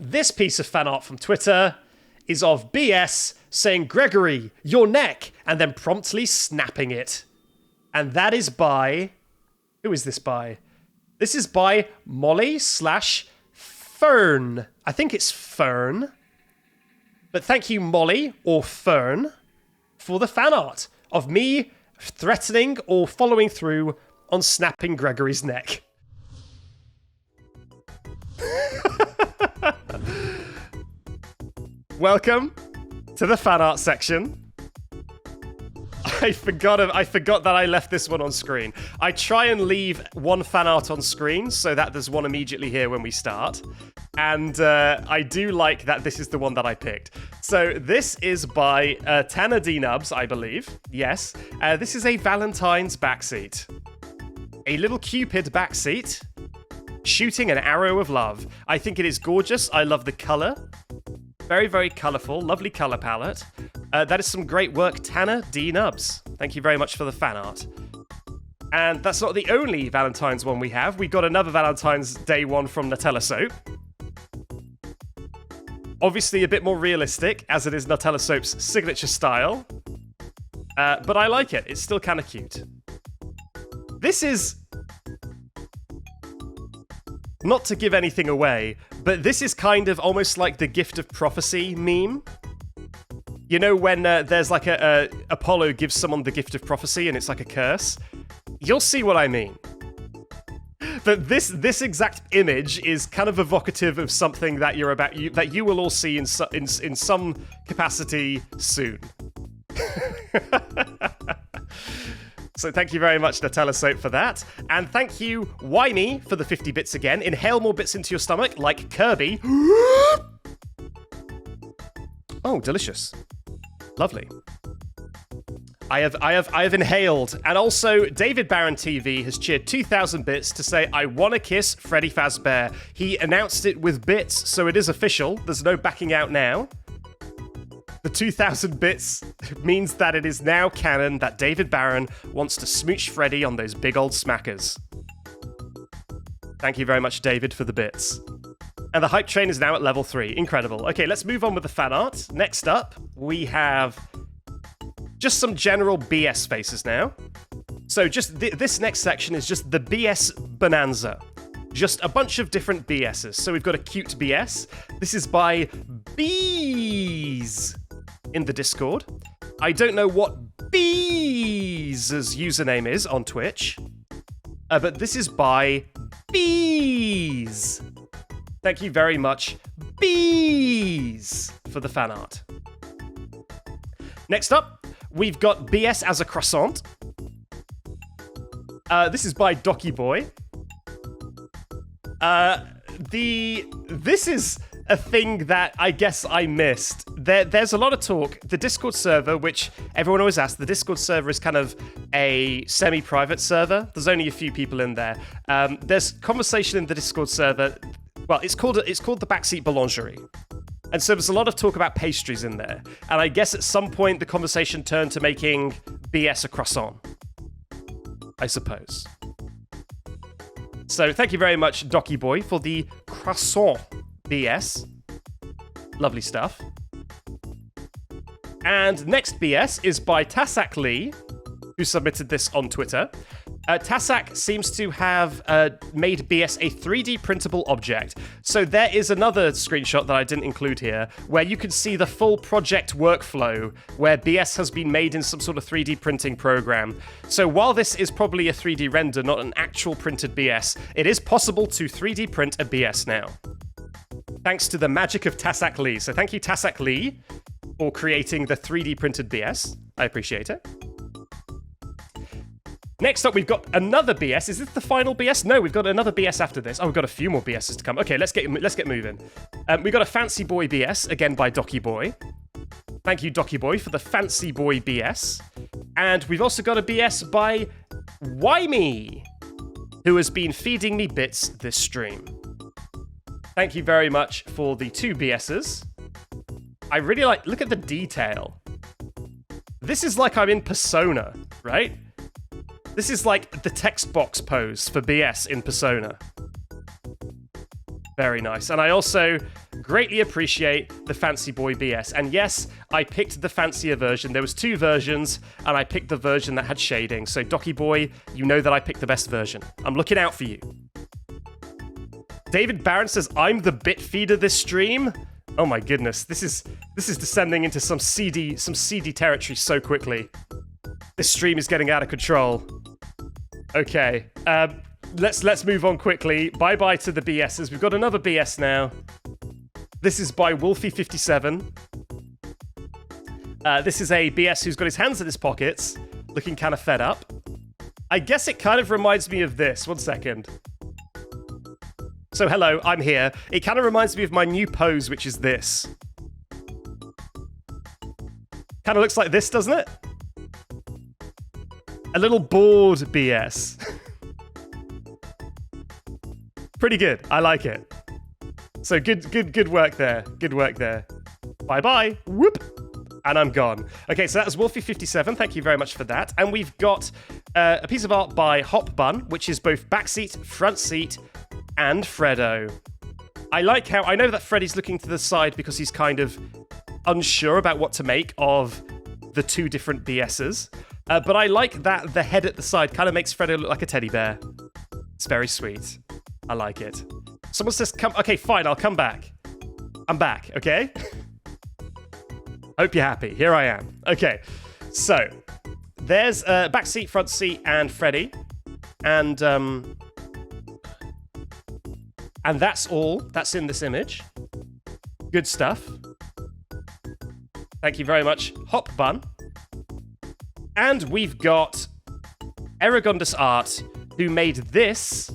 This piece of fan art from Twitter is of BS saying, Gregory, your neck, and then promptly snapping it. And that is by... Who is this by? This is by Molly/Fern. I think it's Fern. But thank you, Molly, or Fern, for the fan art of me threatening or following through on snapping Gregory's neck. Welcome to the fan art section. I forgot that I left this one on screen. I try and leave one fan art on screen so that there's one immediately here when we start. And I do like that this is the one that I picked. So this is by Tanner D. Nubs, I believe. Yes. This is a Valentine's backseat. A little Cupid backseat shooting an arrow of love. I think it is gorgeous. I love the color. Very, very colourful. Lovely colour palette. That is some great work, Tanner D. Nubs. Thank you very much for the fan art. And that's not the only Valentine's one we have. We've got another Valentine's Day one from Nutella Soap. Obviously a bit more realistic, as it is Nutella Soap's signature style. But I like it. It's still kind of cute. This is... Not to give anything away, but this is kind of almost like the Gift of Prophecy meme. You know when there's like Apollo gives someone the Gift of Prophecy and it's like a curse? You'll see what I mean. But this exact image is kind of evocative of something that that you will all see in some capacity soon. So thank you very much, Nutella Soap, for that. And thank you, Wimey, for the 50 bits again. Inhale more bits into your stomach, like Kirby. Oh, delicious. Lovely. I have inhaled. And also, David Barron TV has cheered 2,000 bits to say, I want to kiss Freddy Fazbear. He announced it with bits, so it is official. There's no backing out now. The 2,000 bits means that it is now canon that David Barron wants to smooch Freddy on those big old smackers. Thank you very much, David, for the bits. And the hype train is now at level 3. Incredible. Okay, let's move on with the fan art. Next up, we have just some general BS faces now. So just this next section is just the BS bonanza. Just a bunch of different BSs. So we've got a cute BS. This is by Bees in the Discord. I don't know what Bees' username is on Twitch, but this is by Bees. Thank you very much, Bees, for the fan art. Next up, we've got BS as a croissant. This is by Docky Boy. This is a thing that I guess I missed. There's a lot of talk. The Discord server, which everyone always asks, the Discord server is kind of a semi-private server. There's only a few people in there. There's conversation in the Discord server. Well, it's called the Backseat Boulangerie. And so there's a lot of talk about pastries in there. And I guess at some point the conversation turned to making BS a croissant, I suppose. So thank you very much, Docky Boy, for the croissant BS. Lovely stuff. And next BS is by Tassak Lee, who submitted this on Twitter. Tassak seems to have made BS a 3D printable object. So there is another screenshot that I didn't include here, where you can see the full project workflow, where BS has been made in some sort of 3D printing program. So while this is probably a 3D render, not an actual printed BS, it is possible to 3D print a BS now. Thanks to the magic of Tassak Lee. So thank you, Tassak Lee, for creating the 3D printed BS. I appreciate it. Next up, we've got another BS. Is this the final BS? No, we've got another BS after this. Oh, we've got a few more BSs to come. Okay, let's get moving. We've got a Fancy Boy BS, again by Docky Boy. Thank you, Docky Boy, for the Fancy Boy BS. And we've also got a BS by Wimey, who has been feeding me bits this stream. Thank you very much for the 2 BSs. I really look at the detail. This is like I'm in Persona, right? This is like the text box pose for BS in Persona. Very nice. And I also greatly appreciate the Fancy Boy BS. And yes, I picked the fancier version. There was 2 versions, and I picked the version that had shading. So Docky Boy, you know that I picked the best version. I'm looking out for you. David Barron says, I'm the bit feeder this stream. Oh my goodness, this is descending into some seedy territory so quickly. This stream is getting out of control. Okay, let's move on quickly. Bye-bye to the BSs. We've got another BS now. This is by Wolfie57. This is a BS who's got his hands in his pockets, looking kind of fed up. I guess it kind of reminds me of this. One second. So hello, I'm here. It kind of reminds me of my new pose, which is this. Kind of looks like this, doesn't it? A little bored BS. Pretty good. I like it. So good work there. Good work there. Bye-bye. Whoop. And I'm gone. Okay, so that was Wolfie57. Thank you very much for that. And we've got a piece of art by Hop Bun, which is both backseat, front seat, and Freddo. I like how... I know that Freddy's looking to the side because he's kind of unsure about what to make of the 2 different BSs. But I like that the head at the side kind of makes Freddo look like a teddy bear. It's very sweet. I like it. Someone says, come... Okay, fine, I'll come back. I'm back, okay? Hope you're happy. Here I am. Okay, so there's backseat, front seat, and Freddy. And that's all that's in this image. Good stuff. Thank you very much, Hop Bun. And we've got Eragondus Art, who made this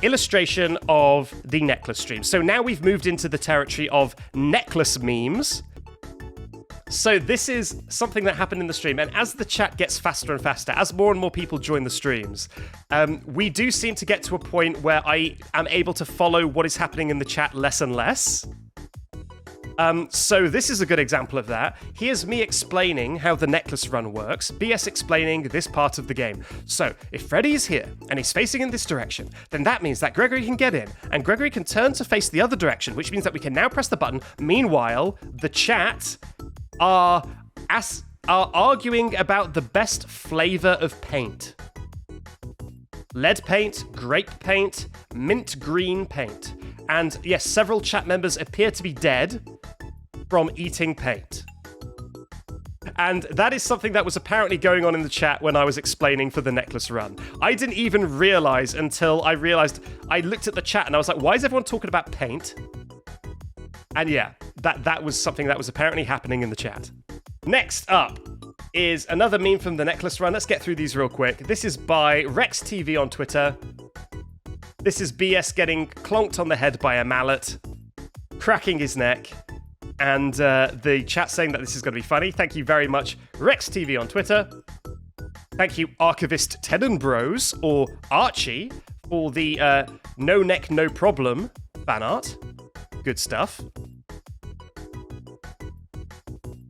illustration of the necklace stream. So now we've moved into the territory of necklace memes. So this is something that happened in the stream, and as the chat gets faster and faster, as more and more people join the streams, we do seem to get to a point where I am able to follow what is happening in the chat less and less. So this is a good example of that. Here's me explaining how the necklace run works, BS explaining this part of the game. So if Freddy is here and he's facing in this direction, then that means that Gregory can get in, and Gregory can turn to face the other direction, which means that we can now press the button. Meanwhile, the chat are arguing about the best flavor of paint. Lead paint, grape paint, mint green paint. And yes, several chat members appear to be dead from eating paint. And that is something that was apparently going on in the chat when I was explaining for the necklace run. I didn't even realize until I realized, I looked at the chat and I was like, why is everyone talking about paint? And yeah, that was something that was apparently happening in the chat. Next up is another meme from the necklace run. Let's get through these real quick. This is by Rex TV on Twitter. This is BS getting clonked on the head by a mallet, cracking his neck, and the chat saying that this is going to be funny. Thank you very much, Rex TV on Twitter. Thank you, Archivist Tedenbros, or Archie, for the no neck, no problem fan art. Good stuff.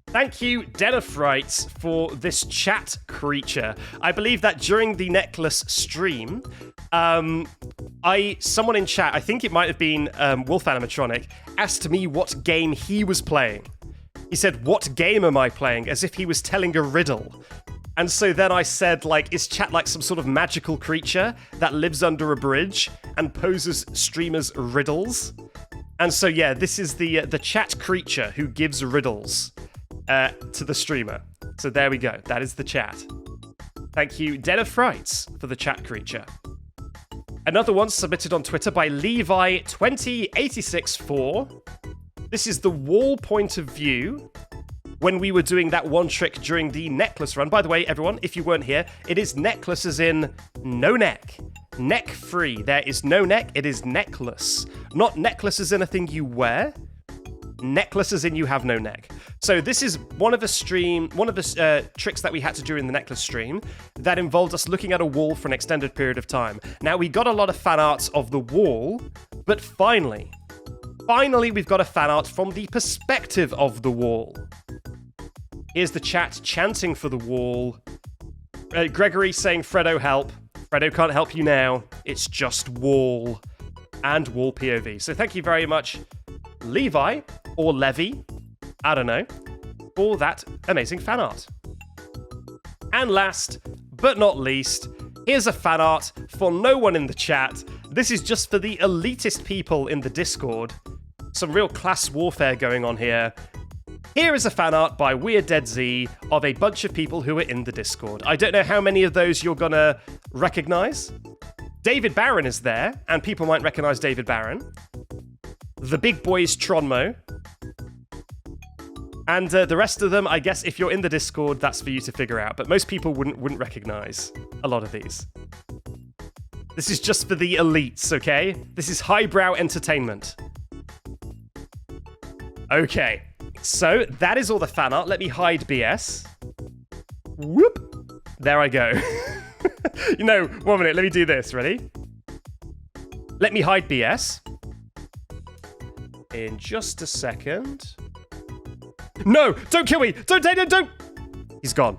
Thank you, Denifrites, for this chat creature. I believe that during the necklace stream, someone in chat, I think it might have been Wolf Animatronic, asked me what game he was playing. He said, "What game am I playing?" as if he was telling a riddle. And so then I said, like, is chat like some sort of magical creature that lives under a bridge and poses streamers riddles? And so yeah, this is the chat creature who gives riddles to the streamer. So there we go. That is the chat. Thank you, Denifrites, for the chat creature. Another one submitted on Twitter by Levi20864. This is the wall point of view when we were doing that one trick during the necklace run. By the way, everyone, if you weren't here, it is necklace as in no neck. Neck free. There is no neck. It is necklace. Not necklace as in a thing you wear. Necklace as in you have no neck. So this is one of the tricks that we had to do in the necklace stream that involved us looking at a wall for an extended period of time. Now, we got a lot of fan arts of the wall, but finally we've got a fan art from the perspective of the wall. Here's the chat chanting for the wall. Gregory saying, Fredo, help. Fredo can't help you now. It's just wall. And wall POV. So thank you very much, Levi, or Levy, I don't know, for that amazing fan art. And last, but not least, here's a fan art for no one in the chat. This is just for the elitist people in the Discord. Some real class warfare going on here. Here is a fan art by Weird Dead Z of a bunch of people who are in the Discord. I don't know how many of those you're gonna recognize. David Barron is there, and people might recognize David Barron. The big boy is Tronmo. And the rest of them, I guess if you're in the Discord, that's for you to figure out. But most people wouldn't recognize a lot of these. This is just for the elites, okay? This is highbrow entertainment. Okay, so that is all the fan art. Let me hide BS. Whoop! There I go. You know, 1 minute, let me do this. Ready? Let me hide BS. In just a second. No! Don't kill me! Don't! He's gone.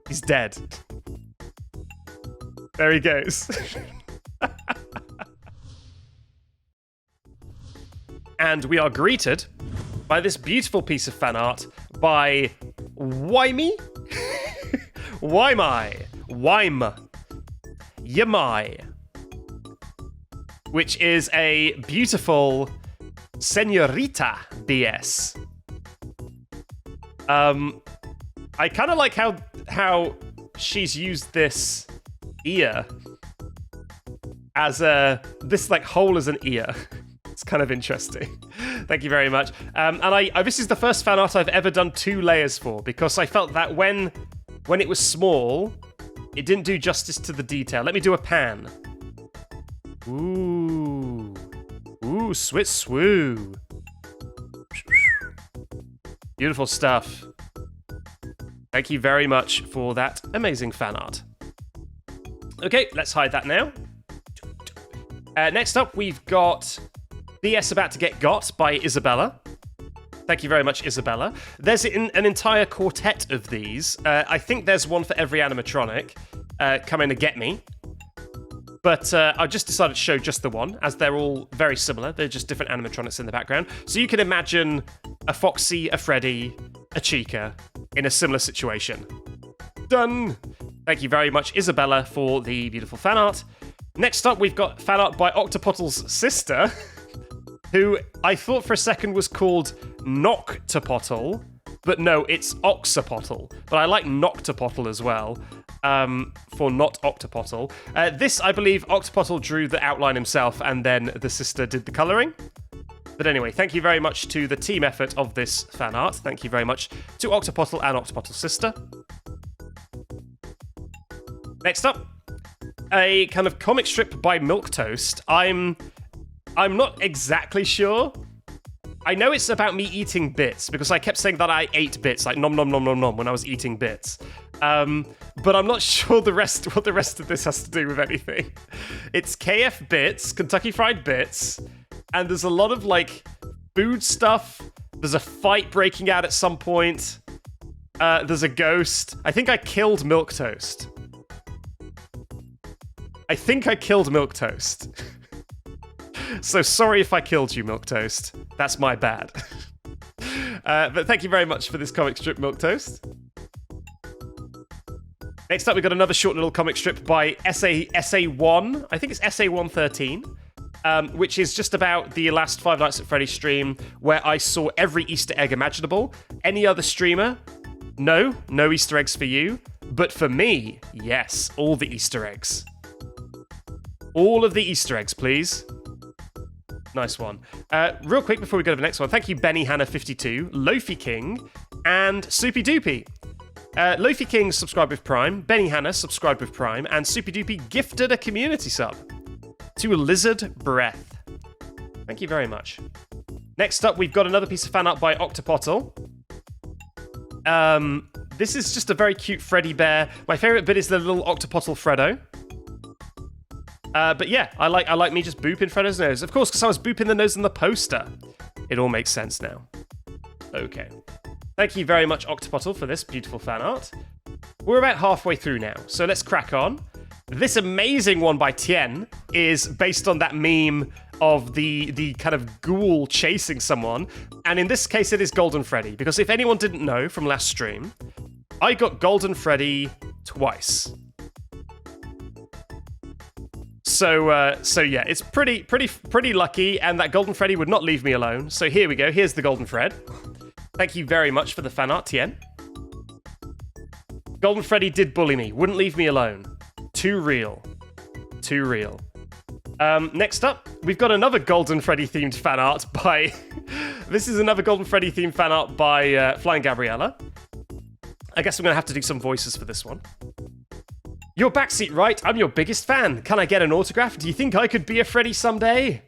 He's dead. There he goes. And we are greeted by this beautiful piece of fan art by Wymie? Yamai. Which is a beautiful Senorita BS. I kind of like how she's used this ear as this like hole as an ear. It's kind of interesting. Thank you very much. And this is the first fan art I've ever done 2 layers for, because I felt that when when it was small, it didn't do justice to the detail. Let me do a pan. Ooh. Ooh, swit swoo. Beautiful stuff. Thank you very much for that amazing fan art. Okay, let's hide that now. Next up, we've got BS About to Get Got by Isabella. Thank you very much, Isabella. There's an entire quartet of these. I think there's one for every animatronic. Come in and get me. But I just decided to show just the one, as they're all very similar. They're just different animatronics in the background. So you can imagine a Foxy, a Freddy, a Chica in a similar situation. Done! Thank you very much, Isabella, for the beautiful fan art. Next up, we've got fan art by Octopotl's sister, who I thought for a second was called Noctopotl, but no, it's Oxapotl. But I like Noctopotl as well, for not Octopotl. This, I believe, Octopotl drew the outline himself, and then the sister did the colouring. But anyway, thank you very much to the team effort of this fan art. Thank you very much to Octopotl and Octopotl's sister. Next up, a kind of comic strip by Milquetoast. I'm not exactly sure. I know it's about me eating bits, because I kept saying that I ate bits, like nom nom nom nom nom, when I was eating bits. But I'm not sure what the rest of this has to do with anything. It's KF bits, Kentucky Fried Bits, and there's a lot of, like, food stuff. There's a fight breaking out at some point. There's a ghost. I think I killed Milquetoast. I think I killed Milquetoast. So sorry if I killed you, Milquetoast. That's my bad. But thank you very much for this comic strip, Milquetoast. Next up, we've got another short little comic strip by SA1. I think it's SA113. Which is just about the last Five Nights at Freddy's stream, where I saw every Easter egg imaginable. Any other streamer? No Easter eggs for you. But for me, yes, all the Easter eggs. All of the Easter eggs, please. Nice one. Real quick before we go to the next one, thank you, Benny Hannah 52, Lofi King, and Soupy Doopy. Lofi King subscribed with Prime, Benny Hannah subscribed with Prime, and Soupy Doopy gifted a community sub to Lizard Breath. Thank you very much. Next up, we've got another piece of fan art by Octopotl. This is just a very cute Freddy bear. My favourite bit is the little Octopotl Freddo. But yeah, I like me just booping Freddo's nose. Of course, because I was booping the nose in the poster. It all makes sense now. Okay. Thank you very much, Octopotl, for this beautiful fan art. We're about halfway through now, so let's crack on. This amazing one by Tien is based on that meme of the kind of ghoul chasing someone. And in this case, it is Golden Freddy. Because if anyone didn't know from last stream, I got Golden Freddy twice. So yeah, it's pretty lucky, and that Golden Freddy would not leave me alone. So here we go. Here's the Golden Fred. Thank you very much for the fan art, Tien. Golden Freddy did bully me. Wouldn't leave me alone. Too real. Too real. Next up, we've got another Golden Freddy themed fan art by... This is another Golden Freddy themed fan art by Flying Gabriella. I guess I'm going to have to do some voices for this one. Your Backseat, right? I'm your biggest fan. Can I get an autograph? Do you think I could be a Freddy someday?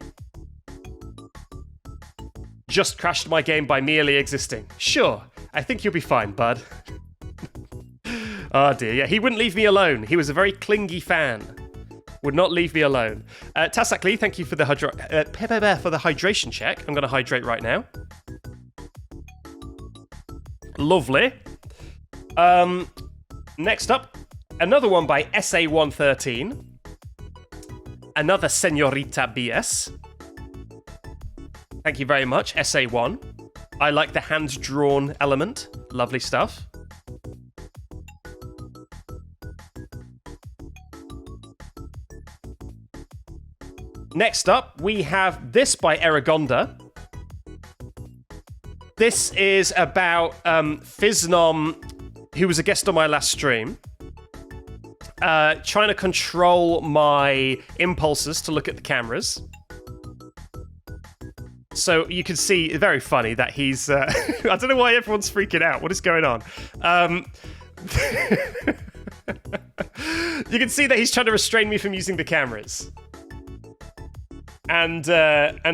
Just crashed my game by merely existing. Sure, I think you'll be fine, bud. Oh dear, yeah, he wouldn't leave me alone. He was a very clingy fan. Would not leave me alone. Tassak Lee, thank you for the hydration check. I'm going to hydrate right now. Lovely. Next up, another one by SA113. Another Senorita BS. Thank you very much, SA1. I like the hand-drawn element. Lovely stuff. Next up, we have this by Aragonda. This is about Fiznom, who was a guest on my last stream, trying to control my impulses to look at the cameras. So you can see, very funny that he's... I don't know why everyone's freaking out. What is going on? You can see that he's trying to restrain me from using the cameras. And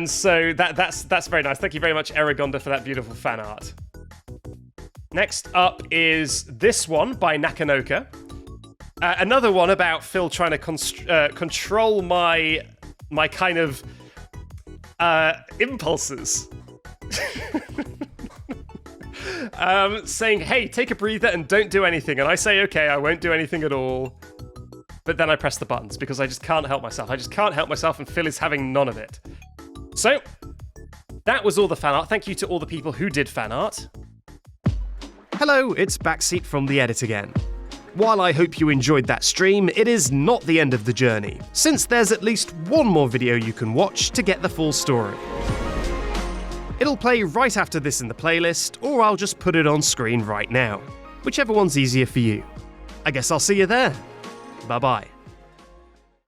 so that's very nice. Thank you very much, Eragonda, for that beautiful fan art. Next up is this one by Nakanoka. Another one about Phil trying to control my kind of impulses. Saying, hey, take a breather and don't do anything. And I say, okay, I won't do anything at all. But then I press the buttons because I just can't help myself. And Phil is having none of it. So, that was all the fan art. Thank you to all the people who did fan art. Hello, it's Backseat from the Edit again. While I hope you enjoyed that stream, it is not the end of the journey, since there's at least one more video you can watch to get the full story. It'll play right after this in the playlist, or I'll just put it on screen right now. Whichever one's easier for you. I guess I'll see you there. Bye-bye.